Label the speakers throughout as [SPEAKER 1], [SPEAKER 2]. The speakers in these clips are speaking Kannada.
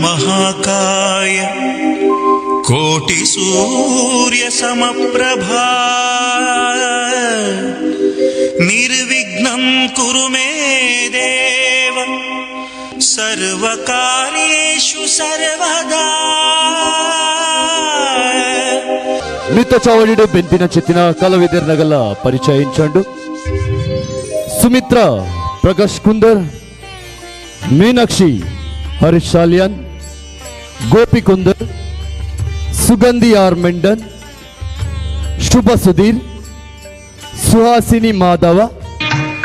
[SPEAKER 1] महाकाय कोटि सूर्य समप्रभा निर्विघ्नं कुरु मे देव सर्वकार्येषु सर्वदा.
[SPEAKER 2] నిత్య చావడిడు బెంపిన చెత్తిన కలవిదర్నగల పరిచయించండు. సుమిత్ర ప్రకాష్ కుందర్, మీనాక్షి హరీష్ శాలియన్, గోపి కుందర్, సుగంధి ఆర్ మెండన్, శుభ సుధీర్, సుహాసిని మాధవ,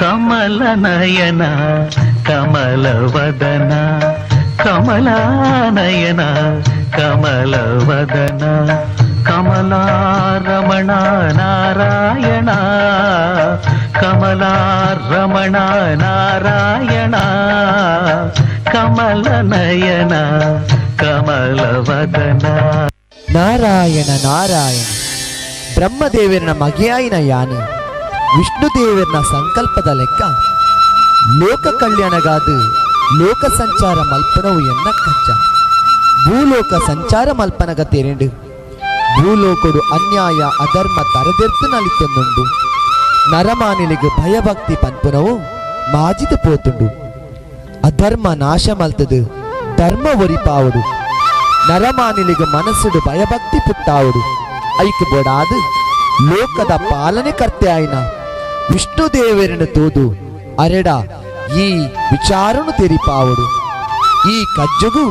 [SPEAKER 3] కమల నయన కమల వదన కమల నయన కమల వదన కమలారమణ నారాయణ కమలారమణ నారాయణ కమల నయన కమల వదన.
[SPEAKER 4] ನಾರಾಯಣ ನಾರಾಯಣ ಬ್ರಹ್ಮದೇವರನ ಮಗೆಯಾಯಿನ ಯಾನಿ ವಿಷ್ಣುದೇವರನ ಸಂಕಲ್ಪದ ಲೆಕ್ಕ ಲೋಕ ಕಲ್ಯಾಣಗಾದು ಲೋಕ ಸಂಚಾರ ಮಲ್ಪನವು ಎನ್ನ ಕಚ್ಚ ಭೂಲೋಕ ಸಂಚಾರ ಮಲ್ಪನಗ ತೆರೆಂಡು ಭೂಲೋಕಡು ಅನ್ಯಾಯ ಅಧರ್ಮ ತರದೆರ್ತು ನಲಿತೊಂದುಂಡು ನರಮಾನಿಲಿಗೆ ಭಯಭಕ್ತಿ ಪನ್ಪುನವು ಮಾಜಿದು ಪೋತುಂಡು ಅಧರ್ಮ ನಾಶ ಮಲ್ತದು ಧರ್ಮ ಒರಿಪಾವುಡು ನರಮಾನಿಲಿಗೆ ಮನಸ್ಸುಡು ಭಯಭಕ್ತಿ ಪುಟ್ಟಾವುಡು ಐಕ್ ಬೋಡಾದು ಲೋಕದ ಪಾಲನೆ ಕರ್ತೆ ಆಯ್ನ ವಿಷ್ಣುದೇವರನ್ನು ತೋದು ಅರೆಡ ಈ ವಿಚಾರನು ತೆರಿಪಾವುಡು ಈ ಕಜ್ಜುಗು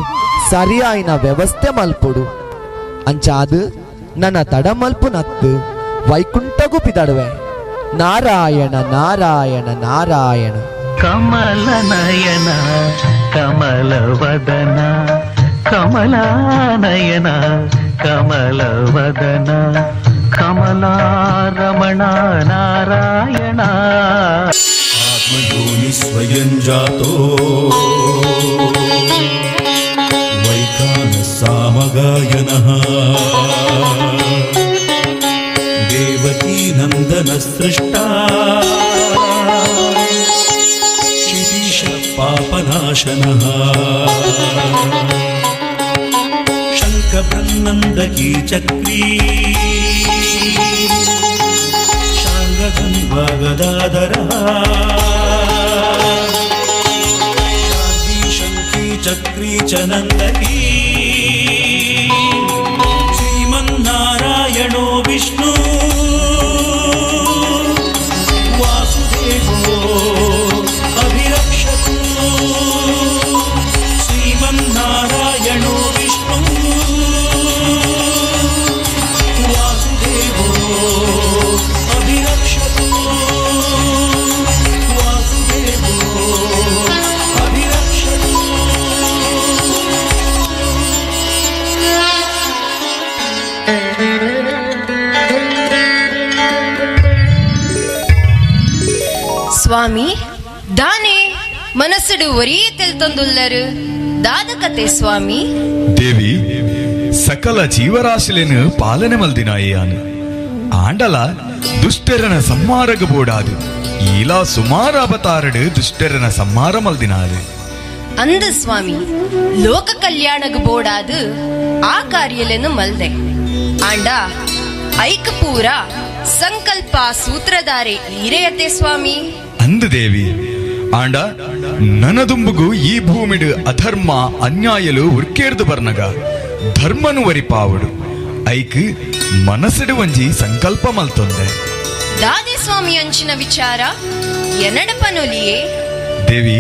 [SPEAKER 4] ಸರಿಯಾಯಿನ ವ್ಯವಸ್ಥೆ ಮಲ್ಪುಡು ಅಂಚಾದು ನನ್ನ ತಡ ಮಲ್ಪು ನತ್ತು ವೈಕುಂಠಗೂ ಪಿದಡುವೆ. ನಾರಾಯಣ ನಾರಾಯಣ ನಾರಾಯಣ.
[SPEAKER 3] ಕಮಲ ನಯನ ಕಮಲ ವದನ ಕಮಲ ನಯನ ಕಮಲ ವದನ ಕಮಲಾರಮಣ ನಾರಾಯಣ.
[SPEAKER 1] आत्मयोनि स्वयं जातो वैखानसामगायनः देवकी नन्दनसृष्टा क्षितीश पापनाशनः शङ्खब्रह्मन्दकी चक्री गदाधरः शान्ति शङ्की चक्री च नन्दकी श्रीमन्नारायणो विष्णु वासुदेवो अभिरक्षतु श्रीमन्नारायणो विष्णु वासुदेवो अभिरक्षतु वासुदेवो अभिरक्षतु.
[SPEAKER 5] ಸ್ವಾಮಿ ದಾನೆ ಮನಸ್ಸುಡು ಒರಿಯತೆಲ್ ತೊಂದುಲ್ಲರು ದಾದ ಕತೆ ಸ್ವಾಮಿ.
[SPEAKER 6] ದೇವಿ ಸಕಲ ಜೀವರಾಶಿಲೆನು ಪಾಲನೆ ಮಲ್ದಿನಾಯಾನು ಆಂಡಲ ದುಷ್ಟರನ ಸಂಹಾರಗ ಬೋಡಾದು ಈಲಾ ಸುಮಾರ ಅವತಾರಡು ದುಷ್ಟರನ ಸಂಹಾರ ಮಲ್ದಿನಾದು
[SPEAKER 5] ಅಂದ ಸ್ವಾಮಿ ಲೋಕ ಕಲ್ಯಾಣಗ ಬೋಡಾದು ಆ ಕಾರ್ಯಲೆನು ಮಲ್ದೆ ಆಂಡ ಐಕ ಪೂರ ಸಂಕಲ್ಪ ಸೂತ್ರಧಾರೆ ಈರೆಯತೆ ಸ್ವಾಮಿ.
[SPEAKER 6] ಅಂದು ದೇವಿ ಆಂಡ ನನದುಂಬುಗು ಈ ಭೂಮಿಡು ಅಧರ್ಮ ಅನ್ಯಾಯಲು ಉರ್ಕೇರ್ದು ಬರ್ನಗ ಧರ್ಮನು ವರಿಪಾವುಡು ಐಕ್ ಮನಸ್ಸಿಡು ಒಂಜಿ ಸಂಕಲ್ಪ ಮಲ್ತೊಂದೆ.
[SPEAKER 5] ದಾದೆ ಸ್ವಾಮಿ ಅಂಚಿನ ವಿಚಾರ ಎನಡಪನೊಲಿಯೇ
[SPEAKER 6] ದೇವಿ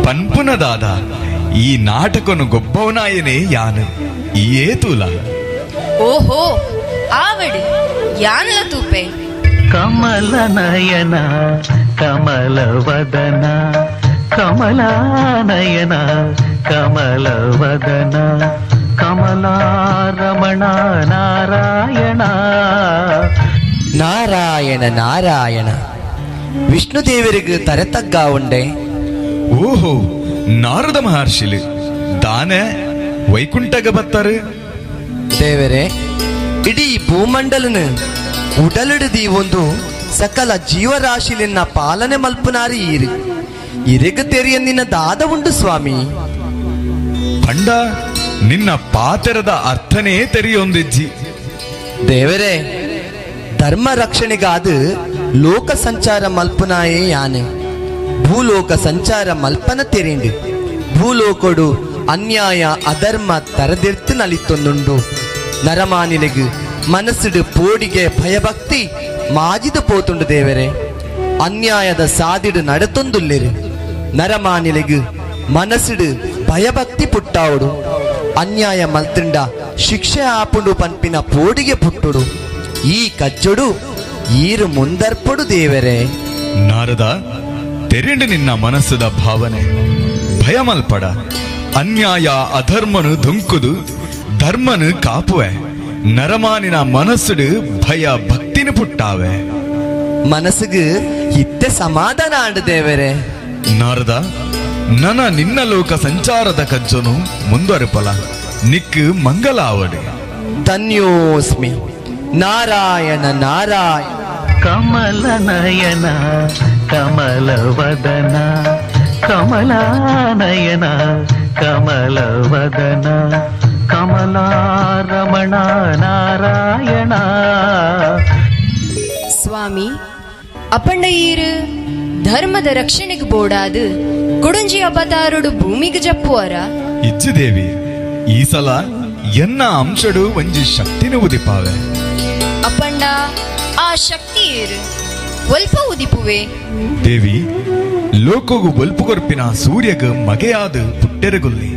[SPEAKER 6] ಪನ್ಪುನದಾದ ಈ ನಾಟಕನು ಗೊಬ್ಬವನಾಯನೇ ಯಾನು ಈ ಏತುಲ.
[SPEAKER 5] ಓಹೋ ಆವಡು ಯಾನ್ಲ ತೂಪೆ.
[SPEAKER 3] ಕಮಲ ನಯನ ಕಮಲ ವದನ ಕಮಲ ನಯನ ಕಮಲ ವದನ ಕಮಲಾರಮಣ ನಾರಾಯಣ.
[SPEAKER 4] ನಾರಾಯಣ ನಾರಾಯಣ ವಿಷ್ಣುದೇವರಿಗೆ ತರೆತಗ್ಗ ಉಂಡೆ.
[SPEAKER 6] ಓಹೋ ನಾರದ ಮಹರ್ಷಿಲು ದಾನೆ ವೈಕುಂಠಗ ಬತ್ತರು
[SPEAKER 4] ದೇವರೇ ಇಡೀ ಭೂಮಂಡಲನು ಉಡಲಿಡದಿ ಒಂದು ಸಕಲ ಜೀವರಾಶಿಲಿನ ಪಾಲನೆ ಮಲ್ಪನಾರಿ ಇರಿಗ ತೆರಿಯಂದಿನ ದಾದ ಉಂಡು ಸ್ವಾಮಿ.
[SPEAKER 6] ಪಂಡ ನಿನ್ನ ಪಾತೆರದ ಅರ್ಥನೇ ತೆರೆಯೊಂದಿಜ್ಜಿ.
[SPEAKER 4] ದೇವರೇ, ಧರ್ಮ ರಕ್ಷಣೆಗಾದ ಲೋಕ ಸಂಚಾರ ಮಲ್ಪನಾಯೇ ಯಾನೆ. ಭೂಲೋಕ ಸಂಚಾರ ಮಲ್ಪನ ತೆರೆಂಡು ಭೂಲೋಕೊಡು ಅನ್ಯಾಯ ಅಧರ್ಮ ತರದಿರ್ತು ನಲಿತೊಂದುಂಡು. ನರಮಾನಿಲೆಗು ಮನಸ್ಸುಡು ಪೋಡಿಗೆ ಭಯಭಕ್ತಿ ಮಾಜಿದು ಪೋತುಂಡು ದೇವರೇ. ಅನ್ಯಾಯದ ಸಾದಿಡು ನಡತೊಂದುಲ್ಲೆರು. ನರಮಾನಿಲೆಗು ಮನಸ್ಸುಡು ಭಯಭಕ್ತಿ ಪುಟ್ಟಾವುಡು. ಅನ್ಯಾಯ ಮಲ್ತುಂಡ ಶಿಕ್ಷೆ ಆಪುಂಡು ಪನ್ಪಿನ ಪೋಡಿಗೆ ಪುಟ್ಟುಡು. ಈ ಕಜ್ಜೊಡು ಈರು ಮುಂದರ್ಪಡು ದೇವರೇ.
[SPEAKER 6] ನಾರದ, ತೆರೆಂಡು ನಿನ್ನ ಮನಸ್ಸದ ಭಾವನೆ. ಭಯಮಲ್ಪಡ. ಅನ್ಯಾಯ ಅಧರ್ಮನು ದುಂಕುದು ಧರ್ಮನು ಕಾಪುವೆ. ನರಮಾನಿನ ಮನಸ್ಸುಡು ಭಯ ಭಕ್ತಿನ ಪುಟ್ಟಾವೆ.
[SPEAKER 4] ಮನಸ್ಸಿಗೆ ಇತ್ತೆ ಸಮಾಧಾನ ಆಂಡು ದೇವರೇ.
[SPEAKER 6] ನಾರದ, ನನ ನಿನ್ನ ಲೋಕ ಸಂಚಾರದ ಕಜ್ಜನು ಮುಂದುವರೆಪಲ ನಿಕ್ಕು ಮಂಗಲಾವಡು.
[SPEAKER 4] ಧನ್ಯೋಸ್ಮಿ. ನಾರಾಯಣ ನಾರಾಯಣ.
[SPEAKER 3] ಕಮಲ ನಯನ ಕಮಲ ವದನ ಕಮಲಾನಯನ ಕಮಲ ವದನ ಕಮಲಾರಮಣ ನಾರಾಯಣ.
[SPEAKER 5] ಸ್ವಾಮಿ ಅಪಂಡ ಈರು ಧರ್ಮದ ರಕ್ಷಣೆಗೆ ಬೋಡಾದು ಕೊಡುಂಜಿ ಅವತಾರುಡು ಭೂಮಿಗೆ ಜಪ್ಪುವರ.
[SPEAKER 6] ಇಜ್ಜು ದೇವಿ, ಈ ಸಲ ಎನ್ನ ಅಂಶಡು ಒಂಜಿ ಶಕ್ತಿನ ಉದಿಪಾವೆ.
[SPEAKER 5] ಅಪಂಡ ಆ ಶಕ್ತಿ ಏರು ಒಲ್ಪ ಉದಿಪುವೆ.
[SPEAKER 6] ದೇವಿ, ಲೋಕಗು ಒಲ್ಪು ಕೊರ್ಪಿನ ಸೂರ್ಯಗ ಮಗೆಯಾದ ಪುಟ್ಟೆರಗುಲ್ಲಿ.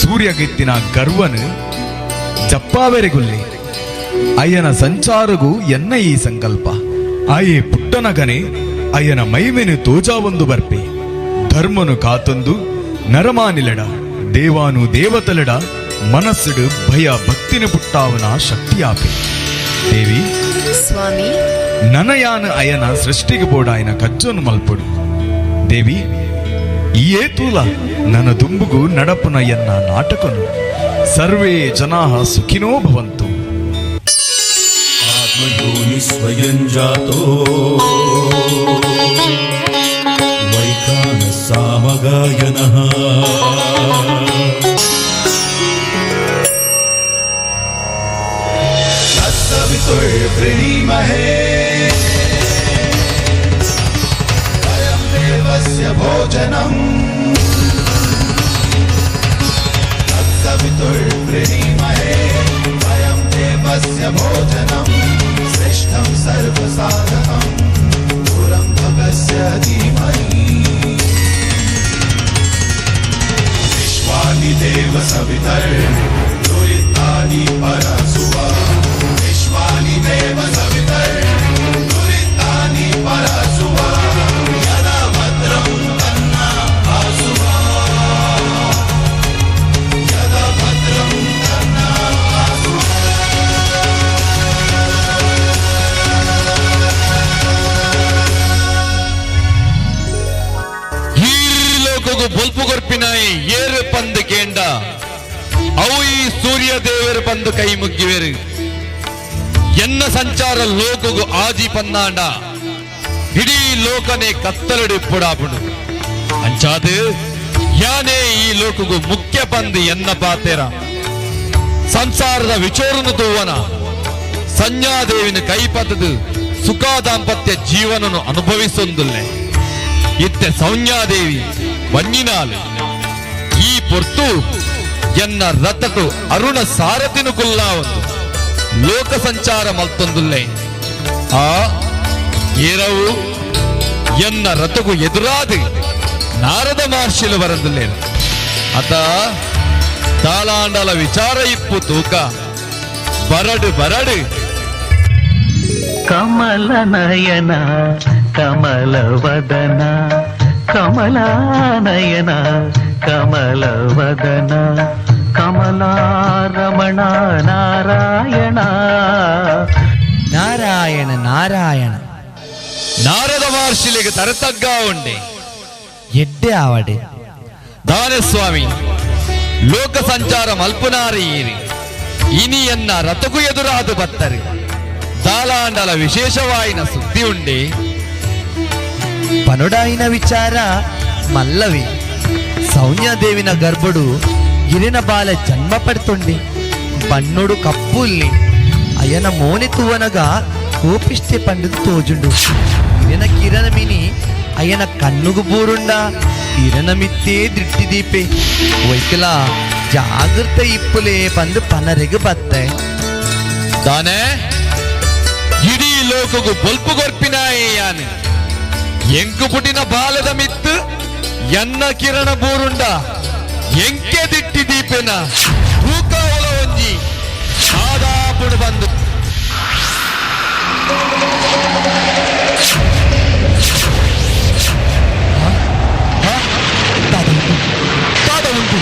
[SPEAKER 6] ಸೂರ್ಯಗೆತ್ತಿನ ಗರ್ವನು ಜಪ್ಪಾವೆರೆಗುಲ್ಲಿ. ಅಯ್ಯನ ಸಂಚಾರಗೂ ಎನ್ನ ಈ ಸಂಕಲ್ಪ. ಆಯೆ ಪುಟ್ಟನಗನೆ ಅಯ್ಯನ ಮೈಮೆನು ತೋಜಾವೊಂದು ಬರ್ಪೆ. ಧರ್ಮನು ಕಾತೊಂದು ನರಮಾನಿಲಡ ದೇವಾನು ದೇವತಲಡ ಮನಸ್ಸುಡು ಭಯ ಭಕ್ತಿನ ಪುಟ್ಟಾವನ ಶಕ್ತಿಯಾಪೆ. ದೇವಿ
[SPEAKER 5] ಸ್ವಾಮಿ
[SPEAKER 6] ನನಯಾನ ಅಯನ ಸೃಷ್ಟಿಗೆ ಬೋಡಾಯನ ಕಜ್ಜನು ಮಲ್ಪೊಡು. ದೇವಿ, ಈ ಏತೂಲ ನನ್ನ ದುಂಬುಗು ನಡಪುನ ಎನ್ನ ನಾಟಕನು. ಸರ್ವೇ ಜನಾಃ ಸುಖಿನೋ ಭವಂತು.
[SPEAKER 1] ಆತ್ಮಯೋನಿ ಸ್ವಯಂ ಜಾತೋ ವೈಖಾನ ಸಾಮಗಾಯನಃ. तत्सवितुर्वृणीमहे वयं देवस्य भोजनम्. तत्सवितुर्वृणीमहे वयं देवस्य भोजनम्. श्रेष्ठं सर्वसाधकं पुरं भगस्य धीमहि. विश्वानि देव सवितर्दुरितानि परसुवा. विश्वानि देव सवितर्दुरितानि परसुवा. यदा भद्रं तन्ना आसुवा. यदा भद्रं तन्ना आसुवा.
[SPEAKER 2] ಈ ಲೋಕಗು ಬೊಲ್ಪು ಕೊರ್ಪಿನಾಯಿ ಏರು ಪಂದು ಕೇಂಡ ಅವು ಈ ಸೂರ್ಯ ದೇವರು ಪಂದು ಕೈ ಮುಗ್ಗಿವೆರು. ಎನ್ನ ಸಂಚಾರ ಲೋಕಗು ಆಜಿ ಪನ್ನಾಂಡ ಇಡೀ ಲೋಕನೆ ಕತ್ತಲಡು ಪುಡಾಪುಡು. ಅಂಚಾದು ಯಾನೇ ಈ ಲೋಕಗು ಮುಖ್ಯ ಪಂದು ಎನ್ನ ಪಾತೆರ ಸಂಸಾರದ ವಿಚೋರನು ತೂವನ ಸಂಜ್ಞಾದೇವಿನ ಕೈಪತದು ಸುಖ ದಾಂಪತ್ಯ ಜೀವನನು ಅನುಭವಿಸೊಂದುಲ್ಲೆ. ಇತ್ತೆ ಸೌಜ್ಞಾದೇವಿ ವಂಜಿನಾಲು ಈ ಪೊರ್ತು ಎನ್ನ ರಥಕು ಅರುಣ ಸಾರಥಿನು ಕುಲ್ಲಾವೊಂದು ಲೋಕ ಸಂಚಾರ ಮಲ್ತೊಂದುಲ್ಲೆ. ಆ ಏರವು ಎನ್ನ ರಥಕು ಎದುರಾದು ನಾರದ ಮಹರ್ಷಿಲು ಬರಂದುಲ್ಲೆ. ಅತ ತಾಳಾಂಡಲ ವಿಚಾರ ಇಪ್ಪು ತೂಕ ಬರಡು ಬರಡು.
[SPEAKER 3] ಕಮಲ ನಯನ ಕಮಲ ವದನ ಕಮಲಾನಯನ ಕಮಲ ವದನ ಕಮಲಾರಮಣ ನಾರಾಯಣ.
[SPEAKER 4] ನಾರಾಯಣ ನಾರಾಯಣ.
[SPEAKER 2] ನಾರದ ಮಹರ್ಷಿಲಿಗೆ ತರತಗ್ಗ ಉಂಡೆ
[SPEAKER 4] ಎಡ್ಡೆ ಆವಡೆ.
[SPEAKER 2] ದಾನಸ್ವಾಮಿ ಲೋಕ ಸಂಚಾರ ಮಲ್ಪುನಾರಿ ಏರಿ ಇನಿ ಎನ್ನ ರಥಕು ಎದುರಾದು ಬತ್ತರು. ತಾಲಾಂಡಲ ವಿಶೇಷವಾಯಿನ ಸುದ್ದಿ ಉಂಡೆ.
[SPEAKER 4] ಪನುಡಾಯಿನ ವಿಚಾರ ಮಲ್ಲವಿ. ಸೌಜ್ಞಾದೇವಿನ ಗರ್ಭಡು ఇరిన బాల జన్మ పడుతుండి బన్నుడు కప్పుల్ని అయన మోని తువనగా కోపిస్తే పండుగ తోజుండు ఇరిన కిరణమిని అయన కన్నుగు బూరుండా కిరణమిత్తే దిట్టి దీపే వైకల ಜಾಗೃತ ಇಪ್ಪುಲೇ ಬಂದು ಪನರಿಗೆ ಬತ್ತೆ
[SPEAKER 2] ತಾನೇ ಇಡೀ ಲೋಕಗೂ ಬೊಲ್ಪು ಗೊರ್ಪಿನಾಯಾನೆ ಎಂಕು ಪುಟಿನ ಬಾಲದ ಮಿತ್ತು ಎನ್ನ ಕಿರಣ ಬೂರುಂಡ ಎಂಕೆ ದಿಟ್ಟಿ ದೀಪೆನ ತೂಕ ಒಳ ಒಂಜಿ ಸಾದಾಪುಡು ಬಂದು ತಾದ ಉಂಟು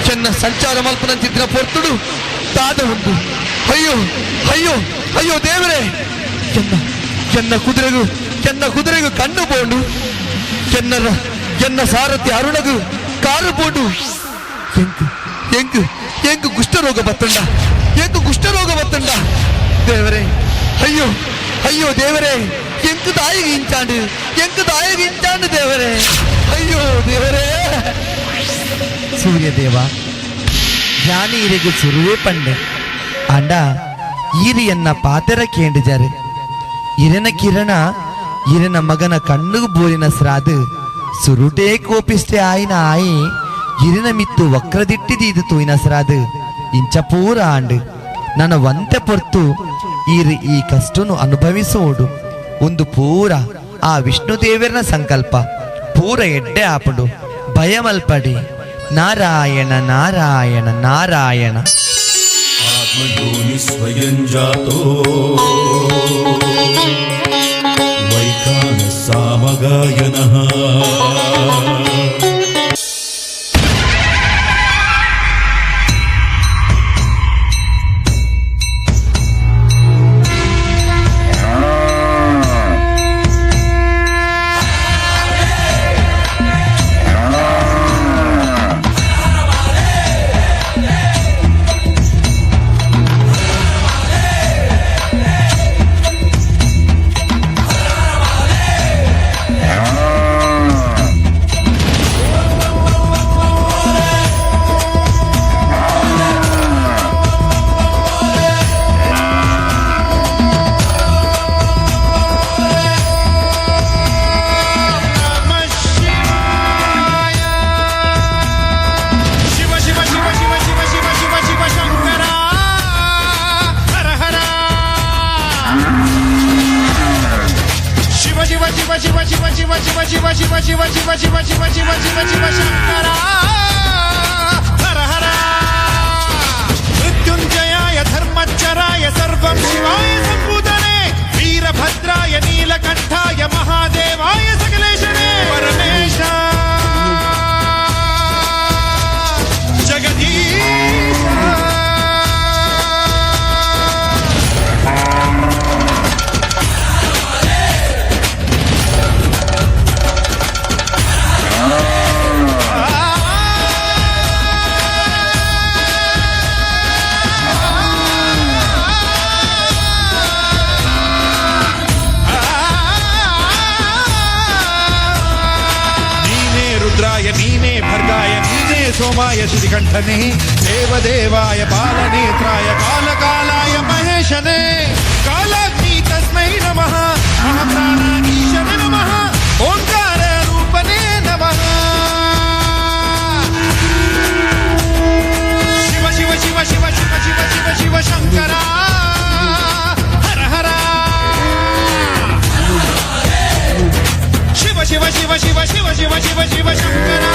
[SPEAKER 2] చెన్న సంచార మల్పన చిత్ర పొర్తుడు తాత ఉండు అయ్యో అయ్యో అయ్యో దేవరే చెన్న కుదురెగు కన్ను పోండు చెన్న సారಥಿ ಅರುಣಗು ಕಾರು ಪೋಂಡು ಎಂಕು ಕುಷ್ಠರೋಗ ಬತ್ತಂಡ ದೇವರೇ ಅಯ್ಯೋ ಅಯ್ಯೋ ದೇವರೇ ಎಂಕು ದಾಯಗಿಂಚಾಂಡು ದೇವರೇ ಅಯ್ಯೋ ದೇವರೇ
[SPEAKER 4] ಸೂರ್ಯದೇವ ಜ್ಞಾನೀರಿಗೆ ಸುರುವೆ ಪಂಡೆ ಅಂಡ ಈರಿಯನ್ನ ಪಾತೆರ ಕೇಂಡಿಜಾರೆ ಇರನ ಕಿರಣ ಇರನ ಮಗನ ಕಣ್ಣುಗು ಬೋರಿನ ಶ್ರಾದು ಸುರುಟೇ ಕೋಪಿಸ್ಟೆ ಆಯ್ನ ಆಯಿ ಇರನ ಮಿತ್ತು ವಕ್ರದಿಟ್ಟಿದೀದು ತೂಯಿನ ಶ್ರಾದು ಇಂಚ ಪೂರ ಆಂಡು ನನ್ನ ವಂತೆ ಪೊರ್ತು ಈ ಕಷ್ಟನು ಅನುಭವಿಸೋಡು ಒಂದು ಪೂರ ಆ ವಿಷ್ಣು ದೇವರನ ಸಂಕಲ್ಪ ಪೂರ ಎಡ್ಡೆ ಆಪಡು ಭಯಮಲ್ಪಡಿ ನಾರಾಯಣ ನಾರಾಯಣ ನಾರಾಯಣ
[SPEAKER 1] आत्मयोनि स्वयं जातो वैखानः सामगायनः
[SPEAKER 7] मृत्युंजयाय धर्मच्चराय सर्वं शिवाय संबुधने वीरभद्राय नीलकंठाय महादेवाय सकलेशने परमेश जगदीश नीने भर्गाय नीने सोमाय श्रीकंठने देवदेवाय बालनेत्राय कालकालाय महेशने कालाग्नि तस्मै नमः महाप्राणाधीशने नमः ओंकार रूपने नमः शिव शिव शिव शिव शिव शिव शिव शिव शंकरा हर हर शिव शिव शिव शिव शिव शिव शिव शिव शंकरा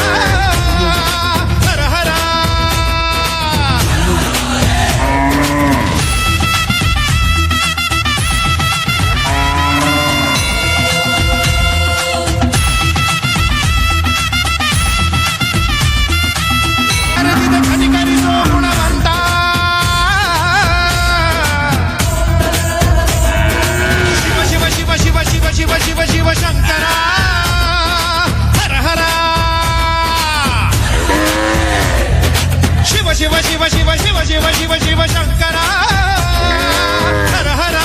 [SPEAKER 7] हर हर ಶಿವ ಶಿವ ಶಿವ ಶಂಕರ ಹರ ಹರ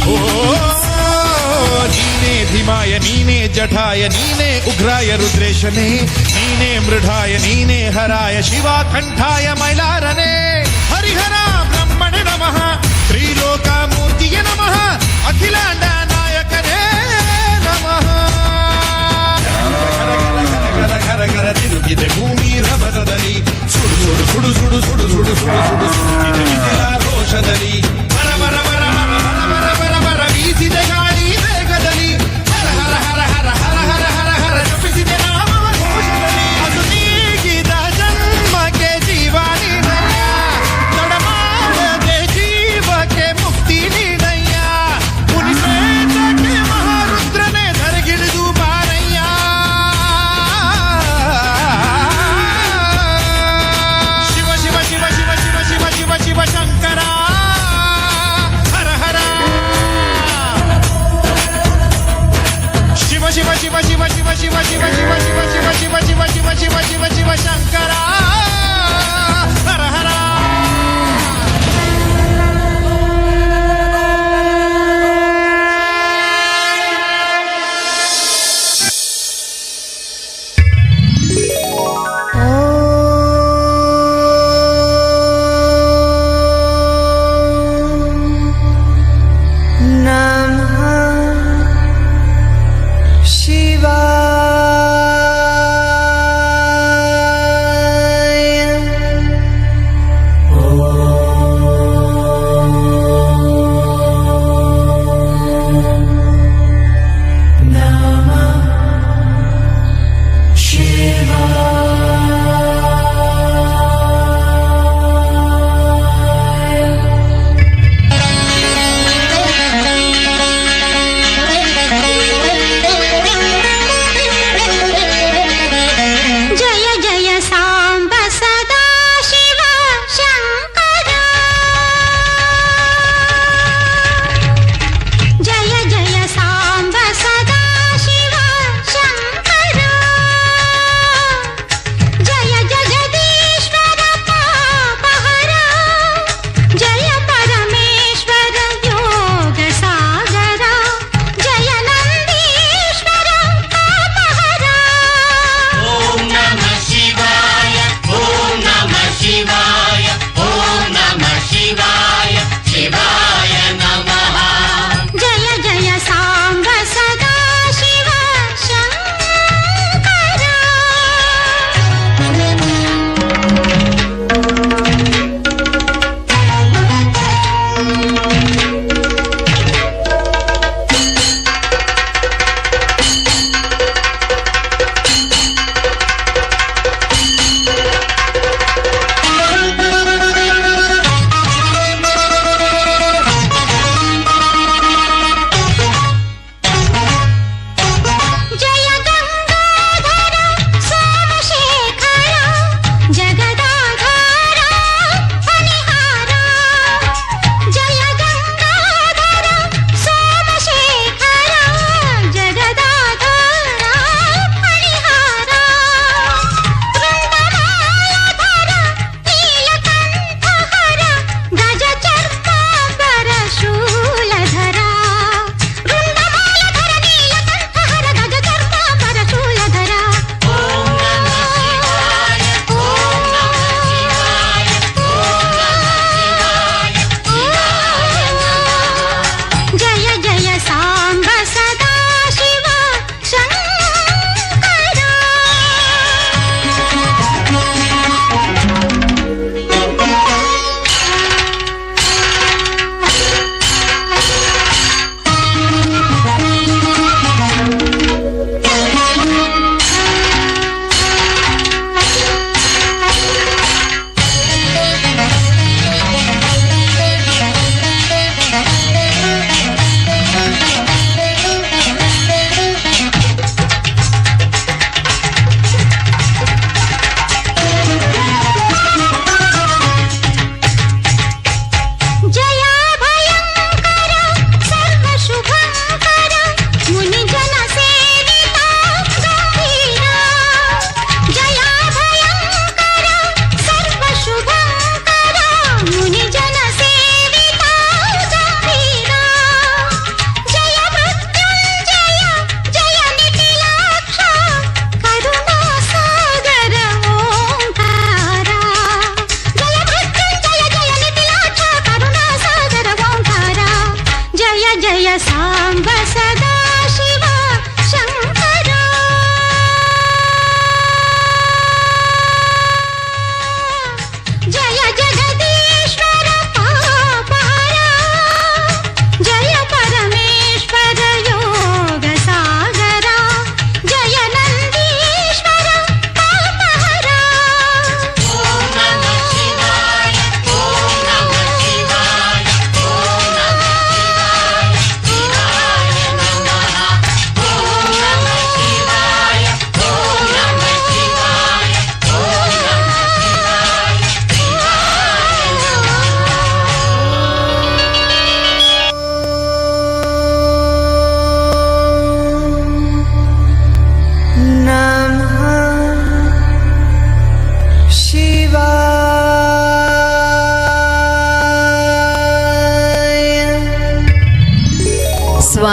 [SPEAKER 7] ಓ ನೀನೇ ಧಿಮಾಯ ನೀನೇ ಜಠಾಯ ನೀನೇ ಉಗ್ರಾಯ ರುದ್ರೇಶನೇ ನೀನೇ ಮೃಢಾಯ ನೀನೇ ಹರಾಯ ಶಿವ ಕಂಠಾಯ ಮೈಲಾರನೇ ಹರಿಹರ ಬ್ರಹ್ಮಣೆ ನಮಃ ತ್ರಿಲೋಕ ಮೂರ್ತಿಗೆ ನಮಃ ಅಖಿಲಾಂಡ ನಾಯಕನೇ ನಮಃ ಕರ ಕರ ತಿರುಗಿದೆ ಭೂಮಿ ರಭಸದಲ್ಲಿ ಸುಡು ಸುಡು ಸುಡು ಸುಡು ಸುಡು ಸುಡು ಸುಡು ಸುಡು ಸುಡುತ್ತಿದೆ ಬಿಸಿಲ ರೋಷದಲ್ಲಿ ಬರ ಬರ ಬರ ಬರ ಬರ ಬರ ಬರ ಬೀಸಿದೆ ಗಾಳಿ ವೇಗದಲ್ಲಿ ಹರ ಹರ ಹರ ಹರ ಹರ ಹರ ಹರ ಹರ ಜಪಿಸಿದೆ ನಾಮವ ಘೋಷದಲ್ಲಿ ಅದು ನೀಗಿದ ಜನ್ಮಕ್ಕೆ ಜೀವ ನೀನಯ್ಯ ತಡಮಾಡದೆ ಜೀವಕ್ಕೆ ಮುಕ್ತಿ ನೀನಯ್ಯ ಮುನಿಶ್ರೇಷ್ಠಕ್ಕೆ ಮಹಾರುದ್ರನೇ ಧರೆಗಿಳಿದು ಬಾರಯ್ಯ ಶಿವ ಶಿವ ಶಿವ ಶಿವ ಶಿವ ಶಿವ ಶಿವ ಶಿವ ಶಂಕರ ಹರ ಹರ ಶಿವ ಶಿವ ಶಿವ ಶಿವ ಶಿವ ಶಿವ ಶಿವ ಶಿವ ಶಿವ ಶಿವ ಶಿವ ಶಿವ ಶಿವ ಶಿವ ಶಿವ ಶಿವ ಶಂಕರ ಹರ ಹರ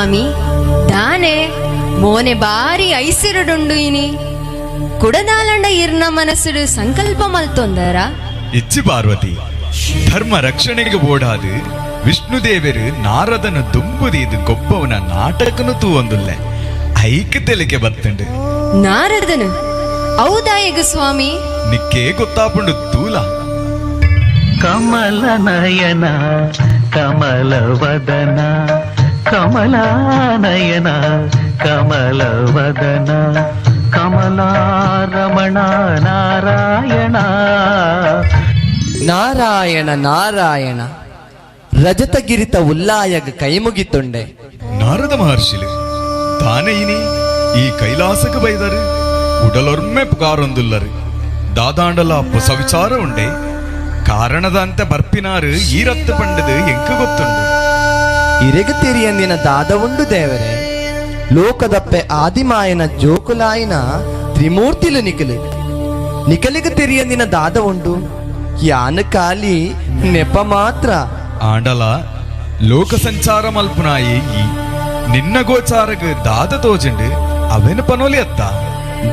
[SPEAKER 5] ಸ್ವಾಮಿ ದಾನೆ ಮೋನೆ ಬಾರಿ ಐಸಿರುಡುಂಡು ಇನಿ ಕುಡದಾಲಂಡ ಇರ್ನ ಮನಸ್ಸುಡು ಸಂಕಲ್ಪ ಮಲ್ತೊಂದರ
[SPEAKER 6] ಇಚ್ಚಿ ಪಾರ್ವತಿ ಧರ್ಮ ರಕ್ಷಣೆಗೆ ಓಡಾದು ವಿಷ್ಣುದೇವರು ನಾರದನ ದುಂಬುದೀದು ಗೊಬ್ಬವನ ನಾಟಕನು ತೂವೊಂದುಲ್ಲೆ ಐಕ ತೆಲಿಗೆ ಬತ್ತಂಡು
[SPEAKER 5] ನಾರದನು ಹೌದಾಯಗ ಸ್ವಾಮಿ
[SPEAKER 6] ನಿಕ್ಕೇ ಗೊತ್ತಾಪುಂಡು ತೂಲ
[SPEAKER 3] ಕಮಲ ನಯನ ಕಮಲ ವದನ ಕಮಲಾನಯನ ಕಮಲ ವದನ ಕಮಲಾರಮಣ ನಾರಾಯಣ
[SPEAKER 4] ನಾರಾಯಣ ನಾರಾಯಣ ರಜತಗಿರಿತ ಉಲ್ಲಾಯಗ ಕೈಮುಗಿತುಂಡೆ
[SPEAKER 6] ನಾರದ ಮಹರ್ಷಿಲು ತಾನೇ ಇನಿ ಈ ಕೈಲಾಸಕ್ಕೆ ಬೈದರು ಉಡಲೊರ್ಮೆ ಪುಕಾರೊಂದುಲ್ಲರು ದಾದಾಂಡಲ ಹೊಸ ವಿಚಾರ ಉಂಡೆ ಕಾರಣದಂತೆ ಬರ್ಪಿನಾರು ಈ ರತ್ತ ಪಂಡದು ಎಂಕ ಗೊತ್ತುಂಡು
[SPEAKER 4] ಇರೆಗ ತೆರಿಯಂದಿನ ದಾದ ಉಂಡು ದೇವರೇ ಲೋಕದಪ್ಪೆ ಆದಿಮಾಯನ ಜೋಕುಲಾಯಿನ ತ್ರಿಮೂರ್ತಿಲು ನಿಕಲಿಗ ತೆರಿಯಂದಿನ ದಾದ ಉಂಡು ಯಾನ ಕಾಲಿ ನೆಪ ಮಾತ್ರ
[SPEAKER 6] ಆಂಡಲ ಲೋಕ ಸಂಚಾರ ಮಲ್ಪುನಾಯಿ ಈ ನಿನ್ನ ಗೋಚಾರಗ ದಾದ ತೋಜಂಡು ಅವೆನು ಪನೋಲಿ ಅತ್ತ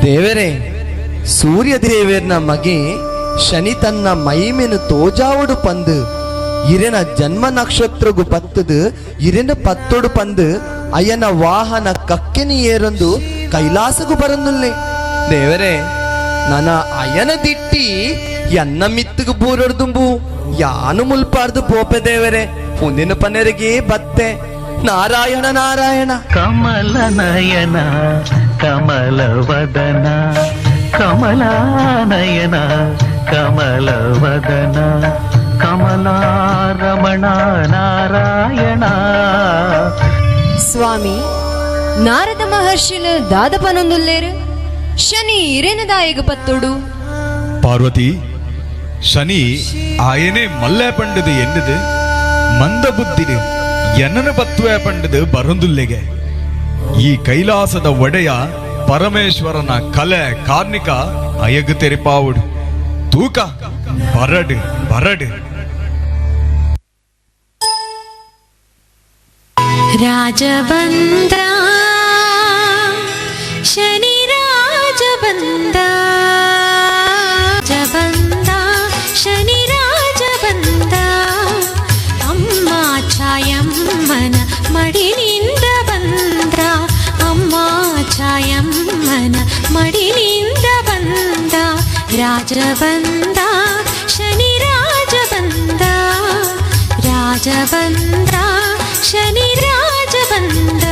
[SPEAKER 4] ದೇವರೇ ಸೂರ್ಯ ದೇವೇರ್ನ ಮಗೆ ಶನಿ ತನ್ನ ಮೈಮೆನು ತೋಜಾವಡು ಪಂದು ಇರೆನ ಜನ್ಮ ನಕ್ಷತ್ರಗು ಪತ್ತದು ಇರೆನ ಪತ್ತೊಡು ಪಂದು ಅಯ್ಯನ ವಾಹನ ಕಕ್ಕೆನಿ ಏರೊಂದು ಕೈಲಾಸಗು ಬರಂದುಲ್ಲೆ ದೇವರೇ ನನ್ನ ಅಯ್ಯನ ದಿಟ್ಟಿ ಎನ್ನ ಮಿತ್ತಗು ಬೂರೊಡ್ದುಂಬು ಯಾನು ಮುಲ್ಪಾರ್ದು ಪೋಪೆ ದೇವರೇ ಮುಂದಿನ ಪನೆರಿಗೆ ಬತ್ತೆ ನಾರಾಯಣ ನಾರಾಯಣ
[SPEAKER 3] ಕಮಲ ನಯನ ಕಮಲ ವದನ ಕಮಲಾನಯನ ಕಮಲ ವದನ ಕಮಲಾರಮಣ ನಾರಾಯಣ
[SPEAKER 5] ಸ್ವಾಮಿ ನಾರದ ಮಹರ್ಷಿಲು ದಾದಪನೊಂದುಲ್ಲೇರು ಶನಿ ಇರೇನದಾಯಗ ಪತ್ತೊಡು
[SPEAKER 6] ಪಾರ್ವತಿ ಶನಿ ಆಯನೇ ಮಲ್ಲೆ ಪಂಡದು ಎನ್ನದು ಮಂದ ಬುದ್ಧಿಡು ಎನ್ನನ ಪತ್ವೇ ಪಂಡದು ಬರೊಂದುಲ್ಲೆಗೆ ಈ ಕೈಲಾಸದ ಒಡೆಯ ಪರಮೇಶ್ವರನ ಕಲೆ ಕಾರ್ಣಿಕ ಅಯಗು ತೆರಿಪಾವುಡು ತೂಕ ಬರಡು ಬರಡು
[SPEAKER 8] ರಾಜಬಂದ ಶನಿ ರಾಜಬಂದ ಜಬಂದ ಶನಿ ರಾಜಬಂದ ಅಮ್ಮ ಛಾಯಮ್ಮನ ಮಡಿಲಿಂದ ಬಂದ್ರ ಅಮ್ಮ ಛಾಯಮ್ಮನ ಮಡಿಲಿಂದ ಬಂದ ರಾಜಬಂದ ಶನಿ ರಾಜಬಂದ ರಾಜಬಂದ ಶನಿ ರಾಜಬಂದ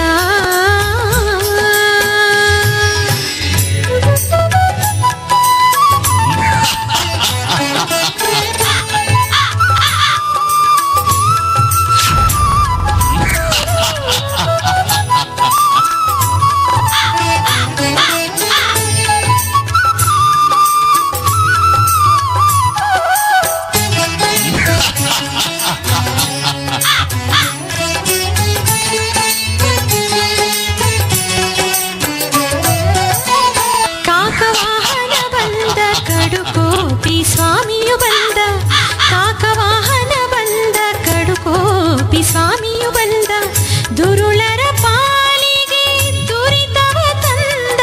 [SPEAKER 8] ಸ್ವಾಮಿಯು ಬಂದ ದುರುಳರ ಪಾಲಿಗೆ ದುರಿತವ ತಂದ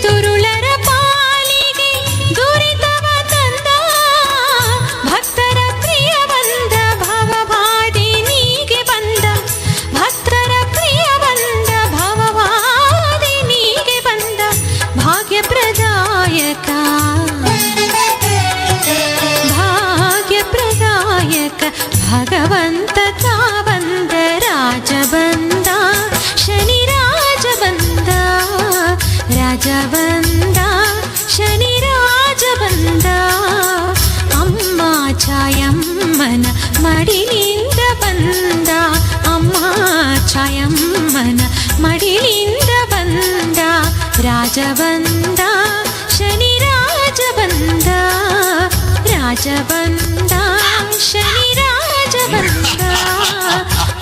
[SPEAKER 8] ದುರುಳರ ಪಾಲಿಗೆ ದುರಿತವ ತಂದ ಭಕ್ತರ ಪ್ರಿಯ ಬಂದ ಭವವಾದಿನಿಗೆ ಬಂದ ಭಕ್ತರ ಪ್ರಿಯ ಬಂದ ಭವವಾದಿನಿಗೆ ಬಂದ ಭಾಗ್ಯ ಪ್ರದಾಯಕ ಭಗವಂತ ತಾ ಬಂದ ರಾಜ ಬಂದ ಶನಿ ರಾಜ ಬಂದ ರಾಜ ಬಂದ ಶನಿ ರಾಜ ಬಂದ ಅಮ್ಮ ಛಾಯಮ್ಮನ ಮಡಿಲಿಂದ ಬಂದ ಅಮ್ಮ ಛಾಯಮ್ಮನ ಮಡಿಲಿಂದ ಬಂದ ರಾಜ ಬಂದ ಶನಿ ರಾಜ ಬಂದ ರಾಜ ಬಂದ ಶನಿ ರಾಜ ಬಂದ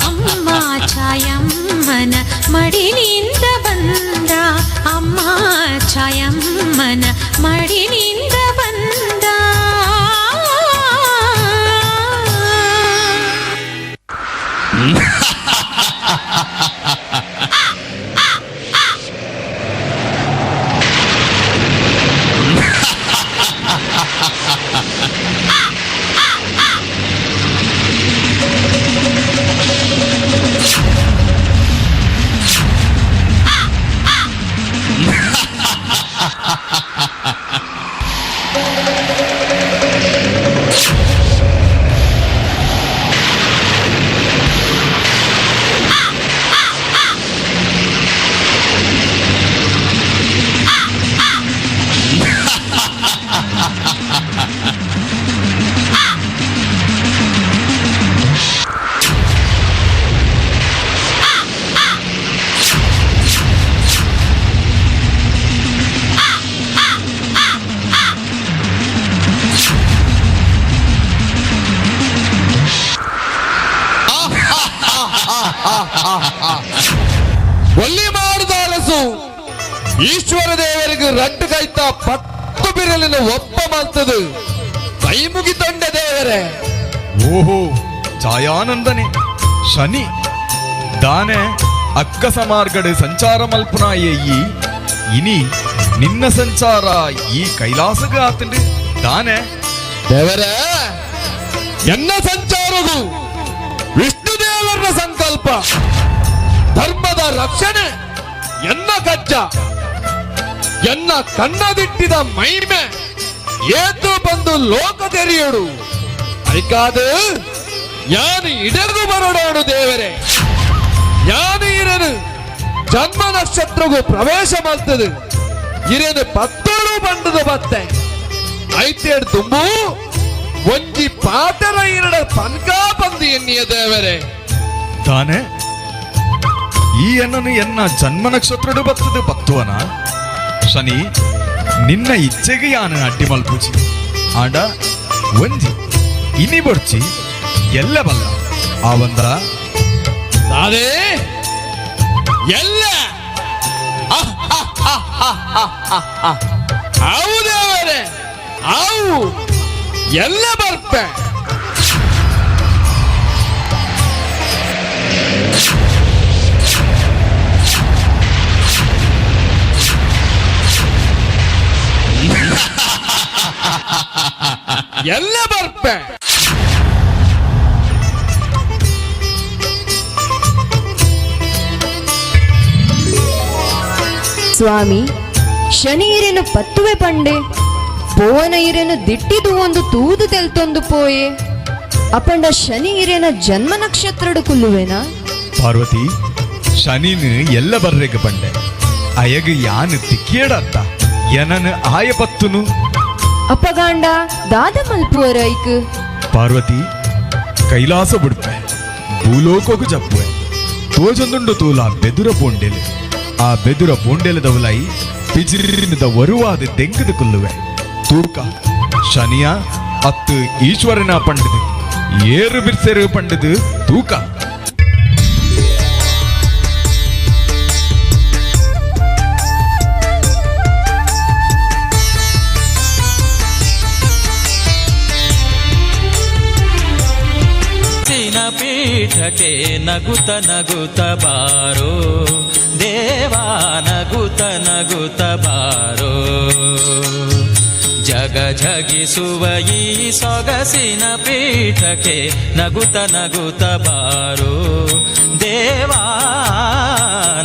[SPEAKER 8] ಅಮ್ಮ ಛಾಯಮ್ಮನ ಮಡಿಲಿಂದ ಬಂದ ಅಮ್ಮ ಛಾಯಮ್ಮನ ಮಡಿಲಿಂದ ಬಂದ
[SPEAKER 2] ಒಲ್ಲಿ ಮಾಡಿದ ಅಲಸು ಈಶ್ವರ ದೇವರಿಗೆ ರಟ್ಟು ಕೈತ 10 ಬಿರಲಿನ ಒಪ್ಪ ಮಾಡ್ತದು ಕೈ ಮುಗಿತೊಂಡ ದೇವರೇ.
[SPEAKER 6] ಓಹೋ ಛಾಯಾನಂದನೆ ಶನಿ ದಾನೆ ಅಕ್ಕ ಸಮಾರ್ಗಡ್ ಸಂಚಾರ ಮಲ್ಪುನ ಈ ಇನಿ ನಿನ್ನ ಸಂಚಾರ ಈ ಕೈಲಾಸಗ ಆತಂಡು ದಾನೆ
[SPEAKER 2] ದೇವರೇ ಎನ್ನ ಸಂಚಾರವು ವಿಷ್ಣು ದೇವರ ಸಂಕಲ್ಪ ಧರ್ಮದ ರಕ್ಷಣೆ ಎನ್ನ ಕಜ್ಜ ಎನ್ನ ಕಣ್ಣದಿಟ್ಟಿದ ಮೈಮೆ ಏತು ಬಂದು ಲೋಕ ತೆರೆಯೋಡು ಐಕಾದು ಯಾನು ಇಡರ್ದು ಬರೋಡೋಡು ದೇವರೇ. ಯಾನು ಇರನು ಜನ್ಮ ನಕ್ಷತ್ರಗೂ ಪ್ರವೇಶ ಮಾಡ್ತದೆ ಇರೇನು 10 ಬಂಡದ ಬತ್ತೆ ಐತೇಡ್ ತುಂಬು ಒಂಜಿ ಪಾಟರ ಇರಡ ಪನ್ಕ ಬಂದು ಎನ್ನಿಯ ದೇವರೇ.
[SPEAKER 6] ದಾನೆ ಈ ಎನ್ನನು ಎನ್ನ ಜನ್ಮ ನಕ್ಷತ್ರಡು ಬತ್ತದು ಪತ್ತುವನ ಶನಿ ನಿನ್ನ ಇಚ್ಛೆಗೆ ಯಾನು ಅಡ್ಡಿ ಮಲ್ಪುಚಿ ಆಂಡ ಒಂಜಿ ಇನಿ ಬೊಡ್ಚಿ ಎಲ್ಲ ಬಲ್ಲ ಆವಂದ್ರ
[SPEAKER 2] ನಾನೇ ಎಲ್ಲ ಅವು ದೇವರೇ ಅವು ಎಲ್ಲ ಬರ್ಪೆ ಎಲ್ಲ ಬರ್ಪೆ.
[SPEAKER 5] ಸ್ವಾಮಿ ಶನಿ ಇರೆನು ಪತ್ತುವೆ ಪಂಡೆ ಪೋವನ ಇರೆನು ದಿಟ್ಟಿದು ಒಂದು ತೂದು ತೆಲ್ತೊಂದು ಪೋಯೆ ಅಪಂಡ ಶನಿ ಇರೆನ ಜನ್ಮ ನಕ್ಷತ್ರಡು ಕುಲ್ಲುವೆನಾ.
[SPEAKER 6] ಪಾರ್ವತಿ ಶನಿನ್ ಎಲ್ಲ ಬರ್ರೆಗ ಬಂಡೆ ಅಯಗ ಯಾನು ತಿಕ್ಕೇಡತ್ತ ಎನನು ಆಯ ಪತ್ತುನು
[SPEAKER 5] ಅಪಗಾಂಡ ದಾದ ಮಲ್ಪುವರ ಐಕ್
[SPEAKER 6] ಪಾರ್ವತಿ ಕೈಲಾಸ ಬಿಡ್ಪೆ ಭೂಲೋಕಗೂ ಜಪ್ಪುವೆ ತೋಜೊಂದುಂಡು ತೂಲ ಬೆದುರ ಪೋಂಡೆಲೆ ಆ ಬೆದುರ ಪೋಂಡೆಲದವಲೈ ಪಿಜಿರಿನದ ವರುವಾದ ತೆಂಕದ ಕುಲ್ಲುವೆ ತೂಕ ಶನಿಯ ಅತ್ತು ಈಶ್ವರನ ಪಂಡದು ಏರು ಬಿರ್ಸೆರು ಪಂಡದು ತೂಕ
[SPEAKER 3] ಪೀಠಕ್ಕೆ ನಗುತ ನಗುತ ಬಾರೋ ದೇವಾ ನಗುತ ನಗುತ ಬಾರೋ ಜಗ ಜಗಿಸುವ ಈ ಸೊಗಸಿನ ಪೀಠಕ್ಕೆ ನಗುತ ನಗುತ ಬಾರೋ ದೇವಾ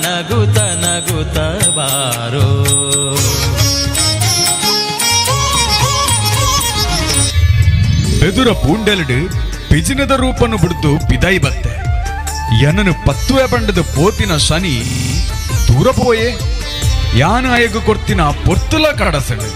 [SPEAKER 3] ನಗುತ ನಗುತ ಬಾರೋ.
[SPEAKER 6] ಬೆದುರ ಪೂಂಡೆಲಡು ಪಿಜಿನದ ರೂಪನ್ನು ಬಿಡ್ದು ಪಿದೈ ಬತ್ತೆ ಎನನು ಪತ್ತುವೆ ಬಂಡದ ಪೋತಿನ ಶನಿ ದೂರ ಪೋಯೆ ಯಾನ ಆಯಗ ಕೊರ್ತಿನ ಪೊರ್ತುಲ ಕಡಸಡು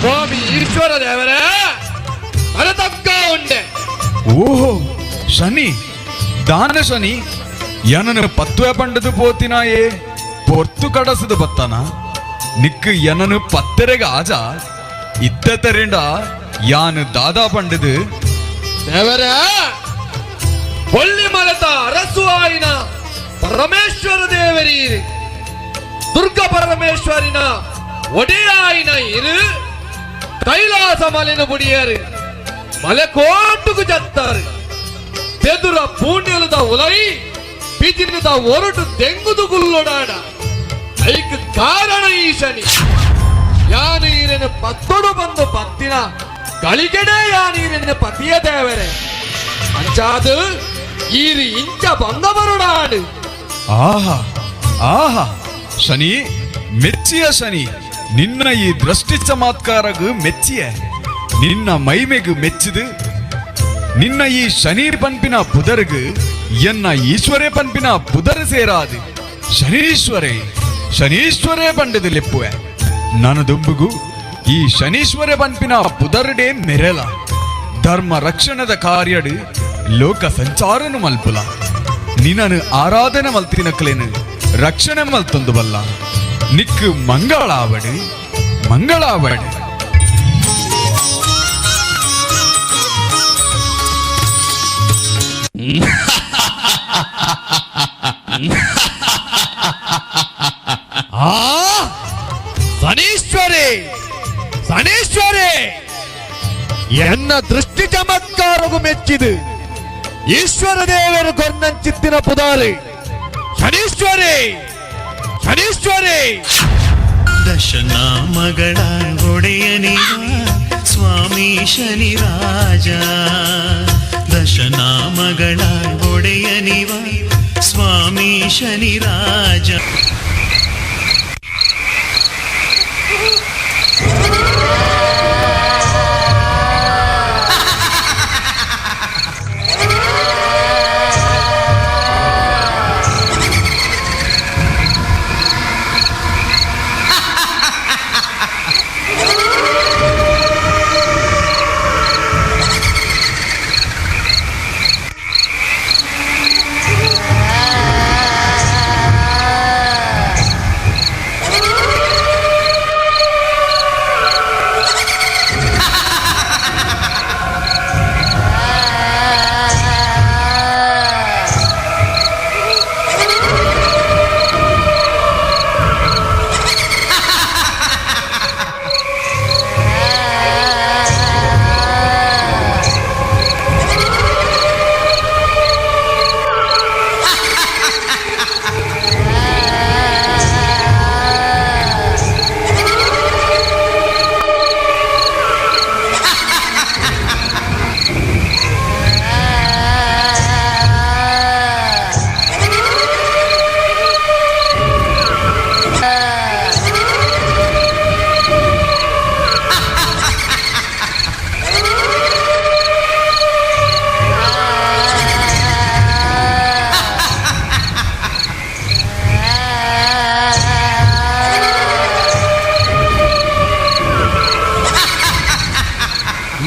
[SPEAKER 2] ಸ್ವಾಮಿ ಈಶ್ವರ ದೇವರೇ ಅರತಕ್ಕ ಉಂಡೆ.
[SPEAKER 6] ಓಹೋ ಶನಿ ದಾನ ಶನಿ ಎನನು ಪತ್ತುವೆ ಪಂಡದು ಪೋತಿನಾಯೇ ಪೊರ್ತು ಕಡಸದು ಬತ್ತಾನ ನಿಕ್ಕು ಎನನು ಪತ್ತೆರೆಗ ಆಜ ಇತ್ತ ತೆರೆಂಡ ಯಾನು ದಾದಾ ಪಂಡದು
[SPEAKER 2] ದೇವರೇ ಒಳ್ಳಿ ಮಲತ ಅರಸು ಆಯಿನ ಪರಮೇಶ್ವರ ದೇವರೀರಿ ದುರ್ಗ ಪರಮೇಶ್ವರಿನ ಒಡೆಯಾಯಿನ ಇರು ಕೈಲಾಸ ಮಲೆನ ಬುಡಿಯರು ಮಲೆಕೋಟುಕು ಜತ್ತಾರು ಬೆದುರ ಪೂಣ್ಯಲದ ಉಲೈ ಪಿಜಿನದ ಒರಟು ತೆಂಗುದು ಗುಲ್ಲೊಡಾಡ ಐಕ್ ಕಾರಣ ಈ ಶನಿ ಯಾನೀರಿನ ಪತ್ತೊಡು ಬಂದು ಪತ್ತಿನ ಗಳಿಗೆಡೆ ಯಾನೀರಿನ ಪತಿಯ ದೇವರೇ ಅಂಚಾದು ಈರಿ ಇಂಚ ಬಂದ ಬರುಡಾಡು.
[SPEAKER 6] ಆಹಾ ಆಹಾ ಶನಿ ಮೆಚ್ಚಿಯ ಶನಿ ನಿನ್ನ ಈ ದೃಷ್ಟಿ ಚಮತ್ಕಾರಗು ಮೆಚ್ಚಿಯ ನಿನ್ನ ಮೈಮೆಗು ಮೆಚ್ಚಿದು ನಿನ್ನ ಈ ಶನಿ ಪನ್ಪಿನ ಪುದರ್ಗು ಎನ್ನ ಈಶ್ವರೇ ಪನ್ಪಿನ ಪುದರ್ ಸೇರಾದು ಶನೀಶ್ವರೇ ಬಂಡದು ಲೆಪ್ಪುವೆ ನನ್ನ ದುಂಬುಗು ಈ ಶನೀಶ್ವರ ಪಂಪಿನ ಪುದರ್ಡೆ ಮೆರೆಲ ಧರ್ಮ ರಕ್ಷಣದ ಕಾರ್ಯಡು ಲೋಕ ಸಂಚಾರನು ಮಲ್ಪುಲ ನಿನ್ನನು ಆರಾಧನೆ ಮಲ್ತಿನಕ್ಲೇನು ರಕ್ಷಣೆ ಮಲ್ತೊಂದು ಬಲ್ಲ ನಿಕ್ಕು ಮಂಗಳಾವಡು
[SPEAKER 2] ಶನೀಶ್ವರೇ ಎನ್ನ ದೃಷ್ಟಿ ಚಮತ್ಕಾರಗೂ ಮೆಚ್ಚಿದು ಈಶ್ವರ ದೇವರು ಕೊರ್ನಂಚಿತ್ತಿನ ಪುದಾರಿ ಶನೀಶ್ವರೇ
[SPEAKER 9] ದಶನಾಮಗಳ ಒಡೆಯನಿವ ಸ್ವಾಮಿ ಶನಿರಾಜ ದಶನಾಮಗಳ ಒಡೆಯನಿವ ಸ್ವಾಮಿ ಶನಿರಾಜ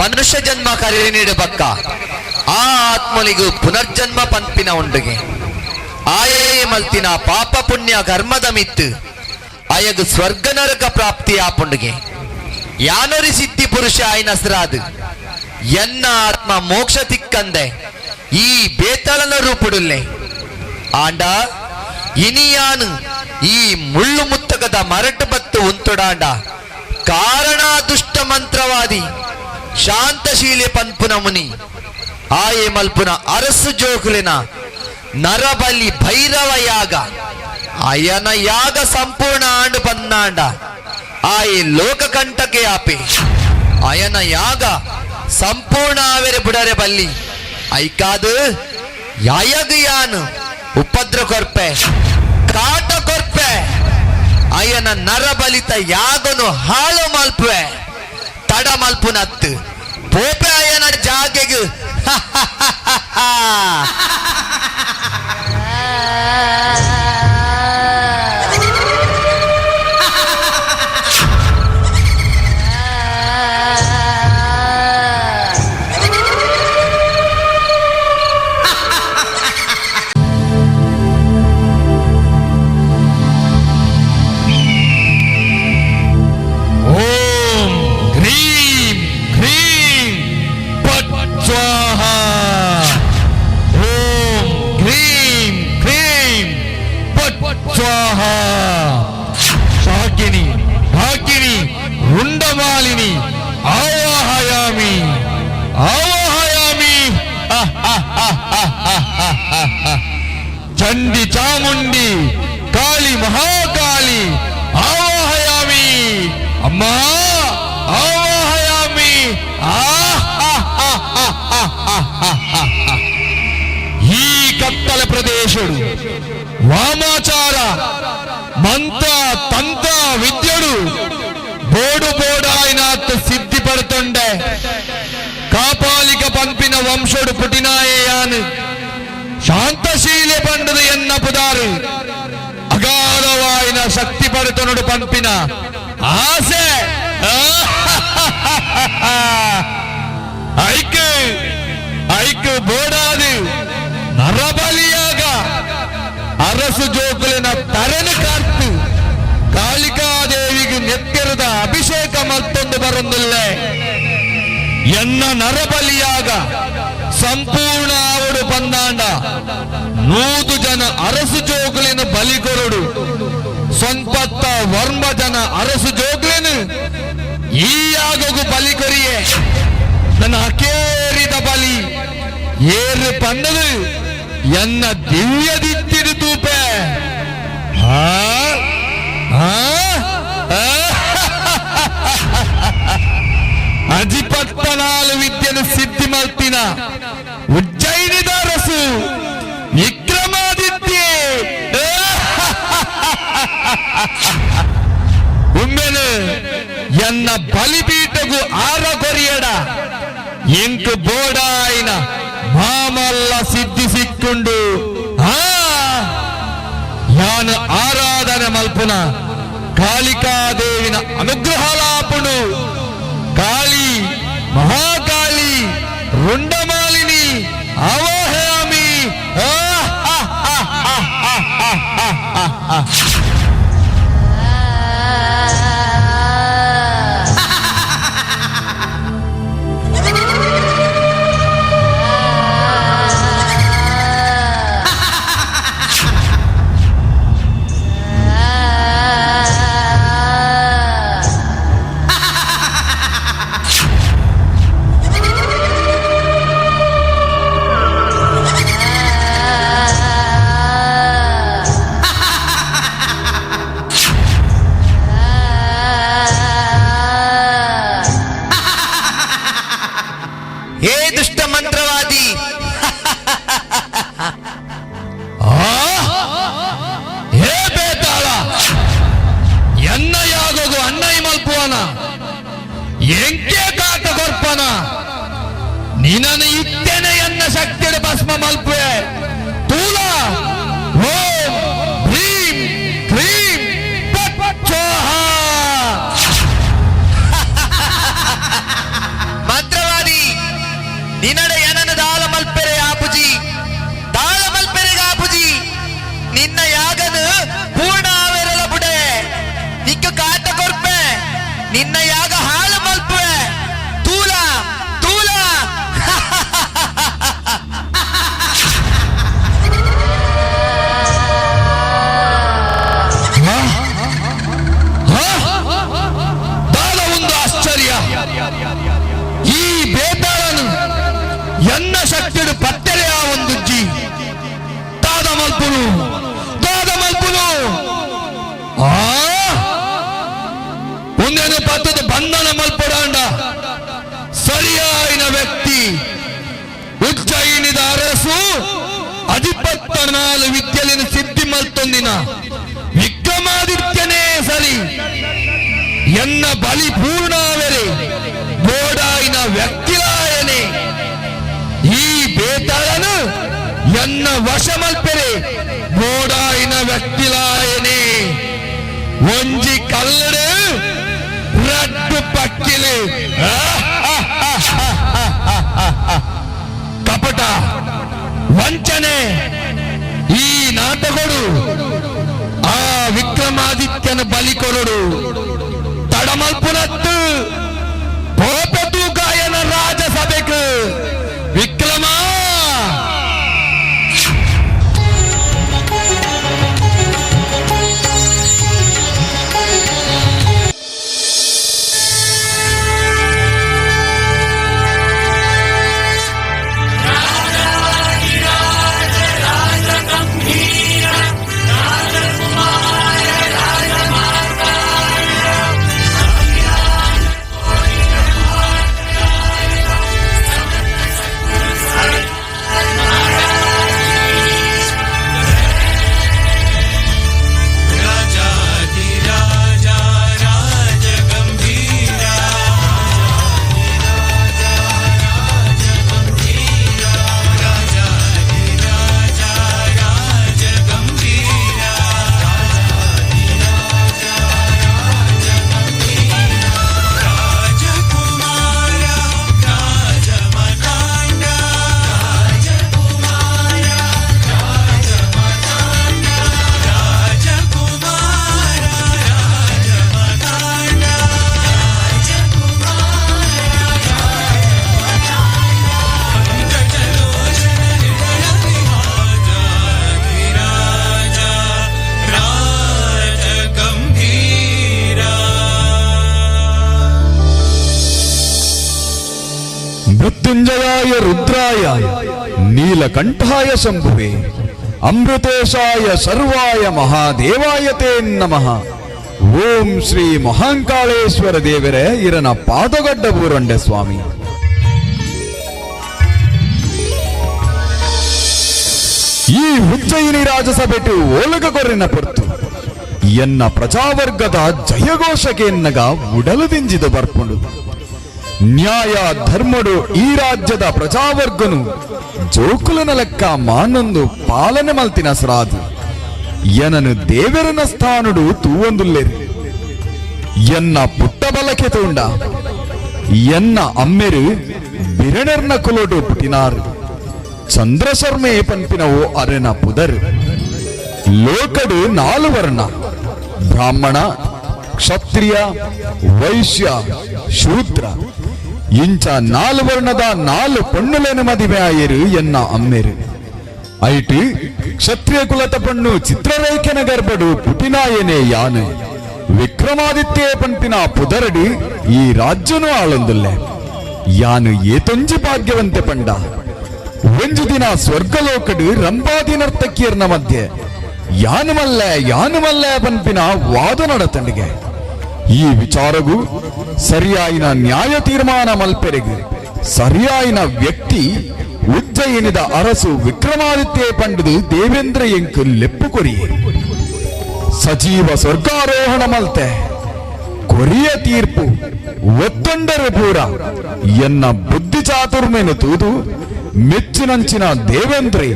[SPEAKER 4] ಮನುಷ್ಯ ಜನ್ಮ ಕರೆ ನೀಡಬಕ್ಕ ಆ ಆತ್ಮನಿಗೂ ಪುನರ್ಜನ್ಮ ಪಂಪಿನ ಉಂಡುಗೆ ಆಯೇ ಮಲ್ತಿನ ಪಾಪ ಪುಣ್ಯ ಕರ್ಮದ ಮಿತ್ತು ಅಯಗು ಸ್ವರ್ಗ ನರಕ ಪ್ರಾಪ್ತಿ ಆಪುಂಡುಗೆ ಯಾನರಿ ಸಿದ್ಧಿ ಪುರುಷ ಆಯ್ನಸ್ರಾದು ಎನ್ನ ಆತ್ಮ ಮೋಕ್ಷ ತಿಕ್ಕಂದೆ ಈ ಬೇತಳನ ರೂಪುಡುಲ್ಲೆ ಆಂಡ ಇನಿಯಾನು ಈ ಮುಳ್ಳು ಮುತ್ತಕದ ಮರಟು ಬತ್ತು ಉಂತೊಡಾಂಡ ಕಾರಣ ದುಷ್ಟ ಮಂತ್ರವಾದಿ ಶಾಂತಶೀಲೆ ಪನ್ಪುನ ಮುನಿ ಆಯೆ ಮಲ್ಪುನ ಅರಸು ಜೋಕುಲಿನ ನರಬಲಿ ಭೈರವ ಯಾಗ ಅಯನ ಯಾಗ ಸಂಪೂರ್ಣ ಆಂಡು ಪನ್ನಾಂಡ ಆಯೆ ಲೋಕಕಂಟಕೆ ಆಪೆ ಅಯನ ಯಾಗ ಸಂಪೂರ್ಣ ಆವೆರೆ ಬುಡರೆ ಬಲ್ಲಿ ಐಕಾದು ಯಾಯಗ ಯಾನು ಉಪದ್ರ ಕೊರ್ಪೆ ಕಾಟ ಕೊರ್ಪೆ ಅಯನ ನರಬಲಿತ ಯಾಗನು ಹಾಳು ಮಲ್ಪುವೆ ತಡ ಮಲ್ಪುನತ್ತು ಪೋಪೆ ಅಯನ ಜಾಗೆಗು
[SPEAKER 2] ಶಾಕಿನಿ ಢಾಕಿನಿ ರುಂಡಮಾಲಿನಿ ಆವಾಹಯಾಮಿ ಆವಾಹಯಾಮಿ ಚಂಡಿ ಚಾಮುಂಡಿ ಕಾಳಿ ಮಹಾಕಾಳಿ ಆವಾಹಯಾಮಿ ಅಮ್ಮ ಆವಾಹಯಾಮಿ ಈ ಕತ್ತಲ ಪ್ರದೇಶಡು ವಾಮಾಚಾರ ಮಂತ್ರ ತಂತ್ರ ವಿದ್ಯಡು ಬೋಡು ಬೋಡಾಯಿನಾತ್ ಸಿದ್ಧಿ ಪಡ್ತೊಂಡೆ ಕಾಪಾಲಿಕ ಪಂಪಿನ ವಂಶಡು ಪುಟಿನಾಯೇಯಾನು ಶಾಂತಶೀಲೆ ಪಂಡದ ಎನ್ನ ಪುದಾರು ಮಾತಾಡುತ್ತನೋಡು ಪಂಪಿನ ಆಸೆ ಐಕೆ ಐಕೆ ಬೋಡಾದು ನರಬಲಿಯಾಗ ಅರಸು ಜೋಕುಲಿನ ತರೆನು ಕಾರ್ತು ಕಾಳಿಕಾದೇವಿಗೆ ನೆತ್ತಿರದ ಅಭಿಷೇಕ ಮತ್ತೊಂದು ಬರೊಂದಿಲ್ಲೆ ಎನ್ನ ನರಬಲಿಯಾಗ ಸಂಪೂರ್ಣ ಆವಡು ಬಂದಾಂಡ 100 ಜನ ಅರಸು ಜೋಗುಲಿನ ಬಲಿಕೊರಡು ಸಂಪತ್ತ ವರ್ಮ ಜನ ಅರಸು ಜೋಗುಲಿನ ಈ ಯಾಗಗು ಬಲಿಕೊರಿಯೇ ನನ್ನ ಅಕೇರಿದ ಬಲಿ ಏರು ಪಂದದು ಎನ್ನ ದಿವ್ಯದಿತ್ತಿಡು ತೂಪೆ ಅಜಿಪತ್ತನಾಲು ವಿದ್ಯೆನು ಸಿದ್ಧಿ ಮಲ್ತಿನ ಉಜ್ಜಯಿನಿದ ಅರಸು ವಿಕ್ರಮಾದಿತ್ಯ ಒಮ್ಮೆನು ಎನ್ನ ಬಲಿಪೀಠಗೂ ಆರ ಕೊರಿಯಡ ಎಂಕು ಬೋಡಾಯಿನ ಮಾಮಲ್ಲ ಸಿದ್ಧಿ ಸಿಕ್ಕೊಂಡು ಯಾನು ಆರಾಧನೆ ಮಲ್ಪುನ ಕಾಳಿಕಾದೇವಿನ ಅನುಗ್ರಹಲಾಪುಡು ಕಾಳಿ ಮಹಾಕಾಳಿ ರುಂಡಮಾಲಿನಿ ಅವಹೇಮಿ
[SPEAKER 4] ಹೇ ದುಷ್ಟ ಮಂತ್ರವಾದಿ
[SPEAKER 2] ಹೇ ಬೇತಾಳ ಎನ್ನ ಯಾಗಗು ಅಣ್ಣೈ ಮಲ್ಪುವನ ಎಂಕೆ ಕಾಟ ಕೊರ್ಪನ ನಿನನು ಇತ್ತೇನೆ ಎನ್ನ ಶಕ್ತಿಯ ಭಸ್ಮ ಮಲ್ಪುವೆ ತೂಲ ಓಂ ಭ್ರೀಂ ಕ್ರೀಂ ಪಚ್ಚೋಹ
[SPEAKER 4] ಮಂತ್ರವಾದಿ ನಿನ್ನಡೆ ಏನನ ದಾಳ ಮಲ್ಪೆರೆ ಆಪುಜಿ ದಾಳ ಮಲ್ಪೆರೆಗ ಆಪುಜಿ ನಿನ್ನ ಯಾಗನು ಪೂರ್ಣ ಆವೆರಲ ಬುಡೆ ನಿಕ್ಕ ಕಾಟ ಕೊರ್ಪೆ ನಿನ್ನ ಯಾಗ ಹಾಳು ಮಲ್ಪುವೆ ತೂಲ ತೂಲ
[SPEAKER 2] ದಾಳ ಒಂದು ಆಶ್ಚರ್ಯ ಈ ಬೇತಾಳನು ಎನ್ನ ಶಕ್ತಿಡು ಪತ್ತೆರೆಯ ಒಂದು ಜಿ ದಾದ ಮಲ್ಪುನು ಒಂದೇನು ಪತ್ತದ ಬಂಧನ ಮಲ್ಪಡಾಂಡ ಸರಿಯಾಯಿನ ವ್ಯಕ್ತಿ ಉಜ್ಜಯಿನಿದ ಅರಸು ಅಧಿಪತ್ತನಾಲು ವಿದ್ಯೆಲಿನ ಸಿದ್ಧಿ ಮಲ್ತೊಂದಿನ ವಿಕ್ರಮಾದಿತ್ಯನೇ ಸರಿ ಎನ್ನ ಬಲಿ ಪೂರ್ಣಾವೆರೆ ಬೋಡಾಯಿನ ವ್ಯಕ್ತಿಲಾಯನೆ ಈ ಬೇತಾಳನು ಎನ್ನ ವಶ ಮಲ್ಪೆರೆ ಬೋಡಾಯಿನ ವ್ಯಕ್ತಿಲಾಯನೆ ಒಂಜಿ ಕಲ್ಲಡು ರಡ್ಡು ಪಕ್ಕಿಲು ಕಪಟ ವಂಚನೆ ಈ ನಾಟಗಳು ಆ ವಿಕ್ರಮಾದಿತ್ಯನ ಬಲಿ ಕೊರಡು ತಡಮಲ್ಪುನತ್ತು ಪೋಪತು ಗಾಯನ ರಾಜಸಭೆಗೆ ವಿಕ್ರಮ
[SPEAKER 6] ಮೃತ್ಯುಂಜಯಾಯ ರುದ್ರಾಯ ನೀಲಕಂಠಾಯ ಶಂಭುವೆ ಅಮೃತೇಶಾಯ ಸರ್ವಾಯ ಮಹಾದೇವಾಯ ತೇ ನಮಃ. ಓಂ ಶ್ರೀ ಮಹಾಂಕಾಳೇಶ್ವರ ದೇವರೇ ಇರನ ಪಾದಗಡ್ಡ ಬೂರಂಡೆ ಸ್ವಾಮಿ. ಈ ಉಜ್ಜಯಿನಿ ರಾಜಸಭೆಟು ಓಲಗಗೊರ್ರಿನ ಪೊರ್ತು ಎನ್ನ ಪ್ರಜಾವರ್ಗದ ಜಯಘೋಷಕೆಯನ್ನಗ ಉಡಲು ದಿಂಜಿದು ಬರ್ಪುಂಡು. ನ್ಯಾಯ ಧರ್ಮಡು ಈ ರಾಜ್ಯದ ಪ್ರಜಾವರ್ಗನು ಜೋಕುಲನ ಲೆಕ್ಕ ಮಾನೊಂದು ಪಾಲನೆ ಮಲ್ತಿನ ಶ್ರಾದು ಎನನು ದೇವರನ ಸ್ಥಾನುಡು ತೂವೊಂದುಲ್ಲೇರು. ಎನ್ನ ಪುಟ್ಟ ಬಲಕೆ ತೂಂಡ ಎನ್ನ ಅಮ್ಮೆರು ಬಿರಣರ್ನ ಕುಲೋಡು ಪುಟಿನಾರು ಚಂದ್ರಶರ್ಮೆ ಪಂಪಿನವು ಅರೆನ ಪುದರು. ಲೋಕಡು 4 ವರ್ಣ ಬ್ರಾಹ್ಮಣ ಕ್ಷತ್ರಿಯ ವೈಶ್ಯ ಶೂದ್ರ ಇಂಚ 4 ವರ್ಣದ 4 ಪಣ್ಣುಲೇನು ಮದುವೆ ಆಯರು ಎನ್ನ ಅಮ್ಮೆರು. ಐಟು ಕ್ಷತ್ರಿಯ ಕುಲತ ಪಣ್ಣು ಚಿತ್ರರೇಖೆನ ಗರ್ಭಡು ಪುಟಿನಾಯನೆ ಯಾನು ವಿಕ್ರಮಾದಿತ್ಯ ಪಂಪಿನ ಪುದರಡು ಈ ರಾಜ್ಯನು ಆಳೊಂದುಲ್ಲೆ ಯಾನು ಏತೊಂಜಿ ಭಾಗ್ಯವಂತೆ ಪಂಡ. ಒಂಜು ದಿನ ಸ್ವರ್ಗಲೋಕಡು ರಂಭಾದಿ ನರ್ತಕಿಯರ್ನ ಮಧ್ಯೆ ಯಾನು ಮಲ್ಲೆ ಪಂಪಿನ ವಾದ ನಡತಂಡಿಗೆ. ಈ ವಿಚಾರಗೂ ಸರಿಯಾಯಿನ ನ್ಯಾಯ ತೀರ್ಮಾನ ಮಲ್ಪೆರೆಗು ಸರಿಯಾಯಿನ ವ್ಯಕ್ತಿ ಉಜ್ಜಯಿನಿದ ಅರಸು ವಿಕ್ರಮಾದಿತ್ಯ ಪಂಡದು ದೇವೇಂದ್ರ ಎಂಕು ಲೆಪ್ಪು ಕೊರಿಯೆ ಸಜೀವ ಸ್ವರ್ಗಾರೋಹಣ ಮಲ್ತೆ ಕೊರಿಯ ತೀರ್ಪು ಒತ್ತೊಂಡರೆ ಪೂರ ಎನ್ನ ಬುದ್ಧಿ ಚಾತುರ್ಮೆನು ತೂದು ಮೆಚ್ಚಿನಂಚಿನ ದೇವೇಂದ್ರಿ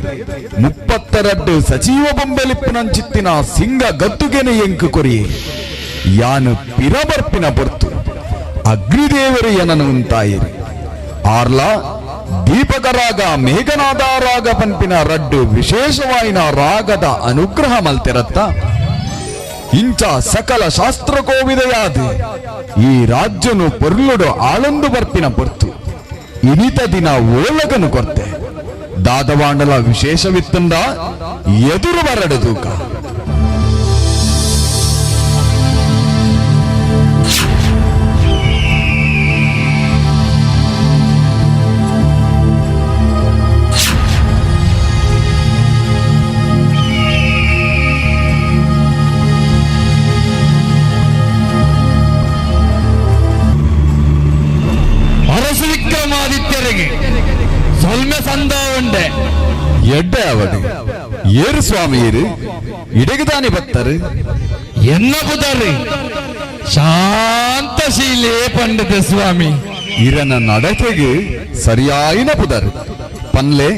[SPEAKER 6] 32 ಸಜೀವ ಬೊಂಬೆಲಿಪ್ಪುನಂಚಿತ್ತಿನ ಸಿಂಗ ಗದ್ದುಗೆನೆ ಎಂಕು ಕೊರಿಯೆ ಯಾನು ಪಿರಬರ್ಪಿನ ಪೊರ್ತು ಅಗ್ನಿದೇವರು ಎನನು ಉಂತಾಯಿರಿ. ಆರ್ಲ ದೀಪಕ ರಾಗ ಮೇಘನಾದ ರಾಗ ಪಂಪಿನ ರಡ್ಡು ವಿಶೇಷವಾಯಿನ ರಾಗದ ಅನುಗ್ರಹ ಮಲ್ತೆರತ್ತ ಇಂಚ ಸಕಲ ಶಾಸ್ತ್ರಕೋವಿದೆಯಾದ ಈ ರಾಜ್ಯನು ಪೊರ್ಲುಡು ಆಳೊಂದು ಬರ್ಪಿನ ಪೊರ್ತು ಇನಿತ ದಿನ ಓಲಗನು ಕೊರ್ತೆ ದಾದವಾಂಡಲ ವಿಶೇಷವಿತ್ತಂದ ಎದುರು ಬರಡು ತೂಕ.
[SPEAKER 2] ಅರಸು ವಿಕ್ರಮಾದಿತ್ಯರಿಗೆ ಸೊಲ್ಮೆ ಸಂದ ಉಂಡೆ
[SPEAKER 6] ಎಡ್ಡೆ ಅವಡು ಏರು ಸ್ವಾಮಿಯರು ಇಡಗದಾನಿ ಬತ್ತರು
[SPEAKER 2] ಎನ್ನ ಪುದರಿ ಶಾಂತಶೀಲೇ ಪಂಡಿತ ಸ್ವಾಮಿ
[SPEAKER 6] ಇರನ ನಡತೆಗೆ ಸರಿಯಾಯಿನ ಪುದರು ಪನ್ಲೆ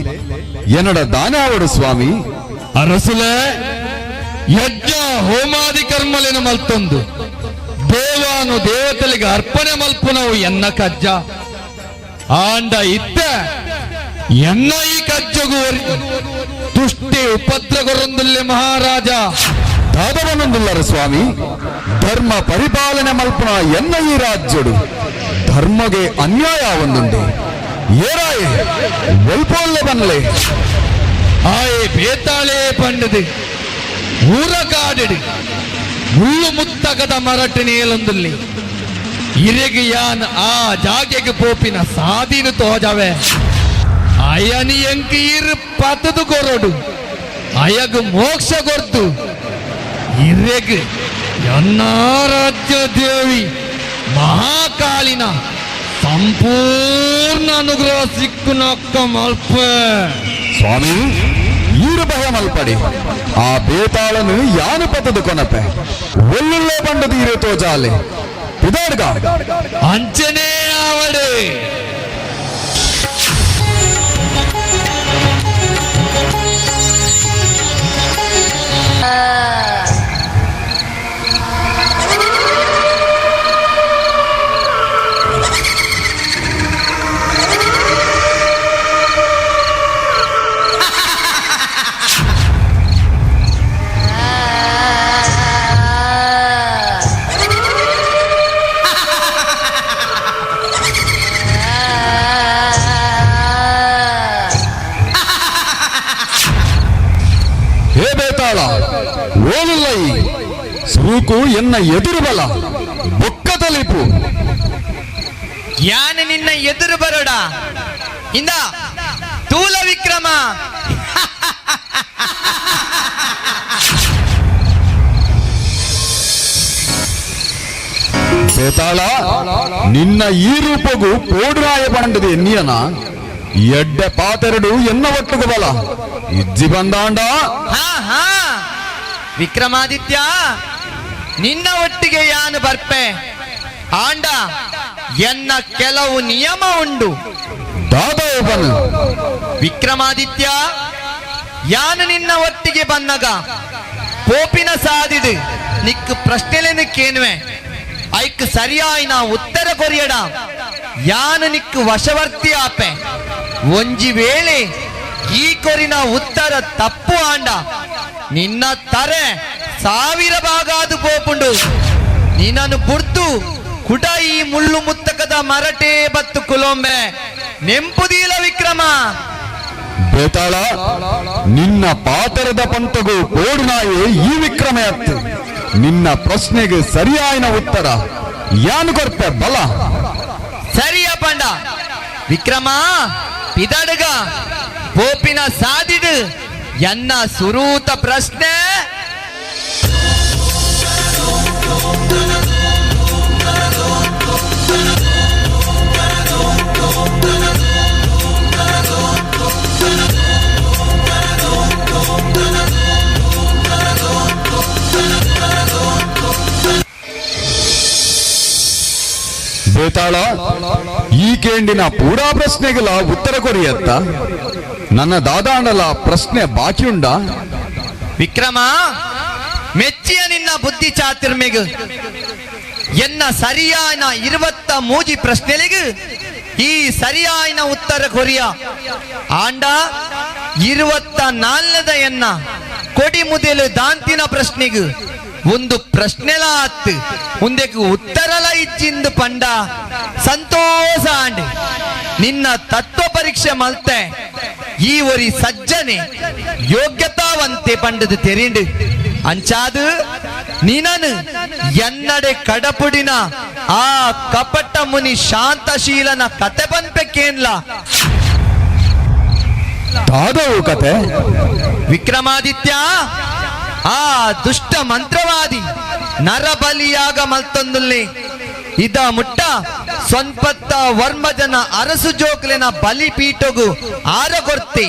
[SPEAKER 6] ಎನ್ನಡ ದಾನ ಅವಡು ಸ್ವಾಮಿ.
[SPEAKER 2] ಅರಸುಲೆ ಯಜ್ಞ ಹೋಮಾದಿ ಕರ್ಮಲೆನ ಮಲ್ತೊಂದು ದೇವಾನು ದೇವತೆಗಳಿಗೆ ಅರ್ಪಣೆ ಮಲ್ಪುನವು ಎನ್ನ ಕಜ್ಜ ಆಂಡ ಇತ್ತ ಎನ್ನ ಈ ಕಜ್ಜಗು ತುಷ್ಟಿ ಉಪದ್ರಗೊರೊಂದುಲ್ಲೆ ಮಹಾರಾಜ
[SPEAKER 6] ದಾದವನೊಂದುಲ್ಲರ ಸ್ವಾಮಿ. ಧರ್ಮ ಪರಿಪಾಲನೆ ಮಲ್ಪನ ಎನ್ನ ಈ ರಾಜ್ಯಡು ಧರ್ಮಗೆ ಅನ್ಯಾಯ ಒಂದುಂಡೆ ಏರಾಯೆ ಒಲ್ಪೊಲ್ಲೆ ಬನ್ಲೆ
[SPEAKER 2] ಆಯೆ ಬೇತಾಳೆ ಪಂಡದು ಊರ ಕಾಡಿಡು ಮುಳ್ಳು ಮುತ್ತಗದ ಮರಟ್ಟು ನೇಲೊಂದುಲ್ಲಿ ಇರೆಗೆ ಯಾನ್ ಆ ಜಾಗೆಗೆ ಪೋಪಿನ ಸಾದಿನು ತೋಜವೆ ಅಯನಿ ಎಂಕೀರ್ ಪತದು ಕೊರಡು ಅಯಗು ಮೋಕ್ಷ ಕೊರ್ತು ಇರೆಗೆ ಎನ್ನ ರಾಜ್ಯ ದೇವಿ ಮಹಾಕಾಳಿನ ಸಂಪೂರ್ಣ ಅನುಗ್ರಹ ಸಿಕ್ಕು ನಕ್ಕ ಮಲ್ಪ
[SPEAKER 6] ಸ್ವಾಮಿ. ಈರು ಭಯ ಮಲ್ಪಡಿ ಆ ಬೇತಾಳನು ಯಾನು ಪತದು ಕೊನಪೆ ಒಳ್ಳುಳ್ಳೆ ಬಂಡದು ಇರು ತೋಜಾಲೆ ಪಿದಾಡ್ಗ
[SPEAKER 2] ಅಂಚನೆ ಆವಡೆ
[SPEAKER 6] ಓಲುಲ್ಲೈ ಸೂಕು ಎನ್ನ ಎದುರು ಬಲ ಬೊಕ್ಕ ತಲಿಪು
[SPEAKER 4] ಯಾನೆ ನಿನ್ನ ಎದುರು ಬರೋಡ ಇಂದ ತೂಲ ವಿಕ್ರಮ.
[SPEAKER 6] ಬೇತಾಳ, ನಿನ್ನ ಈ ರೂಪಗೂ ಪೋಡುರಾಯ ಪಣಂಡದು ಎನ್ನಿಯನ ಎಡ್ಡೆ ಪಾತೆರಡು ಎನ್ನ ಒಟ್ಟುಗು ಬಲ ಇಜ್ಜಿ ಬಂದಾಂಡ.
[SPEAKER 4] ಹಾ ವಿಕ್ರಮಾದಿತ್ಯ, ನಿನ್ನ ಒಟ್ಟಿಗೆ ಯಾನು ಬರ್ಪೆ ಆಂಡ. ಎನ್ನ ಕೆಲವು ನಿಯಮ ಉಂಡು.
[SPEAKER 6] ದಾದೋಪನು
[SPEAKER 4] ವಿಕ್ರಮಾದಿತ್ಯ, ಯಾನು ನಿನ್ನ ಒಟ್ಟಿಗೆ ಬನ್ನಗ ಪೋಪಿನ ಸಾದಿಡು ನಿಕ್ಕು ಪ್ರಶ್ನೆಲೆನು ಕೇನುವೆ. ಐಕ್ ಸರಿಯಾಯಿನ ಉತ್ತರ ಕೊರಿಯಡ ಯಾನು ನಿಕ್ಕು ವಶವರ್ತಿ ಆಪೆ. ಒಂಜಿ ವೇಳೆ ಈ ಕೊರಿನ ಉತ್ತರ ತಪ್ಪು ಆಂಡ ನಿನ್ನ ತರೆ 1000 ಭಾಗಾದು ಪೋಪುಂಡು. ನಿನ್ನನ್ನು ಬುರ್ತು ಕುಡ ಈ ಮುಳ್ಳು ಮುತ್ತಕದ ಮರಟೆ ಬತ್ತು ಕುಲೊಂಬೆ ನೆಂಪುದೀಲ ವಿಕ್ರಮ.
[SPEAKER 6] ಬೇತಾಳ, ನಿನ್ನ ಪಾತರದ ಪಂತಗೂ ಪೋಡುನಾಯೇ ಈ ವಿಕ್ರಮ ಅತ್ತು. ನಿನ್ನ ಪ್ರಶ್ನೆಗೆ ಸರಿಯಾಯಿನ ಉತ್ತರ ಯಾನು ಕೊರ್ಪೆ ಬಲ.
[SPEAKER 4] ಸರಿಯ ಪಂಡ ವಿಕ್ರಮ ಪಿದಡ್ಗ ಪೋಪಿನ ಸಾದಿಡು ಎನ್ನ ಸುರೂತ ಪ್ರಶ್ನೆ.
[SPEAKER 6] ಬೇತಾಳ, ಈ ಕೇಂಡಿನ ಪೂರಾ ಪ್ರಶ್ನೆಗಳ ಉತ್ತರ ಕೊರಿಯತ್ತ. ನನ್ನ ದಾದಾಂಡಲ ಪ್ರಶ್ನೆ ಬಾಕಿ ಉಂಡ.
[SPEAKER 4] ವಿಕ್ರಮ ಮೆಚ್ಚಿಯ ನಿನ್ನ ಬುದ್ಧಿ ಚಾತುರ್ಮೆಗು ಎನ್ನ ಸರಿಯಾಯಿನ 23 ಪ್ರಶ್ನೆಲಿಗು ಈ ಸರಿಯಾಯಿನ ಉತ್ತರ ಕೊರಿಯ ಆಂಡ 24ದ ಎನ್ನ ಕೊಡಿ ಮುದಲು ದಾಂತಿನ ಪ್ರಶ್ನೆಗು ಒಂದು ಪ್ರಶ್ನೆಲ ಆತ್ತು ಮುಂದೆಗೂ ಉತ್ತರಲ ಇಚ್ಚಿಂದು ಪಂಡ ಸಂತೋಷ ಆಂಡ್. ನಿನ್ನ ತತ್ವ ಪರೀಕ್ಷೆ ಮಲ್ತೆ ಈ ಒರಿ ಸಜ್ಜನೆ ಯೋಗ್ಯತಾವಂತೆ ಪಂಡದು ತೆರಿಂಡು ಅಂಚಾದು ನೀನನು ಎನ್ನಡೆ ಕಡಪುಡಿನ ಆ ಕಪಟ ಮುನಿ ಶಾಂತಶೀಲನ ಕತೆ ಪನ್ಪೆಕ್ಕೇನ್ಲ
[SPEAKER 6] ದಾದವು ಕತೆ.
[SPEAKER 4] ವಿಕ್ರಮಾದಿತ್ಯ, ಆ ದುಷ್ಟ ಮಂತ್ರವಾದಿ ನರಬಲಿಯಾಗ ಮಲ್ತೊಂದುಲ್ಲೆ ಇದ ಮುಟ್ಟ ಸ್ವನ್ಪತ್ತ ವರ್ಮಜನ ಅರಸು ಜೋಕ್ಲೆನ ಬಲಿಪೀಠಗು ಆರಗೊರ್ತೆ.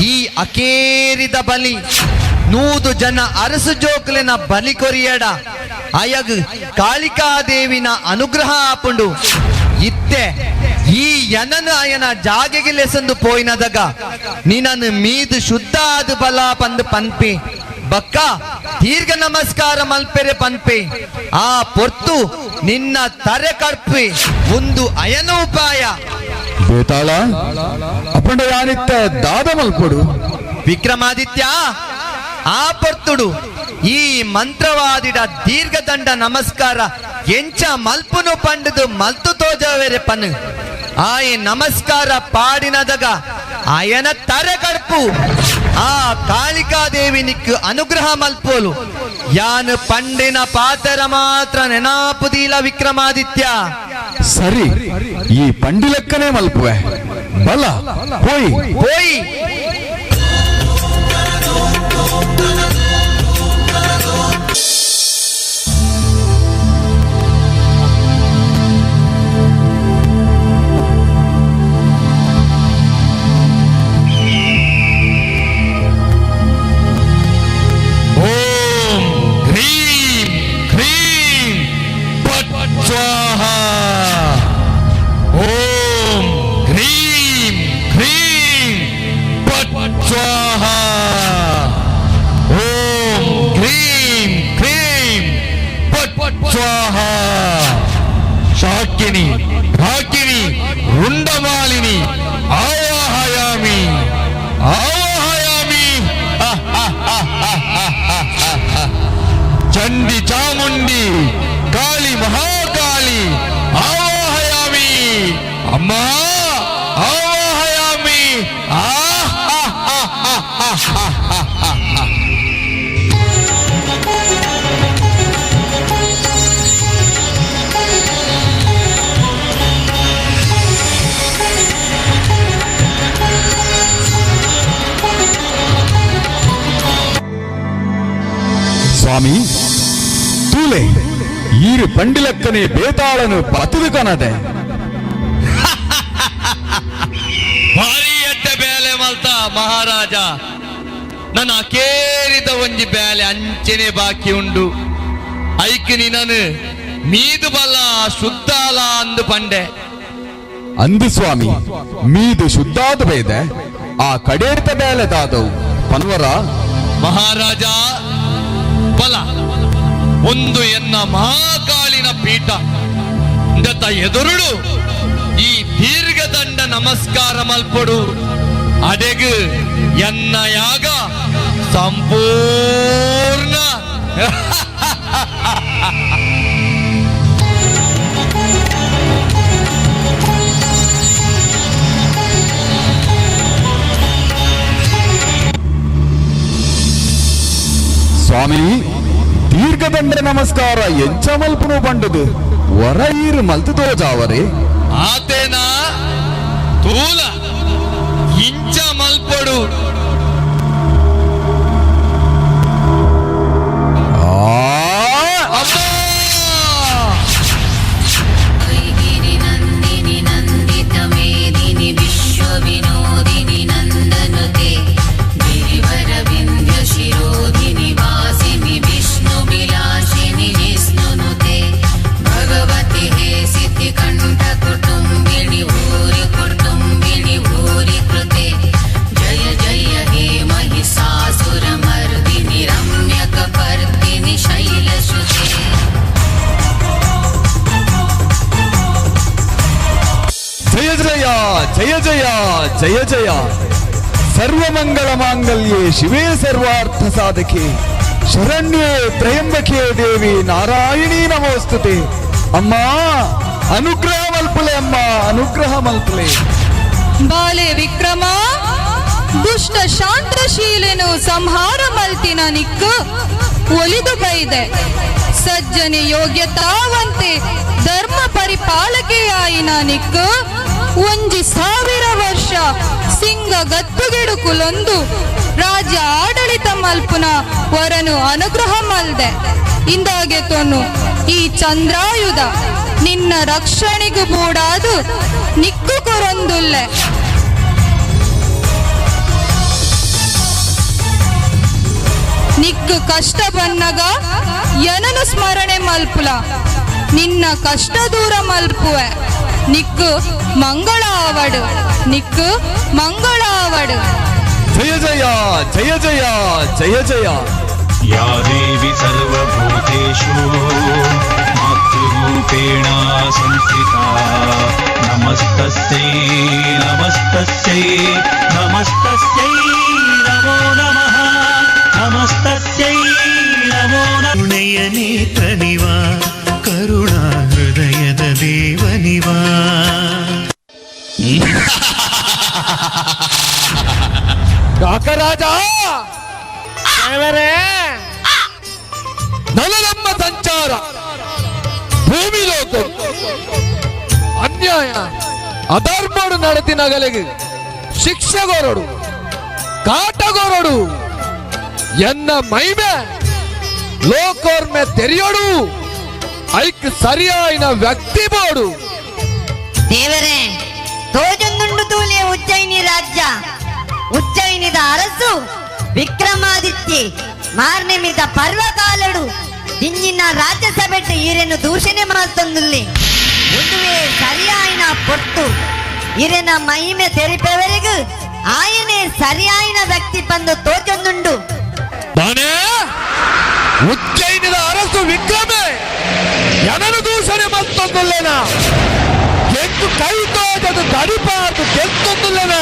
[SPEAKER 4] ಈ ಅಕೇರಿದ ಬಲಿ 100 ಜನ ಅರಸು ಜೋಕ್ಲೆನ ಬಲಿ ಕೊರಿಯಡ ಅಯಗ್ ಕಾಳಿಕಾದೇವಿನ ಅನುಗ್ರಹ ಆಪುಂಡು. ಇತ್ತೆ ಈ ಯನನು ಅಯನ ಜಾಗೆಗೆ ಲೆಸಂದು ಪೋಯಿನದಗ ನೀನನ್ನು ಮೀದು ಶುದ್ಧ ಆದು ಬಲ ಪಂದು ಪನ್ಪಿ ಬಕ್ಕ ದೀರ್ಘ ನಮಸ್ಕಾರ ಮಲ್ಪೆರೆ ಪನ್ಪೆ ಆ ಪೊರ್ತು ನಿನ್ನ ತರೆ ಕಡ್ಪಿ ಒಂದು ಅಯನ ಉಪಾಯ.
[SPEAKER 6] ಬೇತಾಳ, ಅಪ್ಪಂಡ ಯಾನಿತ್ತ ದಾದ ಮಲ್ಪೊಡು.
[SPEAKER 4] ವಿಕ್ರಮಾದಿತ್ಯ, ಆ ಪೊರ್ತುಡು ಈ ಮಂತ್ರವಾದಿಡ ದೀರ್ಘದಂಡ ನಮಸ್ಕಾರ ಎಂಚ ಮಲ್ಪುನು ಪಂಡದು ಮಲ್ತು ತೋಜವೇರೆ ಪನ್. ಆಯ್ ನಮಸ್ಕಾರ ಪಾಡಿನದಗ ಅಯನ ತರೆ ಕಡ್ಪು ಆ ಕಾಳಿಕಾದೇವಿ ನಿಕ್ಕು ಅನುಗ್ರಹ ಮಲ್ಪೋಲು ಯಾನು ಪಂಡಿನ ಪಾತರ ಮಾತ್ರ ನೆನಾಪುದೀಲ ವಿಕ್ರಮಾದಿತ್ಯ.
[SPEAKER 6] ಸರಿ, ಈ ಪಂಡಿಲೆಕ್ಕನೆ ಮಲ್ಪುವೆ ಬಲ. ಹೋಯ್
[SPEAKER 4] ಹೋಯ್
[SPEAKER 6] ಶಾಕಿನಿ ಭಾಕಿನಿ ರುಂಡಮಾಲಿನಿ ಆವಾಹಯಾಮಿ ಆವಾಹಯಾಮಿ. ಚಂಡಿ ಚಾಮುಂಡಿ ಕಾಳಿ ಮಹಾಕಾಳಿ ಆವಾಹಯಾಮಿ. ಅಮ್ಮ ಆವಾಹಯಾಮಿ. ತೂಲೆ ಈರು ಪಂಡಿಲಕ್ಕನೆ ಬೇತಾಳನು ಪತದು ಕನದೆ
[SPEAKER 4] ಭಾರಿ ಎಡ್ಡ ಬೇಲೆ ಮಲ್ತ ಮಹಾರಾಜ ನನ್ನ ಕೇರಿದ ಒಂಜಿ ಬೇಲೆ ಅಂಚನೆ ಬಾಕಿ ಉಂಡು ಐಕ್ ನಿನನು ಮೀದು ಬಲ ಶುದ್ಧಾಲ ಅಂದು ಪಂಡೆ
[SPEAKER 6] ಅಂದು ಸ್ವಾಮಿ ಮೀದು ಶುದ್ಧಾದ ಬೇದೆ ಆ ಕಡೇರ್ತ ಬೇಲೆ ದಾದವು ಪನ್ವರ
[SPEAKER 4] ಮಹಾರಾಜ ಬಲ ಒಂದು ಎನ್ನ ಮಹಾಕಾಳಿನ ಪೀಠ ಇಂದತ್ತ ಎದುರುಡು ಈ ದೀರ್ಘದಂಡ ನಮಸ್ಕಾರ ಮಲ್ಪಡು ಅಡೆಗು ಎನ್ನ ಯಾಗ ಸಂಪೂರ್ಣ
[SPEAKER 6] ಸ್ವಾಮಿ ದೀರ್ಘದಂಡ ನಮಸ್ಕಾರ ಎಂಚ ಮಲ್ಪನು ಬಂಡದು ವರ ಈರು ಮಲ್ತು ತೋಜಾವರೆ
[SPEAKER 4] ಆತೇನಾ ತೂಲ ಇಂಚ ಮಲ್ಪಡು
[SPEAKER 8] ಐಗಿರಿ ನಂದಿನಿ ನಂದಿತ ಮೇದಿನಿ ವಿಶ್ವ ವಿನೋದಿನಿ ನಂದನುತೆ ಗಿರಿವರ ವಿಂಧ್ಯ ಶಿರೋಧಿನಿ ವಾಸಿನಿ ವಿಷ್ಣು ವಿಲಾಸಿನಿ ವಿಷ್ಣುನುತೆ ಭಗವತಿ ಹೇ ಸಿದ್ಧಿ ಕಂಠ ಕುಟುಂಬಿನಿ ಭೂರಿ ಕೃತೆ ಜಯ ಜಯ ಹೇ ಮಹಿಷಾಸುರ ಮರ್ದಿನಿ ರಮ್ಯಕ ಪರ್ದಿನಿ ಶೈಲಸುತೆ
[SPEAKER 6] ಜಯ ಜಯ ಜಯ ಜಯ ಜಯ ಜಯ ಸರ್ವಮಂಗಳ ಮಾಂಗಲ್ಯೆ ಶಿವೇ ಸರ್ವಾರ್ಥ ಸಾಧಕೆ ಶರಣ್ಯೇ ತ್ರಯಂಬಕೆ ದೇವಿ ನಾರಾಯಣಿ ನಮೋಸ್ತುತೆ ಅಮ್ಮ ಅನುಗ್ರಹ ಮಲ್ಪಲೆ ಅಮ್ಮ ಅನುಗ್ರಹ ಮಲ್ಪಲೆ
[SPEAKER 10] ಬಾಲೆ ವಿಕ್ರಮ ದುಷ್ಟ ಶಾಂತಶೀಲೆನು ಸಂಹಾರ ಮಲ್ತಿನ ನಿಕ್ಕು ಒಲಿದು ಬೈದೆ ಸಜ್ಜನೆ ಯೋಗ್ಯತಾವಂತೆ ಧರ್ಮ ಪರಿಪಾಲಕೆಯಾಯಿನ ನಿಕ್ಕು ಒಂಜಿ 1000 ವರ್ಷ ಸಿಂಗ ಗತ್ತುಗಿಡುಕುಲೊಂದು ರಾಜ್ಯ ಆಡಳಿತ ಮಲ್ಪುನ ವರನು ಅನುಗ್ರಹ ಮಲ್ದೆ ಇಂದಾಗೆ ತೊನ್ನು ಈ ಚಂದ್ರಾಯುಧ ನಿನ್ನ ರಕ್ಷಣೆಗೂ ಬೂಡಾದು ನಿಕ್ಕು ಕೊರೊಂದುಲ್ಲೆ ನಿಕ್ಕು ಕಷ್ಟ ಬನ್ನಗ ಎನನು ಸ್ಮರಣೆ ಮಲ್ಪುಲ ನಿನ್ನ ಕಷ್ಟ ದೂರ ಮಲ್ಪುವೆ ನಿಕ್ಕು ಮಂಗಳ ಆವಡು ನಿಕ್ಕು ಮಂಗಳ ಆವಡು
[SPEAKER 6] ಜಯ ಜಯ ಜಯ ಜಯ ಜಯ ಜಯ
[SPEAKER 1] या देवी सर्वभूतेषु मातृरूपेण संस्थिता नमस्तस्यै नमस्तस्यै नमस्तस्यै नमो नमः नमस्तस्यै नमो नमः
[SPEAKER 9] ಕರುಣೆಯ ನೇತ್ರನಿವ ಕರುಣಾ ಹೃದಯದ ದೇವನಿವ
[SPEAKER 2] ರಾಜ ನಮ್ಮ ಸಂಚಾರ ಭೂಮಿ ಲೋಕ ಅನ್ಯಾಯ ಅಧರ್ಮಡು ನಡೆತಿನಗಲಿಗೆ ಶಿಕ್ಷೆಗೋರಡು ಕಾಟಗೋರಡು ಎನ್ನ ಮೈಮೆ ಲೋಕೋರ್ಮೆ ತೆರೆಯೋಡು ಐಕ್ ಸರಿಯಾಯಿನ ವ್ಯಕ್ತಿ ಬೋಡು
[SPEAKER 11] ದೇವರೇ ತೋಜೊಂದುಂಡು ತೂಲೆ ಉಜ್ಜಯಿನಿ ರಾಜ್ಯ ಉಜ್ಜಯಿನಿದ ಅರಸು ವಿಕ್ರಮಾದಿತ್ಯ ಮಾರ್ನೆ ಮಿದ ಪರ್ವಕಾಲಡು ಇಂಜಿನ ರಾಜ್ಯಸಭೆಟ್ಟು ಈರೆನು ದೂಷಣೆ ಮಾಡ್ತೊಂದುಲ್ಲಿ ಒಂದುವೇ ಸರಿಯಾಯಿನ ಪೊಟ್ಟು ಈರೆನ ಮಹಿಮೆ ತೆರಿಪೆವರೆಗೂ ಆಯನೇ ಸರಿಯಾಯಿನ ವ್ಯಕ್ತಿ ಬಂದು ತೋಜೊಂದುಂಡು
[SPEAKER 2] ಉಜ್ಜಯಿನಿದ ಅರಸು ವಿಕ್ರಮೆ ಎನನು ದೂಷಣೆ ಮತ್ತೊಂದುಲ್ಲೇನ ಕೆಂದು ಕೈ ತೋಜದು ತಡಿಪಾರ್ದು ಕೆತ್ತೊಂದುಲ್ಲೇನ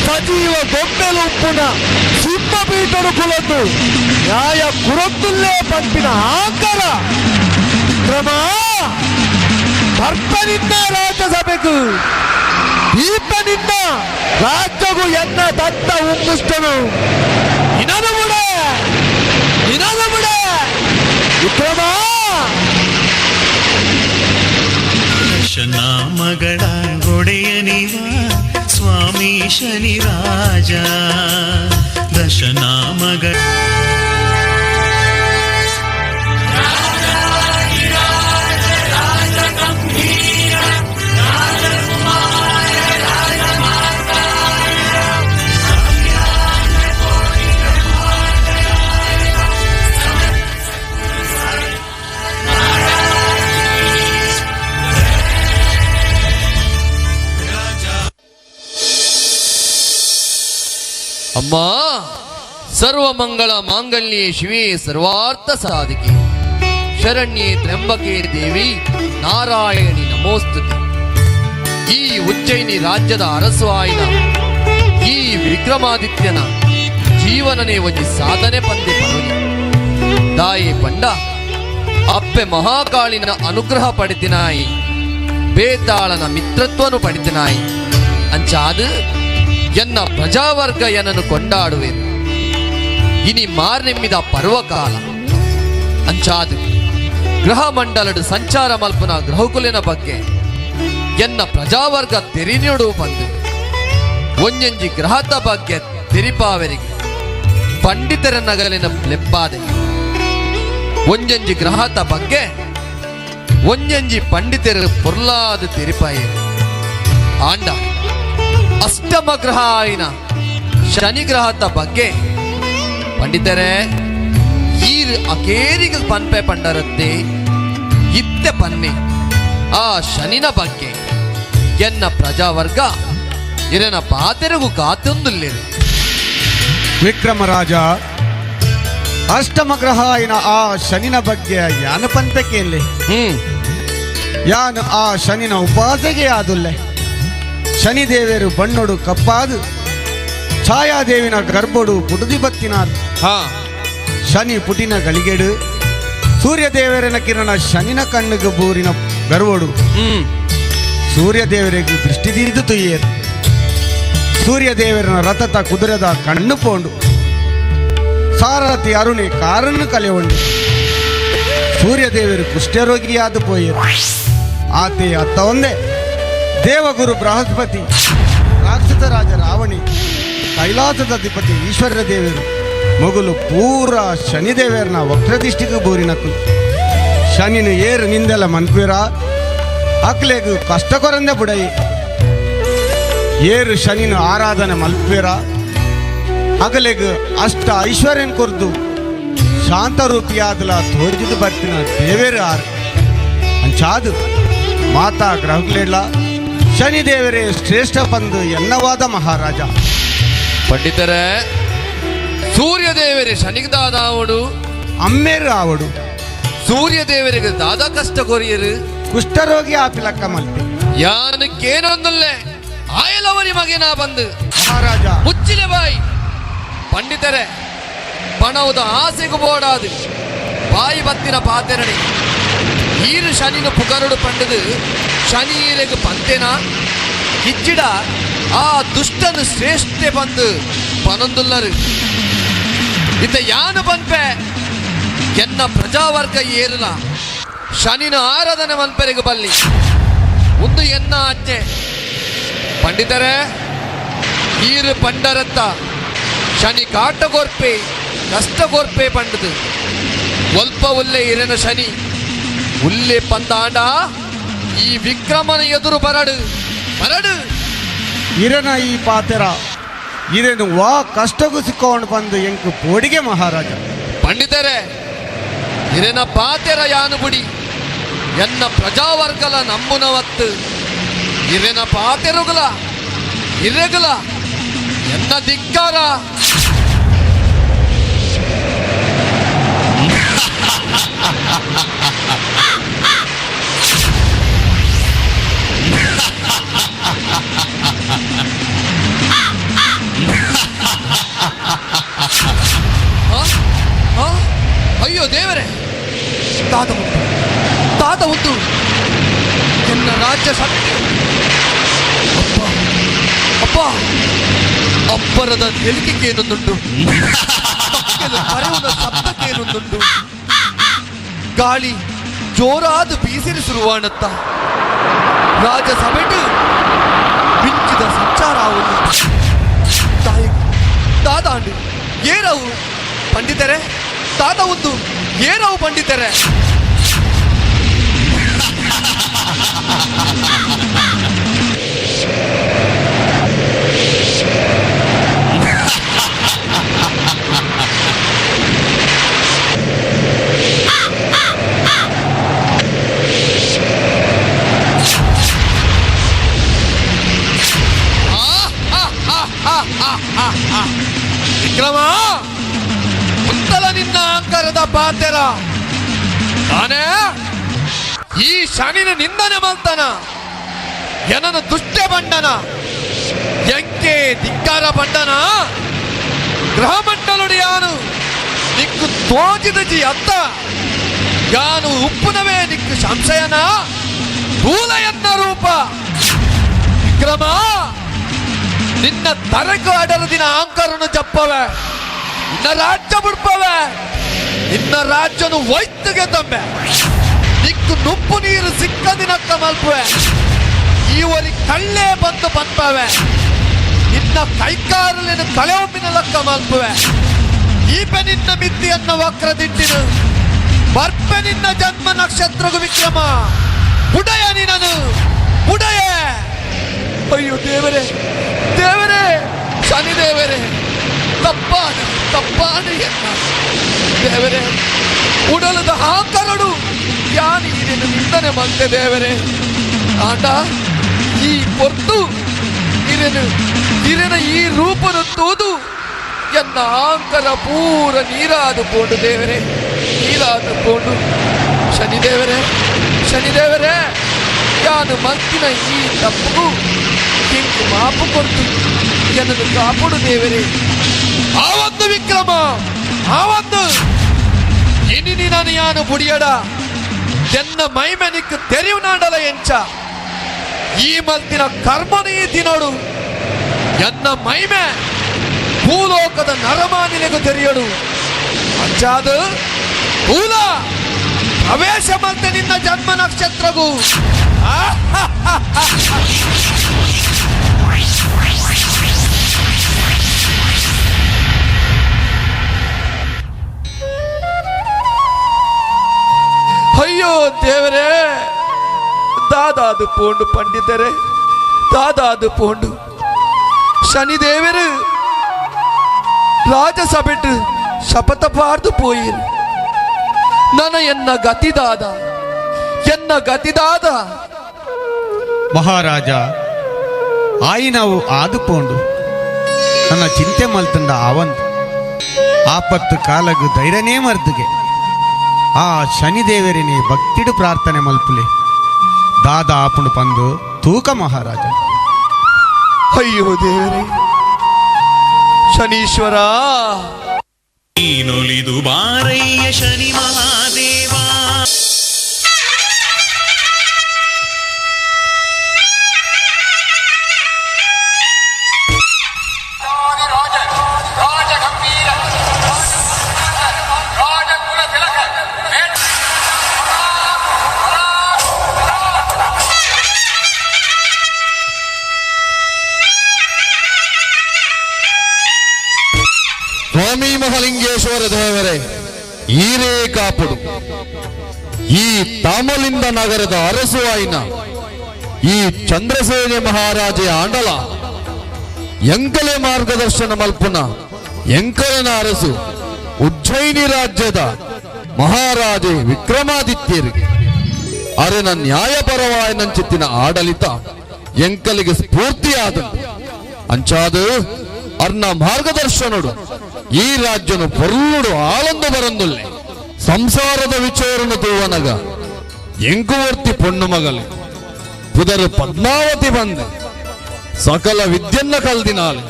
[SPEAKER 2] ಸಜೀವ ಗೊಂಬೆಲು ಉಪ್ಪುನ ಸಿಂಹಪೀಠರು ಕುಲದ್ದು ನ್ಯಾಯ ಕುರೊಂದುಲ್ಲೇ ಪಂಪಿನ ಆಕಾರ ಕ್ರಮ ಭರ್ತನಿಂದ ರಾಜ್ಯಸಭೆಗೂ ಈತನಿಂದ ರಾಜ್ಯಗೂ ಎನ್ನ ದತ್ತ ಉಂಗುಷ್ಟನು ಇನನು ಮುಡೆ ವಿಕ್ರಮ
[SPEAKER 9] ದಶನಾಮಗಳ ಒಡೆಯನಿವ ಸ್ವಾಮಿ ಶನಿರಾಜ ದಶನಾಮಗಳ
[SPEAKER 4] ಅಮ್ಮ, ಸರ್ವಮಂಗಳ ಮಾಂಗಲ್ಯೆ ಶಿವೆ ಸರ್ವಾರ್ಥ ಸಾಧಿಕೆ ಶರಣ್ಯೆ ತ್ರ್ಯಂಬಕೆ ದೇವಿ ನಾರಾಯಣಿ ನಮೋಸ್ತುತೆ. ಈ ಉಜ್ಜಯಿನಿ ರಾಜ್ಯದ ಅರಸು ಆಯ್ನ ಈ ವಿಕ್ರಮಾದಿತ್ಯನ ಜೀವನನೇ ಒಂಜಿ ಸಾಧನೆ ಪಂದೆ ಪರುನಿ ದಾಯೆ ಪಂಡ ಅಪ್ಪೆ ಮಹಾಕಾಳಿನ ಅನುಗ್ರಹ ಪಡೆದಿನಾಯಿ, ಬೇತಾಳನ ಮಿತ್ರತ್ವನು ಪಡೆದಿನಾಯಿ ಅಂಚಾದು ಎನ್ನ ಪ್ರಜಾವರ್ಗ ಎನ್ನನ್ನು ಕೊಂಡಾಡುವೆನು. ಇನಿ ಮಾರ್ನೆಮ್ಮಿದ ಪರ್ವಕಾಲ ಅಂಚಾದು ಗ್ರಹ ಮಂಡಲಡು ಸಂಚಾರ ಮಲ್ಪನ ಗ್ರಹಕುಲಿನ ಬಗ್ಗೆ ಎನ್ನ ಪ್ರಜಾವರ್ಗ ತೆರಿನೋಡು ಬಂದು ಒಂಜಂಜಿ ಗ್ರಹದ ಬಗ್ಗೆ ತೆರಿಪಾವರಿಗೆ ಪಂಡಿತರ ನಗಲಿನ ಲೆಪ್ಪಾದೆ. ಒಂಜಂಜಿ ಗ್ರಹದ ಬಗ್ಗೆ ಒಂಜಂಜಿ ಪಂಡಿತರು ಪೊರ್ಲಾದ ತೆರಿಪಾಯರು ಆಂಡ ಅಷ್ಟಮ ಗ್ರಹ ಆಯ್ನ ಶನಿ ಗ್ರಹದ ಬಗ್ಗೆ ಪಂಡಿತರೇ ಈರ್ ಅಕೇರಿಗೆ ಪನ್ಪೆ ಪಂಡರತ್ತೆ ಇತ್ತೆ ಪನ್ನೆ ಆ ಶನಿನ ಬಗ್ಗೆ ಎನ್ನ ಪ್ರಜಾವರ್ಗ ಇರನ ಪಾತೆರಗು ಕಾತೊಂದುಲ್ಲೇರು.
[SPEAKER 12] ವಿಕ್ರಮರಾಜ, ಅಷ್ಟಮ ಗ್ರಹ ಇನ ಆ ಶನಿನ ಬಗ್ಗೆ ಯಾನ ಪಂಪೆಕೆಯಲ್ಲಿ ಯಾನ್ ಆ ಶನಿನ ಉಪಾಸೆಗೆ ಆದುಲ್ಲೆ. ಶನಿದೇವರು ಬಣ್ಣೊಡು ಕಪ್ಪಾದು ಛಾಯಾದೇವಿನ ಗರ್ಭೊಡು ಪುಟುದಿ ಬತ್ತಿನಾರು. ಶನಿ ಪುಟಿನ ಗಳಿಗೆಡು ಸೂರ್ಯದೇವರನ ಕಿರಣ ಶನಿನ ಕಣ್ಣಿಗೆ ಬೂರಿನ ಗರ್ವೊಡು ಸೂರ್ಯದೇವರಿಗೆ ದೃಷ್ಟಿ ತಿರಿದು ತುಯ್ಯರು. ಸೂರ್ಯದೇವರನ ರಥದ ಕುದುರೆದ ಕಣ್ಣು ಪೋಂಡು ಸಾರಥಿ ಅರುಣಿ ಕಾರನ್ನು ಕಲೆಯೊಂಡು ಸೂರ್ಯದೇವರು ಕುಷ್ಠರೋಗಿಯಾದ ಪೋಯರು. ಆತೆ ಅತ್ತ ಒಂದೇ ದೇವಗುರು ಬೃಹಸ್ಪತಿ, ರಾಕ್ಷಸ ರಾಜ ರಾವಣಿ, ಕೈಲಾಸದ ಅಧಿಪತಿ ಈಶ್ವರ ದೇವರು ಮಗುಲು ಪೂರ ಶನಿದೇವರನ ವಕ್ರದೃಷ್ಟಿಗೆ ಬೋರಿನಕ್ಕು ಶನಿನು ಏರು ನಿಂದೆಲ್ಲ ಮನ್ಪುರ ಅಕ್ಲೆಗು ಕಷ್ಟ ಕೊರಂದೆ ಬುಡೈ ಏರು ಶನಿನು ಆರಾಧನೆ ಮಲ್ಪುರ ಅಗಲೆಗು ಅಷ್ಟ ಐಶ್ವರ್ಯನ್ ಕೊರ್ದು ಶಾಂತರೂಪಿಯಾದಲ ತೋರಿದು ಬರ್ತಿನ ದೇವೇರು ಆರು ಅಂಚಾದು ಮಾತಾ ಗ್ರಹಗ್ಲೇಡ್ಲ ಶನಿದೇವರೇ ಶ್ರೇಷ್ಠ ಬಂದು ಎನ್ನವಾದ ಮಹಾರಾಜ.
[SPEAKER 4] ಪಂಡಿತರೇ, ಸೂರ್ಯದೇವರೇ ಶನಿಗೆ ದಾದ ಆವಡು
[SPEAKER 12] ಅಮ್ಮೇರು ಆವಡು
[SPEAKER 4] ಸೂರ್ಯದೇವರಿಗೆ ದಾದ ಕಷ್ಟ ಕೊರಿಯರು
[SPEAKER 12] ಕುಷ್ಠರೋಗಿ ಆಪಿಲಕ್ಕ ಮಲ್ಪಿ
[SPEAKER 4] ಯಾನಕ್ಕೇನೊಂದಲ್ಲೇ ಆಯಲವರಿ ಮಗೇನ ಬಂದು
[SPEAKER 12] ಮಹಾರಾಜ
[SPEAKER 4] ಮುಚ್ಚಿಲೆ ಬಾಯಿ. ಪಂಡಿತರೇ, ಪಣವುದ ಆಸೆಗೂ ಬೋಡಾದು ಬಾಯಿ ಬತ್ತಿನ ಪಾತೆರಡಿ ಈರು ಶನಿನ ಪುಗರುಡು ಪಂಡದು ಶನೀರೆಗೆ ಪಂತೆನ ಕಿಚ್ಚಿಡ ಆ ದುಷ್ಟನು ಶ್ರೇಷ್ಠೆ ಬಂದು ಪನೊಂದುಲ್ಲರು ಇತ್ತ ಯಾನು ಪಂಪೆ ಎನ್ನ ಪ್ರಜಾವರ್ಗ ಏರಲ ಶನಿನ ಆರಾಧನೆ ಮನ್ಪೆರೆಗೆ ಬಲ್ಲಿ ಒಂದು ಎನ್ನ ಆಜ್ಞೆ. ಪಂಡಿತರೇ, ಈರು ಪಂಡರತ್ತ ಶನಿ ಕಾಟಗೋರ್ಪೆ ಕಷ್ಟಗೋರ್ಪೆ ಪಂಡದು ಒಲ್ಪ ಉಲ್ಲೆ ಇರನ ಶನಿ ಉಲ್ಲೆ ಪಂದಾಂಡ ಈ ವಿಕ್ರಮನ ಎದುರು ಬರಡು ಬರಡು
[SPEAKER 12] ಇರನ ಈ ಪಾತೆರ ಇರೇನು ವಾ ಕಷ್ಟಗೂ ಸಿಕ್ಕೊಂಡು ಬಂದು ಎಂಕು ಪೋಡಿಗೆ ಮಹಾರಾಜ.
[SPEAKER 4] ಪಂಡಿತರೇ, ಇರನ ಪಾತೆರ ಯಾನು ಬುಡಿ ಎನ್ನ ಪ್ರಜಾವರ್ಗಲ ನಮ್ಮುನವತ್ತು ಇರನ ಪಾತೆರುಗಲ ಇರೆಗಲ ಎನ್ನ ಧಿಕ್ಕಾರ. ಅಯ್ಯೋ ದೇವರೇ, ತಾತ ಉಂಟು ಎನ್ನ ರಾಜ್ಯ ಸತ್ಯ ಅಪ್ಪ ಅಪ್ಪ ಅಪ್ಪರದ ತೆಲಿಕೆಗೇನೊಂದುಂಟು, ಕರೆಯುವ ಶಬ್ದಕ್ಕೇನೊಂದುಂಟು. ಗಾಳಿ ಜೋರಾದ ಬೀಸಿರಿ ಶುರುವಾಣತ್ತ ರಾಜ ಸಭೆಟು ಮಿಂಚಿದ ಸಂಚಾರ ತಾಯಿ ತಾದಾಂಡು ಏರವು ಪಂಡಿತರೇ, ತಾತ ಒಂದು ಏರವು ಪಂಡಿತರೇ. ಪಾತೆರ ನಾನೇ ಈ ಶನಿನ ನಿಂದನೆ ಮಲ್ತನ ಎನನ ದುಷ್ಟ ಬಂಡನ ಎಂಕೆ ಧಿಕ್ಕಾರ ಬಂಡನ ಗ್ರಹ ಮಂಡಲುಡಿಯಾನು ನಿಕ್ಕು ತೋಜಿದಜಿ ಅತ್ತ ಯಾನು ಉಪ್ಪುನವೇ ನಿಕ್ಕು ಸಂಶಯನ ಧೂಲ ಎನ್ನ ರೂಪ ವಿಕ್ರಮ ನಿನ್ನ ತರಕು ಅಡಲ ದಿನ ಆಂಕರನು ಜಪ್ಪವೆ ನಿನ್ನ ರಾಜ್ಯ ಬಿಡ್ಪವೆ ನಿನ್ನ ರಾಜ್ಯನು ವೈದ್ಯಗೆ ತಂಬೆ ನಿಕ್ಕು ನುಪ್ಪು ನೀರು ಸಿಕ್ಕ ದಿನಕ್ಕ ಮಲ್ಪುವೆ ಈವರಿ ಕಳ್ಳೇ ಬಂದು ಬಂಪವೆ ನಿನ್ನ ಕೈಕಾರಲಿನ ಕಳೆಯೊಮ್ಮಿನ ಲಕ್ಕ ಮಲ್ಪುವೆ ಈಪೆ ನಿನ್ನ ಮಿತ್ತಿಯನ್ನ ವಕ್ರದಿಟ್ಟಿನು ಬರ್ಪೆ ನಿನ್ನ ಜನ್ಮ ನಕ್ಷತ್ರಗು ವಿಕ್ರಮ ಬುಡಯ ನೀನನು ಬುಡಯ. ಅಯ್ಯೋ ದೇವರೇ ದೇವರೇ ಶನಿ ದೇವರೇ ತಪ್ಪಾಡಿ ಎನ್ನ ದೇವರೇ ಉಡಲದ ಹಾಕರಡು ಯಾನಿ ಇದನ್ನು ನಿಂದನೆ ಮಂತೆ ದೇವರೇ ಆಟ ಈ ಪೊರ್ತು ಇರನ ಈ ರೂಪನು ತೂದು ಎನ್ನ ಆಂಕರ ಪೂರ ನೀರಾದು ಪೋಂಡು ದೇವರೇ ನೀರಾದು ಪೋಂಡು ಶನಿದೇವರೇ ಯಾನು ಮಂತಿನ ಈ ತಪ್ಪು ಕೆಂಕು ಮಾಪು ಕೊಟ್ಟು ಎನ್ನನ್ನು ಕಾಪಾಡು ದೇವರೇ. ಆವತ್ತು ವಿಕ್ರಮ ಆವತ್ತು ಇನಿ ನಾನು ಯಾನು ಬುಡಿಯಡ ಎನ್ನ ಮೈಮೆನಿಕ್ ತೆರಿವು ನಾಡಲ ಎಂಚ ಈ ಮಲ್ತಿನ ಕರ್ಮನೀತಿ ನೋಡು ಎನ್ನ ಮೈಮೆ ಭೂಲೋಕದ ನರಮಾನಿನೆಗೂ ತೆರೆಯಡು ಅಂಚಾದ ಭೂಲ ಪ್ರವೇಶ ಮಲ್ತೆ ನಿನ್ನ ಜನ್ಮ ನಕ್ಷತ್ರಗೂ ಅಯ್ಯೋ ದೇವರೇ ದಾದಾದು ಪೋಂಡು ಪಂಡಿತರೇ ದಾದಾದು ಪೋಂಡು ಶನಿದೇವರು ರಾಜಸಭೆಟ್ಟು ಶಪಥ ಪಾರ್ದು ಪೋಯಿರು ಎನ್ನ ಗತಿದಾದ
[SPEAKER 12] ಮಹಾರಾಜ ಆಯಿನವು ಆದುಕೊಂಡು ನನ್ನ ಚಿಂತೆ ಮಲ್ತಂಡ ಅವಂದು ಆಪತ್ತು ಕಾಲಗು ಧೈರ್ಯನೇ ಮರ್ದುಗೆ ಆ ಶನಿದೇವರಿನೇ ಭಕ್ತಿಡು ಪ್ರಾರ್ಥನೆ ಮಲ್ಪುಲೆ ದಾದ ಆಪುಂಡು ಪಂದು ತೂಕ ಮಹಾರಾಜ.
[SPEAKER 4] ಅಯ್ಯೋ ದೇವರೇ ಶನೀಶ್ವರ
[SPEAKER 9] ನೀನೊಲಿದು ಬಾರಯ್ಯ ಶನಿ ಮಹಾದೇವ.
[SPEAKER 2] ಸ್ವಾಮಿ ಮಹಾಲಿಂಗೇಶ್ವರ ದೇವರೇ ಈರೇ ಕಾಪುಡು ಈ ತಾಮಲಿಂದ ನಗರದ ಅರಸುವಾಯಿನ ಈ ಚಂದ್ರಸೇನೆ ಮಹಾರಾಜೆ ಆಂಡಲ ಎಂಕಲೆ ಮಾರ್ಗದರ್ಶನ ಮಲ್ಪುನ ಎಂಕಲನ ಅರಸು ಉಜ್ಜಯಿನಿ ರಾಜ್ಯದ ಮಹಾರಾಜೆ ವಿಕ್ರಮಾದಿತ್ಯರಿಗೆ ಅರೆನ ನ್ಯಾಯಪರವಾಯನಂಚಿತ್ತಿನ ಆಡಳಿತ ಎಂಕಲಿಗೆ ಸ್ಫೂರ್ತಿಯಾದ ಅಂಚಾದ ಅರ್ನ ಮಾರ್ಗದರ್ಶನಡು ಈ ರಾಜ್ಯನು ಪೊರ್ಲುಡು ಆಳಂದು ಬರಂದುಲ್ಲೆ ಸಂಸಾರದ ವಿಚಾರನು ತೂವನಗ ಎಂಕುವರ್ತಿ ಪೊಣ್ಣು ಮಗಲೆ ಪುದರು ಪದ್ಮಾವತಿ ಬಂದೆ ಸಕಲ ವಿದ್ಯನ್ನ ಕಲ್ದಿನಾಲೆ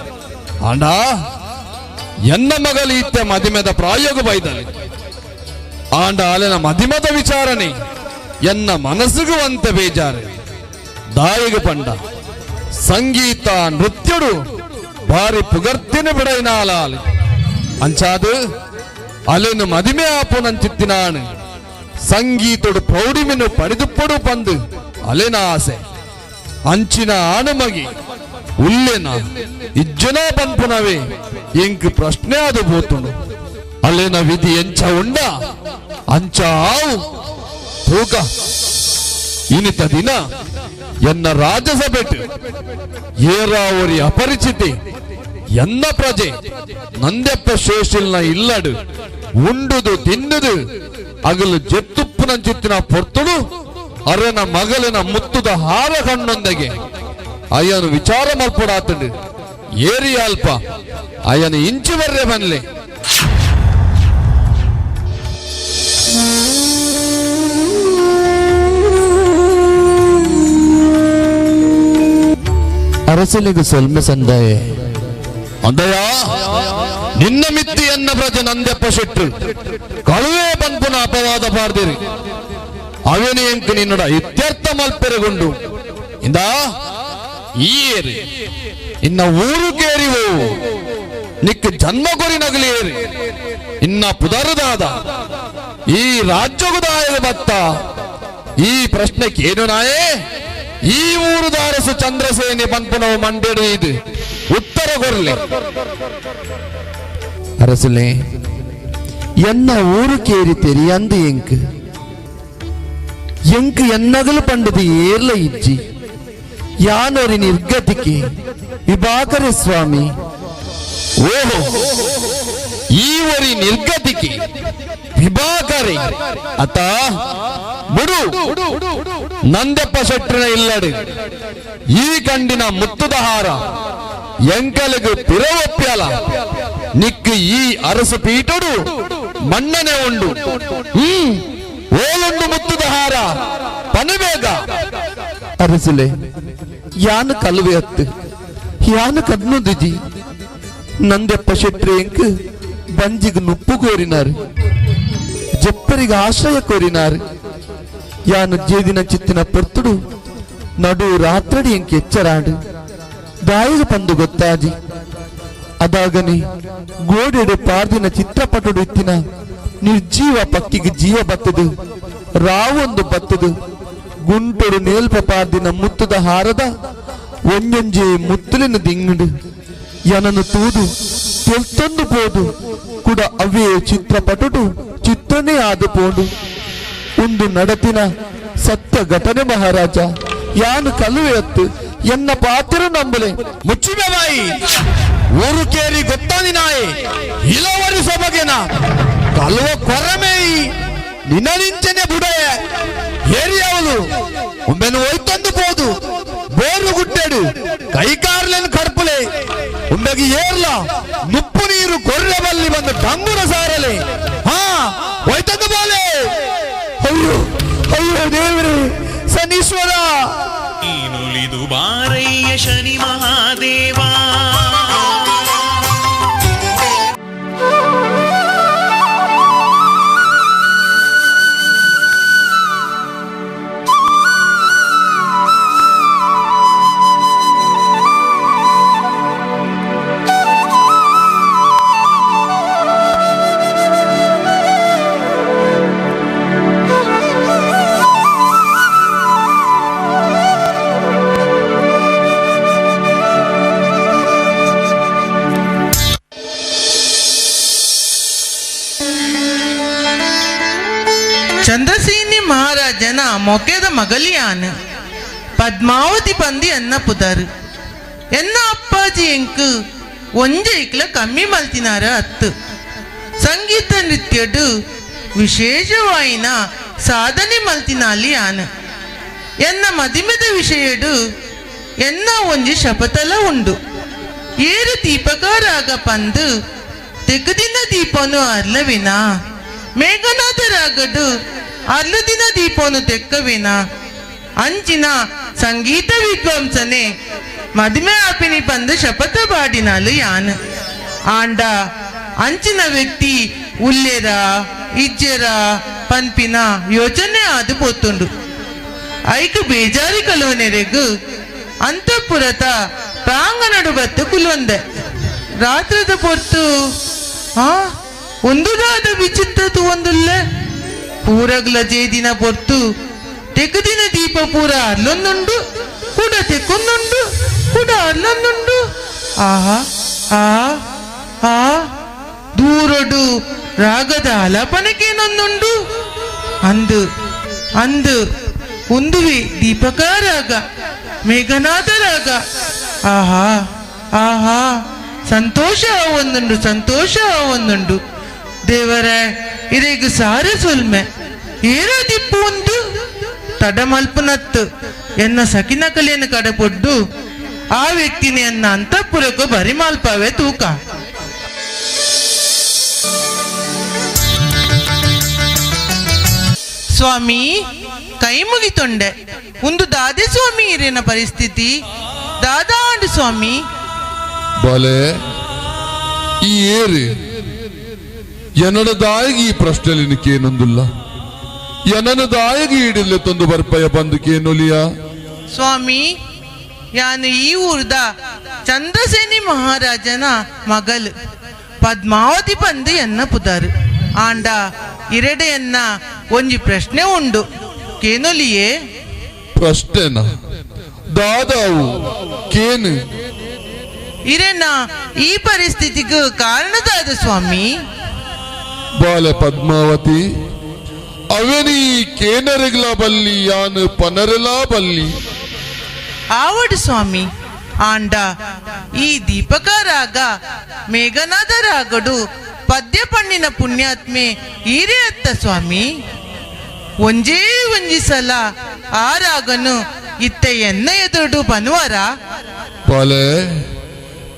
[SPEAKER 2] ಆಂಡ ಎನ್ನ ಮಗಲಿ ಇತ್ತೆ ಮದಿಮೆದ ಪ್ರಾಯೋಗ ಬೈದಲೆ ಆಂಡ ಅಲೆನ ಮದಿಮದ ವಿಚಾರಣೆ ಎನ್ನ ಮನಸ್ಸಿಗೂ ಅಂತ ಬೇಜಾರೆ ದಾಯಿಗೆ ಪಂಡ ಸಂಗೀತ ನೃತ್ಯಡು ಬಾರಿ ಪುಗರ್ತಿನ ಬಿಡೈನಾಲಾಲೆ ಅಂಚಾದು ಅಲೆನು ಮದಿಮೆ ಆಪುನಂಚಿತ್ತಿನಾನು ಸಂಗೀತಡು ಪ್ರೌಢಿಮೆನು ಪಡೆದುಪಡು ಪಂದು ಅಲೆನ ಆಸೆ ಅಂಚಿನ ಆಣಮಗಿ ಉಲ್ಲೆನ ಇಜ್ಜನ ಪನ್ಪುನವೇ ಎಂಕ್ ಪ್ರಶ್ನೆ ಅದು ಬೋತುಂಡು ಅಲೆನ ವಿಧಿ ಎಂಚ ಉಂಡ ಅಂಚ ಆವು ತೂಕ ಇನಿತ ದಿನ ಎನ್ನ ರಾಜಸಭೆಟ್ ಏರಾವರಿ ಅಪರಿಚಿತಿ ಎನ್ನ ಪ್ರಜೆ ನಂದೆಪ್ಪ ಶೇಷಿಲ್ನ ಇಲ್ಲಡು ಉಂಡುದು ತಿನ್ನುದು ಅಗಲು ಜೆತ್ತುಪ್ಪುನಂಚಿತ್ತಿನ ಪೊರ್ತುಡು ಅರನ ಮಗಲಿನ ಮುತ್ತುದ ಹಾರ ಕಣ್ಣೊಂದಗೆ ಅಯ್ಯನು ವಿಚಾರ ಮಲ್ಪುಡಾತಂಡು ಏರಿ ಅಲ್ಪ ಅಯ್ಯನು ಇಂಚು ಬರ್ರೆ ಬನ್ಲೆ ಅರಸನಿಗೆ ಸ್ವಲ್ಪ ಸಂದಾಯ ಅಂದಯ ನಿನ್ನ ಮಿತ್ತಿಯನ್ನ ಪ್ರಜೆ ನಂದೆಪ್ಪ ಶೆಟ್ರು ಕಳುವೆ ಪನ್ಪುನ ಅಪವಾದ ಪಾಡ್ದಿರಿ ಅವನೇ ಎಂಕ ನಿನ್ನಡ ಇತ್ಯರ್ಥ ಮಲ್ಪೆರಗೊಂಡು ಇಂದ ಈರಿ ಇನ್ನ ಊರು ಕೇರಿವು ನಿಕ್ಕ ಜನ್ಮ ಕೊರಿ ನಗಲಿಯೇರಿ ಇನ್ನ ಪುದರದಾದ ಈ ರಾಜ್ಯಗುದಾಯದ ಬತ್ತ ಈ ಪ್ರಶ್ನೆಗೆ ಏನು ನಾಯೇ ಈ ಊರು ದಾರಸು ಚಂದ್ರಸೇನೆ ಪನ್ಪುನವು ಮಂಡೆಡು ಇದು ಉತ್ತರ ಕೊರ್ಲೆ ಅರಸಲೆ ಎನ್ನ ಊರು ಕೇರಿತೇರಿ ಅಂದು ಎಂಕ್ ಎನ್ನಗಲು ಪಂಡದು ಏರ್ಲ ಇಜ್ಜಿ ಯಾನೋರಿ ನಿರ್ಗತಿಕೆ ವಿಭಾಕರೆ ಸ್ವಾಮಿ ಓಹೋ ಈ ಒರಿ ನಿರ್ಗತಿಕೆ ವಿಭಾಕರೆ ಅತ ಬುಡು ನಂದೆಪ್ಪ ಶೆಟ್ರನ ಇಲ್ಲಡು ಈ ಕಂಡಿನ ಮುತ್ತುದ ಹಾರ ಎಂಕಲಿಗೆ ಪಿರವೊಪ್ಪ್ಯಲ ನಿಕ್ಕು ಈ ಅರಸು ಪೀಠಡು ಮಣ್ಣನೆ ಉಂಡು ಓಲುಂಡು ಮುತ್ತುದ ಹಾರ ಪನಬೇಗ ಅರಸಲೆ ಯಾನು ಕಲುವೆ ಅತ್ತು ಯಾನು ಕದ್ನು ದಿಜಿ ನಂದೆಪ್ಪ ಶೆಟ್ರಿ ಎಂಕ್ ಬಂಜಿಗೆ ನುಪ್ಪು ಕೋರಿನಾರು ಜಪ್ಪರಿಗೆ ಆಶ್ರಯ ಕೋರಿನಾರು ಯಾನು ಜೇದಿನ ಚಿತ್ತಿನ ಪೊರ್ತುಡು ನಡು ರಾತ್ರಡಿ ಎಂಕ್ ಎಚ್ಚರಾಡು ದಾಯಿಗೆ ಪಂದು ಗೊತ್ತಾಜಿ ಅದಾಗನೆ ಗೋಡೆಡೆ ಪಾರ್ದಿನ ಚಿತ್ರಪಟುಡು ಇತ್ತಿನ ನಿರ್ಜೀವ ಪಕ್ಕಿಗೆ ಜೀವ ಬತ್ತದು ರಾವೊಂದು ಬತ್ತದು ಗುಂಟೊಡು ನೇಲ್ಪ ಪಾರ್ದಿನ ಮುತ್ತದ ಹಾರದ ಒಂಜೊಂಜೆ ಮುತ್ತಲಿನ ದಿಂಗುಡು ಯನನು ತೂದು ತೆಲ್ತೊಂದು ಪೋದು ಕೂಡ ಅವೇ ಚಿತ್ರಪಟುಡು ಚಿತ್ರನೇ ಆದು ಪೋಡು ಒಂದು ನಡತಿನ ಸತ್ಯ ಘಟನೆ ಮಹಾರಾಜ ಯಾನು ಕಲುವೆ ಅತ್ತು ಎನ್ನ ಪಾತ್ರ ನಂಬಲೆ ಮುಚ್ಚಿವೆ ಬಾಯಿ ಊರು ಕೇರಿ ಗೊತ್ತಾದಿ ನಾಯೆ ಇಲವರಿ ಸೊಬಗೆನ ಕಲುವ ಕೊರಮೇಯಿ ನಿನ್ನನಿಂಚನೆ ಬುಡಯ ಏರಿಯವಳು ಒಮ್ಮೆನು ಹೋಯ್ತೊಂದು ಪೋದು ಬೋರು ಗುಡ್ಡೆಡು ಕೈಕಾರ್ಲೆನ್ ಕಡ್ಪುಲೆ ಉಂಡಗಿ ಏರ್ಲ ನುಪ್ಪು ನೀರು ಕೊರ್ರೆ ಬಲ್ಲಿ ಬಂದು ಡಂಗುರ ಸಾರಲೆ ಹಾ ಹೋಯ್ತೊಂದು ಬೋಲೆ ಅಯ್ಯೋ ಅಯ್ಯೋ ದೇವರೇ ಶನೀಶ್ವರ
[SPEAKER 9] ನೀನುಳಿದು ಬಾರಯ್ಯ ಶನಿ ಮಹಾದೇವಾ
[SPEAKER 13] ಚಂದ್ರಸೇನಿ ಮಹಾರಾಜನ ಮೊಕೆದ ಮಗಲಿಯಾನ ಪದ್ಮಾವತಿ ಪಂದಿ ಎನ್ನ ಪುದರ್ ಎನ್ನ ಅಪ್ಪಾಜಿ ಎಂಕ್ ಒಂಜೈಕ್ಲ ಕಮ್ಮಿ ಮಲ್ತಿನಾರ ಅತ್ತು ಸಂಗೀತ ನೃತ್ಯಡು ವಿಶೇಷವಾಯಿನ ಸಾಧನೆ ಮಲ್ತಿನಾಲಿ ಆನ ಎನ್ನ ಮದಿಮೆದ ವಿಷಯಡು ಎನ್ನ ಒಂಜಿ ಶಪಥಲ ಉಂಡು ಏರು ದೀಪಕಾರಾಗ ಪಂದು ತೆಗದಿನ ದೀಪನು ಅರ್ಲವಿನ ಮೇಘನಾಥರಾಗಡು ಅರ್ಲದಿನ ದೀಪನು ತೆಕ್ಕವಿನ ಅಂಚಿನ ಸಂಗೀತ ವಿದ್ವಾಂಸನೆ ಮದುವೆ ಆಪಿನಿ ಪಂದು ಶಪಥ ಬಾಡಿನಾಲು ಯಾನ್ ಆಂಡ ಅಂಚಿನ ವ್ಯಕ್ತಿ ಉಲ್ಲೆರ ಇಜ್ಜೆರ ಪನ್ಪಿನ ಯೋಚನೆ ಆದು ಪೋತುಂಡು ಐಕು ಬೇಜಾರಿ ಕಲುವನೆರೆಗು ಅಂತಃಪುರತ ಪ್ರಾಂಗಣಡು ಬತ್ತು ಕುಲೊಂದೆ ರಾತ್ರದ ಪೊರ್ತು ಒಂದುದಾದ ವಿಚಿತ್ರತು ಒಂದುಲ್ಲೆ ಪೂರಗ್ಲ ಜೇದಿನ ಪೊರ್ತು ತೆಗದಿನ ದೀಪ ಪೂರ ಅರ್ಲೊಂದುಂಡು ಕೂಡ ತೆಕ್ಕೊಂದುಂಡು ಕೂಡ ಅರ್ಲೊಂದುಂಡು ಆಹಾ ಆ ಆ ದೂರಡು ರಾಗದ ಆಲಾಪನಕ್ಕೇನೊಂದುಂಡು ಅಂದು ಅಂದು ಒಂದುವೆ ದೀಪಕಾರಾಗ ಮೇಘನಾಥರಾಗ ಆಹಾ ಆಹಾ ಸಂತೋಷ ಒಂದುಂಡು ಸಂತೋಷ ಒಂದುಂಡು ದೇವರೇ ಇರೇಗ ಸಾರೆ ಸೊಲ್ಮೆ ಏರ ದಿಪ್ಪು ಉಂಟು ತಡ ಮಲ್ಪನತ್ತು ಎನ್ನ ಸಕಿನ ಕಲಿಯನ್ನು ಕಡೆಪೊಡ್ಡು ಆ ವ್ಯಕ್ತಿನ ಎನ್ನ ಅಂತಃಪುರಕ್ಕೂ ಬರಿ ಮಲ್ಪವೇ ತೂಕ ಸ್ವಾಮಿ ಕೈ ಮುಗಿತೊಂಡೆ ಒಂದು ದಾದೆ ಸ್ವಾಮಿ ಇರೇನ ಪರಿಸ್ಥಿತಿ ದಾದಾ ಅಂಡು ಸ್ವಾಮಿ
[SPEAKER 14] ಬಾಲೆ ಈ ಏರಿ ಎನ್ನಡದಾಯಗಿ ಈ ಪ್ರಶ್ನೆಯಲ್ಲಿ ನಿಕ್ಕೇನೊಂದಿಲ್ಲ ಎನ್ನಡದಾಯಗಿ ಈಡಿಲ್ಲ ತಂದು ಬರ್ಪಯ ಬಂದುಕೇನೊಲಿಯ
[SPEAKER 13] ಸ್ವಾಮಿ ಯಾನು ಈ ಊರ್ದ ಚಂದ್ರಸೇನಿ ಮಹಾರಾಜನ ಮಗಲು ಪದ್ಮಾವತಿ ಬಂದು ಎನ್ನ ಪುದಾರು ಆಂಡ ಇರೆಡೆಯನ್ನ ಒಂಜಿ ಪ್ರಶ್ನೆ ಉಂಡು ಕೇನೊಲಿಯೇ
[SPEAKER 14] ಪ್ರಶ್ನೆನ ದಾದಾವು ಕೇನು
[SPEAKER 13] ಇರೆನ ಈ ಪರಿಸ್ಥಿತಿಗೂ ಕಾರಣದಾದ ಸ್ವಾಮಿ
[SPEAKER 14] ಬಾಲೆ ಪದ್ಮಾವತಿ ಅವನಿ ಕೇನರೆಗ್ಲ ಬಲ್ಲಿ ಯಾನು ಪನರೆಲಾ ಬಲ್ಲಿ
[SPEAKER 13] ಆವಡು ಸ್ವಾಮಿ ಆಂಡ ಈ ದೀಪಕರಾಗ ಮೇಘನಾದ ರಾಗಡು ಪದ್ಯ ಪಣ್ಣಿನ ಪುಣ್ಯಾತ್ಮೆ ಈರೇ ಅತ್ತ ಸ್ವಾಮಿ ಒಂಜೇ ಒಂಜಿ ಸಲ ಆ ರಾಗನು ಇತ್ತ ಎನ್ನ ಎದುರು ಬನ್ವಾರ
[SPEAKER 14] ಬಾಲೆ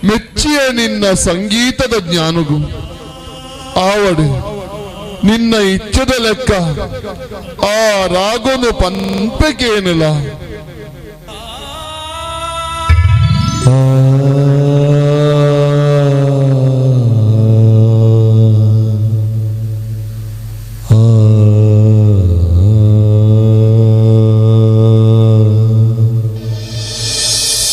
[SPEAKER 14] ಮೆಚ್ಚಿಯ ನಿನ್ನ ಸಂಗೀತದ ಜ್ಞಾನಗೂ ಆವಡು ನಿನ್ನ ಇಚ್ಛದ ಲೆಕ್ಕ ಆ ರಾಗನು ಪಂಪಕೇನಿಲ್ಲ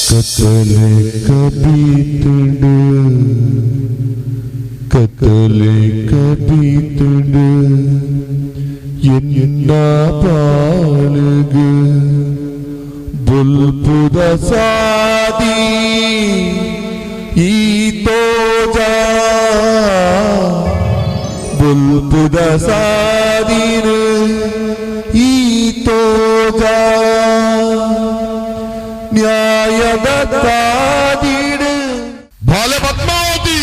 [SPEAKER 14] ಕತ್ತಲೆ ಕಬೀತುಡು ಕತ್ತಲೆ ಕಬೀತುಡು ಎನ್ನ ಬಾಳುಗು ಬುಲ್ಪುದ ಸಾದಿ ಈ ತೋಜಾ ಬುಲ್ಪುದ ಸಾದಿರು ಈ ತೋಜಾ ನ್ಯಾಯದ ತಾದಿಡು ಬಾಲೆ ಪದ್ಮಾವತಿ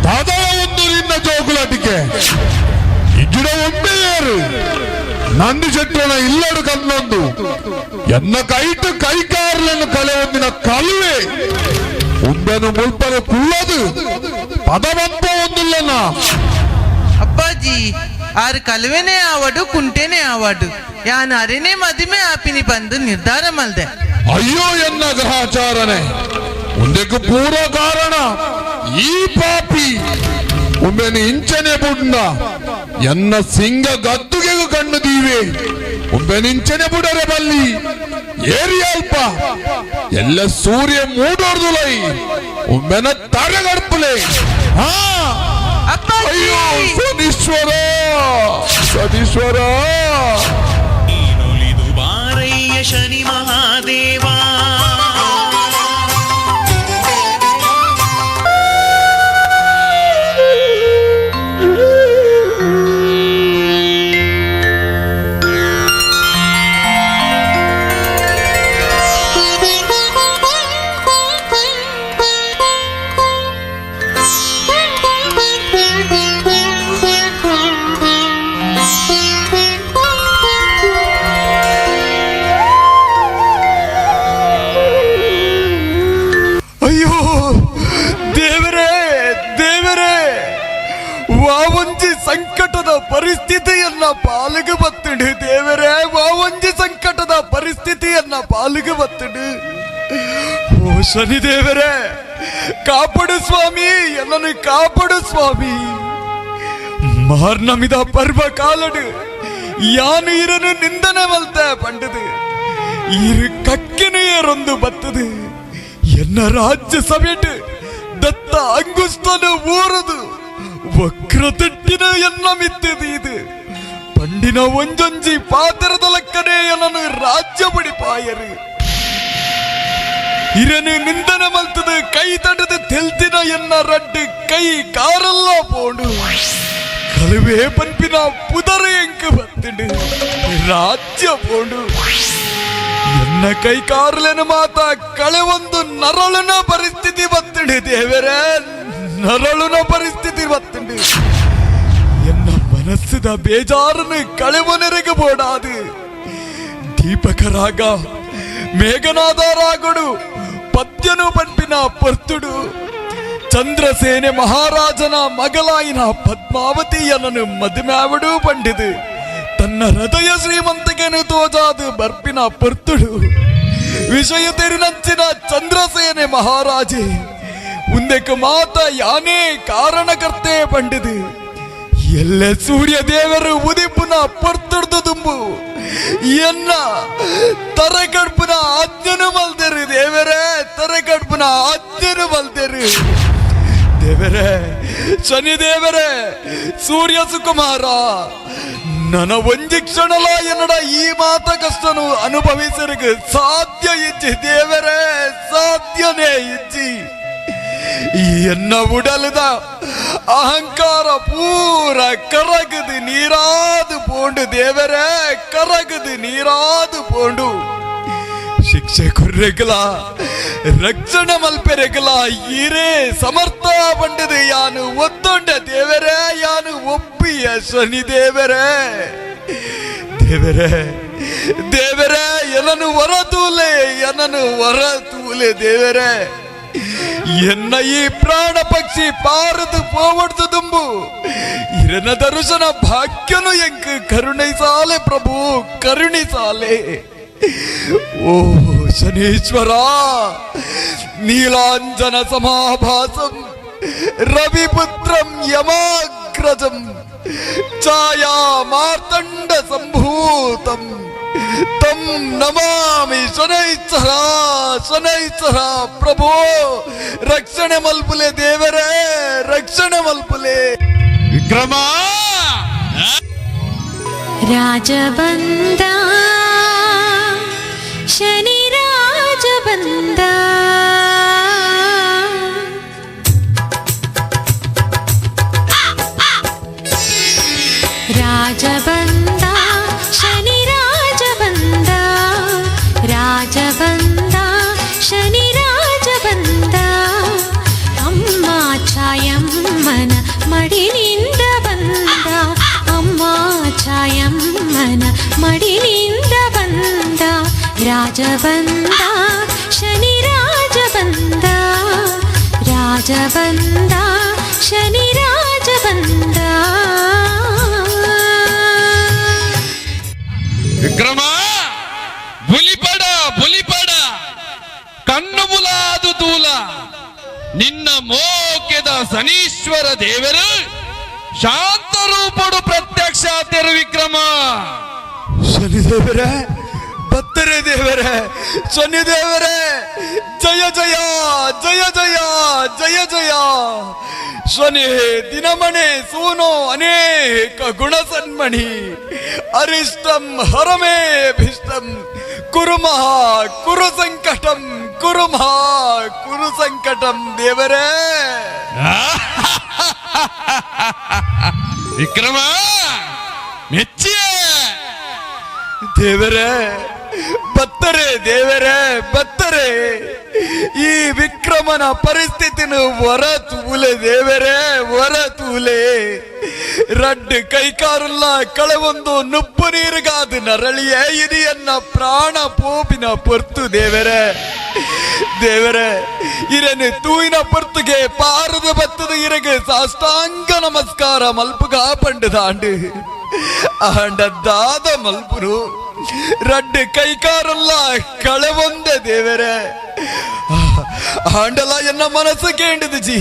[SPEAKER 14] ದಾದಾ ಒಂದು ನಿನ್ನ ಜೋಗುಲಾಟಿಕೆ ಇಜ್ಜಿಡ ಒಮ್ಮೆಯರು ನಂದಿ ಶೆಟ್ಟಣ ಇಲ್ಲಡು ಕನ್ನೊಂದು ಎನ್ನ ಕೈಟು ಕೈಕಾರ್ಲನ್ನು ಕಲೆ ಒಂದಿನ ಕಲುವೆ ಉಂದನು ಮುಲ್ಪದ ಕುಳ್ಳದು ಪದವಂತ ಒಂದಿಲ್ಲನ
[SPEAKER 13] ಅಪ್ಪಾಜಿ ಆರು ಕಲುವೆನೇ ಆವಡು ಕುಂಟೆನೇ ಆವಡು ಯಾನು ಅರೆನೇ ಮದುವೆ ಆಪಿನಿ ಬಂದು ನಿರ್ಧಾರ ಮಲ್ದೆ
[SPEAKER 14] ಅಯ್ಯೋ ಎನ್ನ ಗ್ರಹಾಚಾರನೆ ಒಂದಕ್ಕೆ ಪೂರ ಕಾರಣ ಈ ಪಾಪಿ ಒಮ್ಮೆನ ಇಂಚನೆ ಬುಡ್ನ ಎನ್ನ ಸಿಂಗ ಗದ್ದುಗೆಗೂ ಕಣ್ಣು ದೀವೆ ಒಮ್ಮೆನಿಂಚನೆ ಬುಡರೆ ಬಲ್ಲಿ ಏರಿ ಅಲ್ಪ ಎಲ್ಲ ಸೂರ್ಯ ಮೂಡೋರ್ದುಲೈ ಒಮ್ಮೆನ ತಡೆಗಡ್ಪುಲೆ ಹಾ ಅಯ್ಯೋ ಶನೀಶ್ವರ ಶನೀಶ್ವರ
[SPEAKER 9] ನೀನುಲಿದು ಬಾರಯ್ಯ ಶನಿ ಮಹಾದೇವಾ
[SPEAKER 12] ಅಯ್ಯೋ ದೇವರೇ ದೇವರೇ ವಾವಂಜಿ ಸಂಕಟದ ಪರಿಸ್ಥಿತಿಯನ್ನ ಪಾಲಿಗೆ ಬತ್ತಿಡು ದೇವರೇ ವಾವಂಜಿ ಸಂಕಟದ ಪರಿಸ್ಥಿತಿಯನ್ನ ಪಾಲಿಗೆ ಬತ್ತಿಡು ಓ ಶನಿ ದೇವರೇ ಕಾಪಾಡು ಸ್ವಾಮಿ ಎಲ್ಲನು ಕಾಪಾಡು ಸ್ವಾಮಿ ಮಾರ್ನಮಿದ ಪರ್ವ ಕಾಲಡು ಯಾನು ಇರನು ನಿಂದನೆ ಮಲ್ತೆ ಪಂಡದು ಇರು ಕಕ್ಕಿನೆಯರೊಂದು ಬತ್ತದು ಎನ್ನ ರಾಜ್ಯ ಸಭೆಟ್ ದತ್ತ ಅಂಗುಸ್ತನು ಊರದು ವಕ್ರತಟ್ಟಿನ ಎನ್ನ ಮಿತ್ತದು ಇದು ಪಂಡಿನ ಒಂಜೊಂಜಿ ಪಾತ್ರದ ಲಕ್ಕನೆ ಎನ್ನನು ರಾಜ್ಯ ಬಡಿಪಾಯರು ಇರನು ನಿಂದನೆ ಮಲ್ತದು ಕೈ ತಡದು ತೆಲ್ತಿನ ಎನ್ನ ರಡ್ಡು ಕೈ ಕಾರಲ್ಲ ಪೋಡು ಕಲುವೆ ಪನ್ಪಿನ ಪುದರ ಎಂಕು ಬತ್ತಿಡು ರಾಜ್ಯ ಪೋಡು ಎನ್ನ ಕೈ ಕಾರಲೇನು ಮಾತ ಕಳೆ ಒಂದು ನರಳುನ ಪರಿಸ್ಥಿತಿ ಬತ್ತಿಡು ದೇವರೇ ನರಳುನ ಪರಿಸ್ಥಿತಿ ಬತ್ತಿಡು ಎನ್ನ ಮನಸ್ಸಿದ ಬೇಜಾರನ್ನು ಕಳೆವನೆರೆಗೆ ಬೋಡಾದು ದೀಪಕರಾಗ ಮೇಘನಾದ ರಾಗಡು ಪದ್ಯನು ಪಂಪಿನ ಪರ್ತುಡು ಚಂದ್ರಸೇನೆ ಮಹಾರಾಜನ ಮಗಳಾಯಿನ ಪದ್ಮಾವತಿಯನ್ನನು ಮದುಮ್ಯಾವಡು ಪಂಡಿದು
[SPEAKER 6] ತನ್ನ ಹೃದಯ ಶ್ರೀಮಂತಿಕೆಯನ್ನು ತೋಜಾದು ಬರ್ಪಿನ ಪೊರ್ತುಡು ವಿಷಯ ತೆರಿನಂಚಿನ ಚಂದ್ರಸೇನೆ ಮಹಾರಾಜೆ ಉಂದೆಕ್ ಮಾತ ಯಾನೇ ಕಾರಣಕರ್ತೆ ಪಂಡಿದು ಎಲ್ಲ ಸೂರ್ಯ ದೇವರು ಉದಿಪುನ ಪೊರ್ತುಡ್ದು ತುಂಬು ಎನ್ನ ತರಕಡ್ಪುನ ಅಜ್ಜನು ಮಲ್ದೇರು ದೇವರೇ, ತರಕಡ್ಪುನ ಅಜ್ಜನು ಮಲ್ದೇರು ದೇವರೇ, ಶನಿ ದೇವರೇ, ಸೂರ್ಯ ಸುಕುಮಾರ ನನ್ನ ಒಂಜಿ ಕ್ಷಣಲ ಎನ್ನಡ ಈ ಮಾತ ಕಷ್ಟನು ಅನುಭವಿಸರಿಗೆ ಸಾಧ್ಯ ಇಜ್ಜಿ ದೇವರೇ, ಸಾಧ್ಯನೇ ಇಜ್ಜಿ. ಈ ಎನ್ನ ಉಡಲದ ಅಹಂಕಾರ ಪೂರ ಕರಗದು ನೀರಾದು ಪೋಂಡು ದೇವರೇ, ಕರಗದು ನೀರಾದು ಪೋಂಡು ಶಿಕ್ಷೆ ಕೊರ್ರೆಗಲ ರಕ್ಷಣೆ ಮಲ್ಪೆರೆಗಲ ಈರೇ ಸಮರ್ಥ ಪಂಡದು ಯಾನು ಒತ್ತೊಂಡ ದೇವರೇ, ಯಾನು ಒಪ್ಪಿಯ ಶನಿ ದೇವರೇ, ದೇವರೇ ದೇವರೇ ಎನನು ಹೊರತೂಲೆ, ಎನನು ಹೊರತೂಲೆ ದೇವರೇ. ಎನ್ನ ಈ ಪ್ರಾಣ ಪಕ್ಷಿ ಪಾರದು ಪೋವಡ್ದು ತುಂಬು ಇರನ ದರ್ಶನ ಭಾಗ್ಯನು ಎಂಕ್ ಕರುಣಿಸಾಲೆ ಪ್ರಭು, ಕರುಣಿಸಾಲೆ. ಓ ಶನೀಶ್ವರ, ನೀಲಾಂಜನ ಸಮಾಭಾಸಂ ರವಿಪುತ್ರಂ ಯಮಾಗ್ರಜಂ ಛಾಯಾ ಮಾರ್ತಂಡ ಸಂಭೂತಂ ತಂ ನಮಾಮಿ ಶನೈಶ್ಚರ, ಶನೈಶ್ಚರ ಪ್ರಭೋ ರಕ್ಷಣೆ ಮಲ್ಪುಲೆ ದೇವರೇ, ರಕ್ಷಣೆ ಮಲ್ಪುಲೆ.
[SPEAKER 7] ವಿಕ್ರಮ
[SPEAKER 8] ರಾಜಬಂದ ಶನಿ ರಾಜಬಂದ ರಾಜಬಂದ ಶನಿ ರಾಜಬಂದ, ರಾಜಬಂದ ಶನಿ ರಾಜಬಂದ ಅಮ್ಮ ಛಾಯಮ್ಮನ ಮಡಿಲಿಂದ ಬಂದ, ಅಮ್ಮ ಛಾಯಮ್ಮನ ಮಡಿಲಿಂದ ಬಂದ ರಾಜಬಂದ ಶನಿ ರಾಜಬಂದ, ರಾಜಬಂದ ಶನಿ ರಾಜಬಂದ.
[SPEAKER 2] ವಿಕ್ರಮ ಬುಲಿಪಡ ಬುಲಿಪಡ ಕಣ್ಣು ಮುಲಾದು ತೂಲ ನಿನ್ನ ಮೋಕೆದ ಶನೀಶ್ವರ ದೇವರು ಶಾಂತ ರೂಪಡು ಪ್ರತ್ಯಕ್ಷ ತೆರು ವಿಕ್ರಮ.
[SPEAKER 6] ಶನಿ ದೇವರೇ, ಬತ್ತರೆ ದೇವರೇ, ಶನಿ ದೇವರೇ, ಜಯ ಜಯ ಜಯ ಜಯ ಜಯ ಜಯ. ಶನಿ ದಿನಮಣೆ ಸೂನೋ ಅನೇಕ ಗುಣಸನ್ಮಣಿ ಅರಿಷ್ಟಂ ಹರಮೇ ಭಿಷ್ಟಂ ಕುರುಮಃ ಕುರು ಸಂಕಟಂ, ಕುರುಮಃ ಕುರು ಸಂಕಟಂ ದೇವರೇ.
[SPEAKER 2] ವಿಕ್ರಮ ಮೆಚ್ಚಿಯ
[SPEAKER 6] ದೇವರೇ, ಬತ್ತರೆ ದೇವರೇ, ಬತ್ತರೆ ಈ ವಿಕ್ರಮನ ಪರಿಸ್ಥಿತಿನ ಹೊರ ತೂಲೆ ದೇವರೇ, ಹೊರ ತೂಲೆ. ರಡ್ಡು ಕೈಕಾರುಲ್ಲ ಕಳವೊಂದು ನುಪ್ಪು ನೀರಿಗಾದು ನರಳಿಯೇ ಇದೆಯನ್ನ ಪ್ರಾಣ ಪೋಪಿನ ಪೊರ್ತು ದೇವರೇ, ದೇವರೇ ಇರನು ತೂಯಿನ ಪೊರ್ತುಗೆ ಪಾರದ ಬತ್ತದ ಇರಗೆ ಸಾಷ್ಟಾಂಗ ನಮಸ್ಕಾರ ಮಲ್ಪುಗ ಪಂಡದಾಂಡು ಆಂಡದ್ದಾದ ಮಲ್ಪುರು ರಡ್ಡು ಕೈಕಾರಲ್ಲ ಕಳವೊಂದೆ ದೇವರೇ. ಆಂಡಲ ಎನ್ನ ಮನಸ್ಸು ಕೇಂಡಿದು ಜಿ,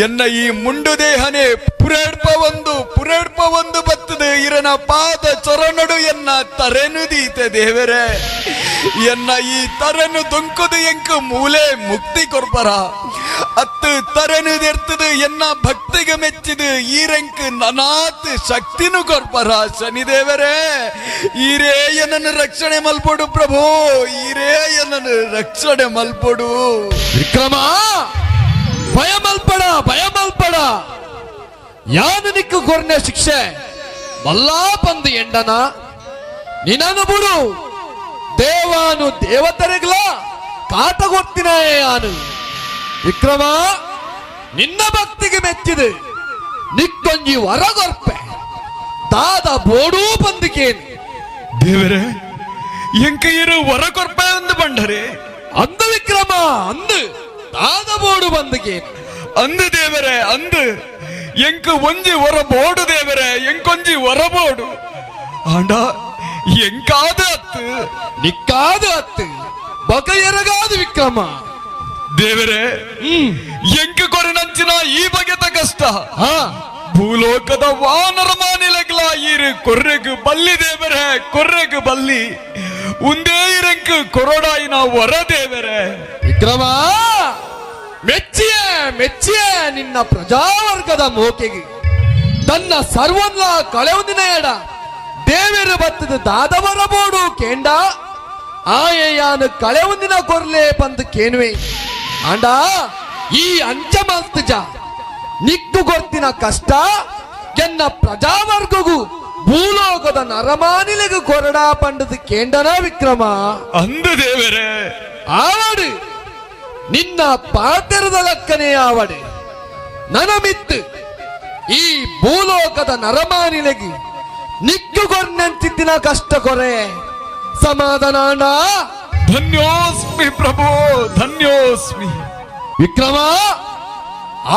[SPEAKER 6] ಎನ್ನ ಈ ಮುಂಡು ದೇಹನೇ ಪುರೇಡ್ಪ ಒಂದು ಬತ್ತದು ಇರನ ಪಾದ ಚೊರನಡು ಎನ್ನ ತರೆನುದೀತೆ ದೇವರೇ. ಎನ್ನ ಈ ತರೆನು ದೊಂಕುದು ಎಂಕ ಮೂಲೆ ಮುಕ್ತಿ ಕೊರ್ಪರ ಅತ್ತು ತರೆನುದೆರ್ತದು ಎನ್ನ ಭಕ್ತಿಗೆ ಮೆಚ್ಚಿದು ಈರೆಂಕ್ ನನಾತ್ ಶಕ್ತಿನು ಕೊರ್ಪರ ಶನಿ ದೇವರೇ. ಈರೇ ಎನ್ನನ್ನು ರಕ್ಷಣೆ ಮಲ್ಪೊಡು ಪ್ರಭು, ಈರೇ ಎನ್ನನ್ನು ರಕ್ಷಣೆ ಮಲ್ಪೊಡು.
[SPEAKER 2] ವಿಕ್ರಮ ಭಯ ಮಲ್ಪಡ, ಭಯ ಮಲ್ಪಡ. ಯಾನು ನಿಕ್ಕು ಕೊರ್ನೆ ಶಿಕ್ಷೆ ಮಲ್ಲಾ ಬಂದು ಎಂಡನ ನಿನನು ಬಿಡು. ದೇವಾನು ದೇವತರಿಗ್ಲ ಕಾಟ ಕೊಡ್ತಿನ ಯಾನು. ವಿಕ್ರಮ ನಿನ್ನ ಭಕ್ತಿಗೆ ಮೆಚ್ಚಿದೆ ನಿಕ್ಕೊಂಜಿ ಹೊರಗೊರ್ಪೆ ದಾದ ಬೋಡೂ ಬಂದಿಕೇನು
[SPEAKER 6] ದೇವರೇ. ಎಂಕ ಇರು ಹೊರಗೊರ್ಪ ಎಂದು ಬಂಡರೆ
[SPEAKER 2] ಅಂದು ವಿಕ್ರಮ ಅಂದು ದಾದ ಬೋಡು ಬಂದಿಕೇನು
[SPEAKER 6] ಅಂದು ದೇವರೇ, ಅಂದು ಎಂಕ ಒಂಜಿ ಹೊರಬೋಡು ದೇವರೇ, ಎಂಕೊಂಜಿ ಹೊರಬೋಡು ಆಂಡ ಎಂಕಾದ ಅತ್ತು
[SPEAKER 2] ನಿಕ್ಕಾದ ಅತ್ತು ಬಕ ಎರಗಾದ ವಿಕ್ರಮ
[SPEAKER 6] ದೇವರೇ ಎಂಕ ಕೊರನಂಚಿನ ಈ ಬಗೆತ ಕಷ್ಟ
[SPEAKER 2] ಹಾ
[SPEAKER 6] ಭೂಲೋಕದ ವಾನರ ಮಾನಿಲಗ್ಲ ಈರು ಕೊರ್ರೆಗು ಬಲ್ಲಿ ದೇವರೇ ಕೊರ್ರೆಗು ಬಲ್ಲಿ ಉಂದೇ ಇರಂಕು ಕೊರೋಡಾಯಿನ ವರ ದೇವರೇ
[SPEAKER 2] ವಿಕ್ರಮ ಮೆಚ್ಚಿಯ ನಿನ್ನ ಪ್ರಜಾವರ್ಗದ ಮೋಕೆಗೆ ತನ್ನ ಸರ್ವಲ್ಲ ಕಳೆಯುವುದಿನ ಎಡ ದೇವರು ಬತ್ತದ ದಾದವರ ಬೋಡು ಕೇಂಡ ಆಯೆಯಾನು ಕಳೆಯುವುದಿನ ಕೊರ್ಲೆ ಬಂದು ಕೇನುವೆ ಆಂಡ ಈ ಅಂಚ ಮಲ್ತಜ ನಿಕ್ಕು ಗೊತ್ತಿನ ಕಷ್ಟ ಎನ್ನ ಪ್ರಜಾವರ್ಗಗೂ ಭೂಲೋಕದ ನರಮಾನಿಲೆಗೂ ಕೊರಡಾ ಪಂಡದು ಕೇಂಡನ ವಿಕ್ರಮ
[SPEAKER 6] ಅಂದು ದೇವರೇ
[SPEAKER 2] ಆವಡು ನಿನ್ನ ಪಾತೆರದ ಲಕ್ಕನೆ ಆವಡು ನನಮಿತ್ತು ಈ ಭೂಲೋಕದ ನರಮಾನಿಲೆಗೆ ನಿಕ್ಕು ಕೊರ್ನಂಚಿತ್ತಿನ ಕಷ್ಟ ಕೊರೆ ಸಮಾಧಾನ
[SPEAKER 6] ಧನ್ಯೋಸ್ಮಿ ಪ್ರಭು ಧನ್ಯೋಸ್ಮಿ
[SPEAKER 2] ವಿಕ್ರಮ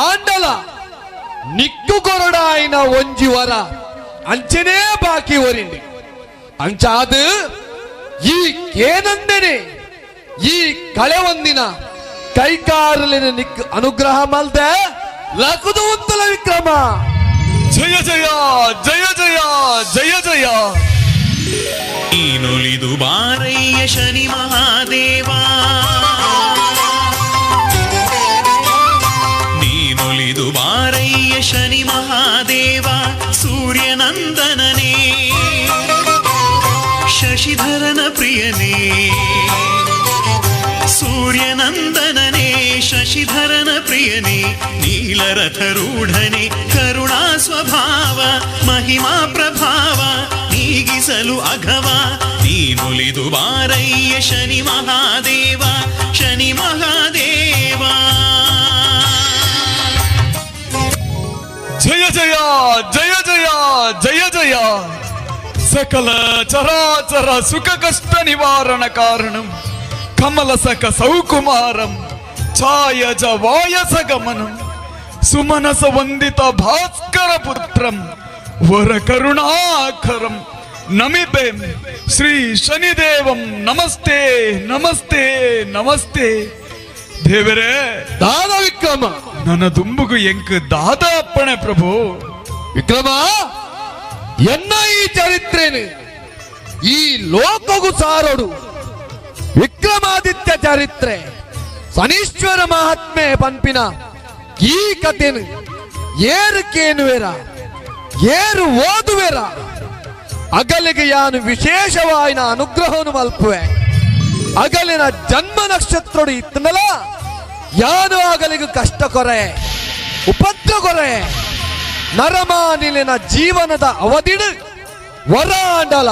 [SPEAKER 2] ಆಂಡಲ ನಿಕ್ಕು ಕೊರಡಾಯಿನ ಒಂಜಿ ವರ ಅಂಚನೆ ಬಾಕಿ ಒರಿಂಡಿ ಅಂಚಾದು ಈ ಕೇನಂದನೆ ಈ ಕಳೆ ಒಂದಿನ ಕೈಕಾರಲಿನ ನಿಕ್ಕು ಅನುಗ್ರಹ ಮಲ್ದೆ ಲಕುದು ಉತ್ತಲ ವಿಕ್ರಮ
[SPEAKER 6] ಜಯ ಜಯ ಜಯ ಜಯ ಜಯ ಜಯ
[SPEAKER 9] ನೀನೊಲಿದು ಬಾರಯ್ಯ ಶನಿ ಮಹಾದೇವ ನೀನೊಲಿದು ಬಾರಯ್ಯ ಶನಿ ಮಹಾದೇವ ಸೂರ್ಯನಂದನನೇ ಶಶಿಧರನ ಪ್ರಿಯನೇ ಸೂರ್ಯನಂದನನೇ ಶಶಿಧರನ ಪ್ರಿಯನೇ ನೀಲರಥರೂಢನೆ ಕರುಣಾ ಸ್ವಭಾವ ಮಹಿಮಾ ಪ್ರಭಾವ ನೀಗಿಸಲು ಅಘವ ನೀನುಲಿದು ಬಾರಯ್ಯ ಶನಿ ಮಹಾದೇವ ಶನಿ ಮಹಾದೇವ
[SPEAKER 6] ಜಯ ಜಯ ಜಯ ಜಯ ಜಯ ಜಯ ಸಕಲ ಚರಾಚರ ಸುಖ ಕಷ್ಟ ನಿವಾರಣ ಕಾರಣಂ ಕಮಲ ಸಕ ಸೌಕುಮಾರಂ ಛಾಯಜ ವಾಯಸ ಗಮನಂ ಸುಮನಸ ವಂದಿತ ಭಾಸ್ಕರ ಪುತ್ರಂ ವರ ಕರುಣಾಕರಂ ನಮಿಪೆಂ ಶ್ರೀ ಶನಿದೇವಂ ನಮಸ್ತೆ ನಮಸ್ತೆ ನಮಸ್ತೆ ದೇವರೇ
[SPEAKER 2] ದಾದ ವಿಕ್ರಮ
[SPEAKER 6] ನನ್ನ ದುಂಬುಗು ಎಂಕ್ ದಾದ ಅಪ್ಪಣೆ ಪ್ರಭು
[SPEAKER 2] ವಿಕ್ರಮ ಎನ್ನ ಈ ಚರಿತ್ರೆನು ಈ ಲೋಕಗು ಸಾರೋಡು ವಿಕ್ರಮಾದಿತ್ಯ ಚರಿತ್ರೆ ಶನೀಶ್ವರ ಮಹಾತ್ಮೆ ಪಂಪಿನ ಈ ಕಥೆನು ಏರು ಕೇನುವೆರ ಏರು ಓದುವೆರ ಅಗಲಿಗೆ ಯಾನು ವಿಶೇಷವಾಯಿನ ಅನುಗ್ರಹವನ್ನು ಮಲ್ಪುವೆ ಅಗಲಿನ ಜನ್ಮ ನಕ್ಷತ್ರೋಡು ಇತ್ತನಲ್ಲ ಯಾನು ಅಗಲಿಗೆ ಕಷ್ಟ ಕೊರೆ ಉಪದ್ರ ಕೊರೆ ನರಮಾನಿಲಿನ ಜೀವನದ ಅವಧಿಡು ವರಾಂಡಲ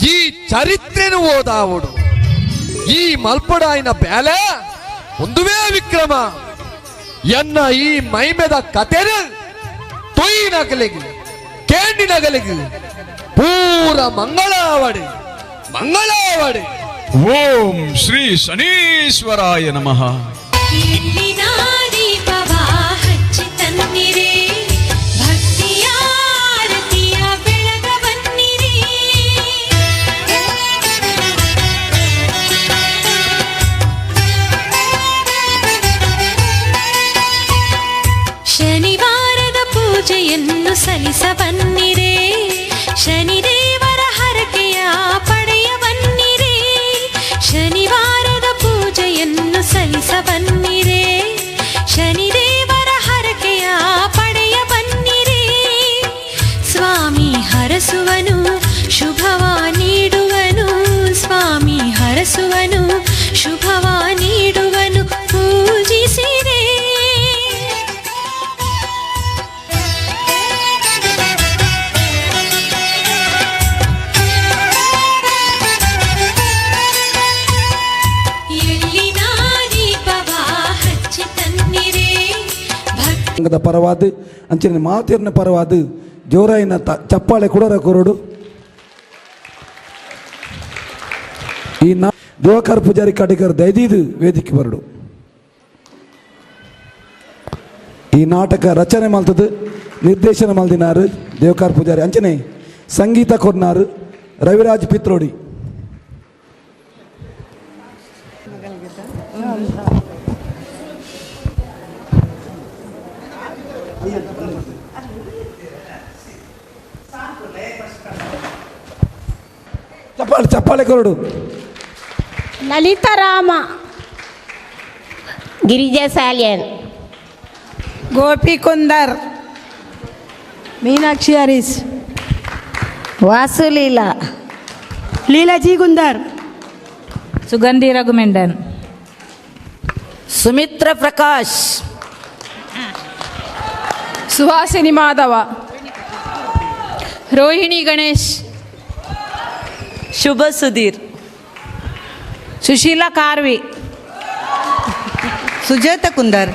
[SPEAKER 2] ಈ ಚರಿತ್ರೆನು ಓದಾವುಡು ಈ ಮಲ್ಪಡಾಯಿನ ಬ್ಯಾಲೆ ಒಂದುವೇ ವಿಕ್ರಮ ಎನ್ನ ಈ ಮೈಮೆದ ಕಥೆನು ತೊಯ್ಯಿನಗಲಿಗೆ ಕೇಂಡಿನಗಲಿಗೆ ಪೂರ ಮಂಗಳಾವಡಿ ಮಂಗಳಾವಡಿ
[SPEAKER 6] ಓಂ ಶ್ರೀ ಶನೀಶ್ವರಾಯ ನಮಃ
[SPEAKER 8] ಎಲ್ಲಿನ ದೀಪವ ಹಚ್ಚಿ ತನ್ನಿರೆ ಭಕ್ತಿಯ ಆರತಿಯ ಬೆಳಗ ಬನ್ನಿರೆ ಶನಿವಾರದ ಪೂಜೆಯನ್ನು ಸಲ್ಲಿಸ ಬನ್ನಿರೆ ಶನಿದೇವರ ಹರಕೆಯ ಪಡೆಯ ಬನ್ನಿರೆ ಶನಿವಾರದ ಪೂಜೆಯನ್ನು ಸಲ್ಲಿಸ ಬನ್ನಿರೆ ಶನಿದೇವರ ಹರಕೆಯ ಪಡೆಯ ಬನ್ನಿರೆ ಸ್ವಾಮಿ ಹರಸುವನು ಶುಭವ ನೀಡುವನು ಸ್ವಾಮಿ ಹರಸುವನು ಶುಭವ ನೀಡುವನು ಪೂಜಿಸಿರೆ
[SPEAKER 15] ಸಂಘದ ಪರವಾದ ಅಂಚಿನ ಮಾತಿನ ಪರವಾದ ಜೋರಾಯಿನ ಚಪ್ಪಾಳೆ ಕೊಡರ ಕೊರಡು ಈ ದೇವಕಾರ ಪೂಜಾರಿ ಕಾಟಿಕರ್ ದೈದಿದು ವೇದಿಕೆ ಬರಡು ಈ ನಾಟಕ ರಚನೆ ಮಲ್ತದ್ದು ನಿರ್ದೇಶನ ಮಲ್ದಿನಾರು ದೇವಕಾರ ಪೂಜಾರಿ ಅಂಚನೆ ಸಂಗೀತ ಕೊರ್ನಾರ್, ರವಿರಾಜ್ ಪಿತ್ರೋಡಿ. ಚಪ್ಪಾಳೆ ಕೊರಡು.
[SPEAKER 16] ಲಲಿತಾರಾಮ, ಗಿರಿಜಾ ಸಾಲಿಯನ್, ಗೋಪಿ ಕುಂದರ್, ಮೀನಾಕ್ಷಿ ಹರೀಶ್, ವಾಸು ಲೀಲಾ, ಲೀಲಾಜಿ ಗುಂದರ್, ಸುಗಂಧಿ ರಘುಮೆಂಡನ್,
[SPEAKER 11] ಸುಮಿತ್ರ ಪ್ರಕಾಶ್,
[SPEAKER 10] ಸುಹಾಸಿನಿ ಮಾಧವ, ರೋಹಿಣಿ ಗಣೇಶ್,
[SPEAKER 11] ಶುಭ ಸುಧೀರ್,
[SPEAKER 16] ಸುಶೀಲಾ ಕಾರ್ವಿ,
[SPEAKER 11] ಸುಜಾತ ಕುಂದರ್,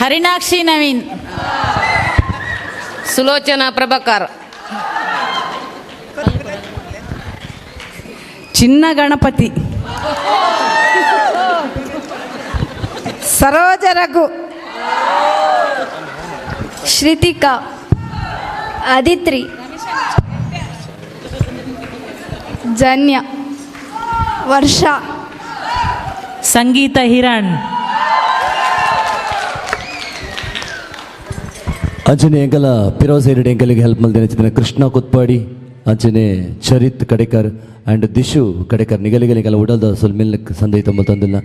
[SPEAKER 16] ಹರಿಣಾಕ್ಷಿ ನವೀನ್,
[SPEAKER 11] ಸುಲೋಚನಾ ಪ್ರಭಾಕರ್,
[SPEAKER 16] ಚಿನ್ನ ಗಣಪತಿ, ಸರೋಜ ರಘು, ಶ್ರುತಿಕಾ, ಆದಿತ್ರಿ, ಜನ್ಯ, ವರ್ಷ,
[SPEAKER 11] ಸಂಗೀತ ಹಿರಣ್,
[SPEAKER 17] ಅಂಚನೆ ಎಂಕಲ ಪಿರೋಸ್ ಸೈಡ್ ಎಂಕಲಿಗೆ ಹೆಲ್ಪ್ ಮಲ್ದೇನೆ ಕೃಷ್ಣ ಕೊತ್ಪಾಡಿ ಅಂಚನೆ ಚರಿತ್ ಕಡೆಕರ್ ಆ್ಯಂಡ್ ದಿಶು ಕಡೆಕರ್ ನಿಗಲಿಗಲಿಗೆಲ್ಲ ಉಡಲ್ದ ಸೊಲ್ಮೇಲ್ ಸಂದೈತ ತಂದಿಲ್ಲ.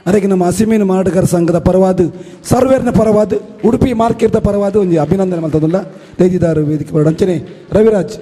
[SPEAKER 15] ಅದಕ್ಕೆ ನಮ್ಮ ಹಸಿಮೀನು ಮಾರಾಟಗಾರ ಸಂಘದ ಪರವಾದ ಸರ್ವೇರ್ನ ಪರವಾದ ಉಡುಪಿ ಮಾರ್ಕೆಟ್ದ ಪರವಾದ ಒಂದು ಅಭಿನಂದನೆ ಮಾಡ್ತದಲ್ಲ. ತೈದಿದಾರು ವೇದಿಕೆ ಅಂಚನೆ ರವಿರಾಜ್.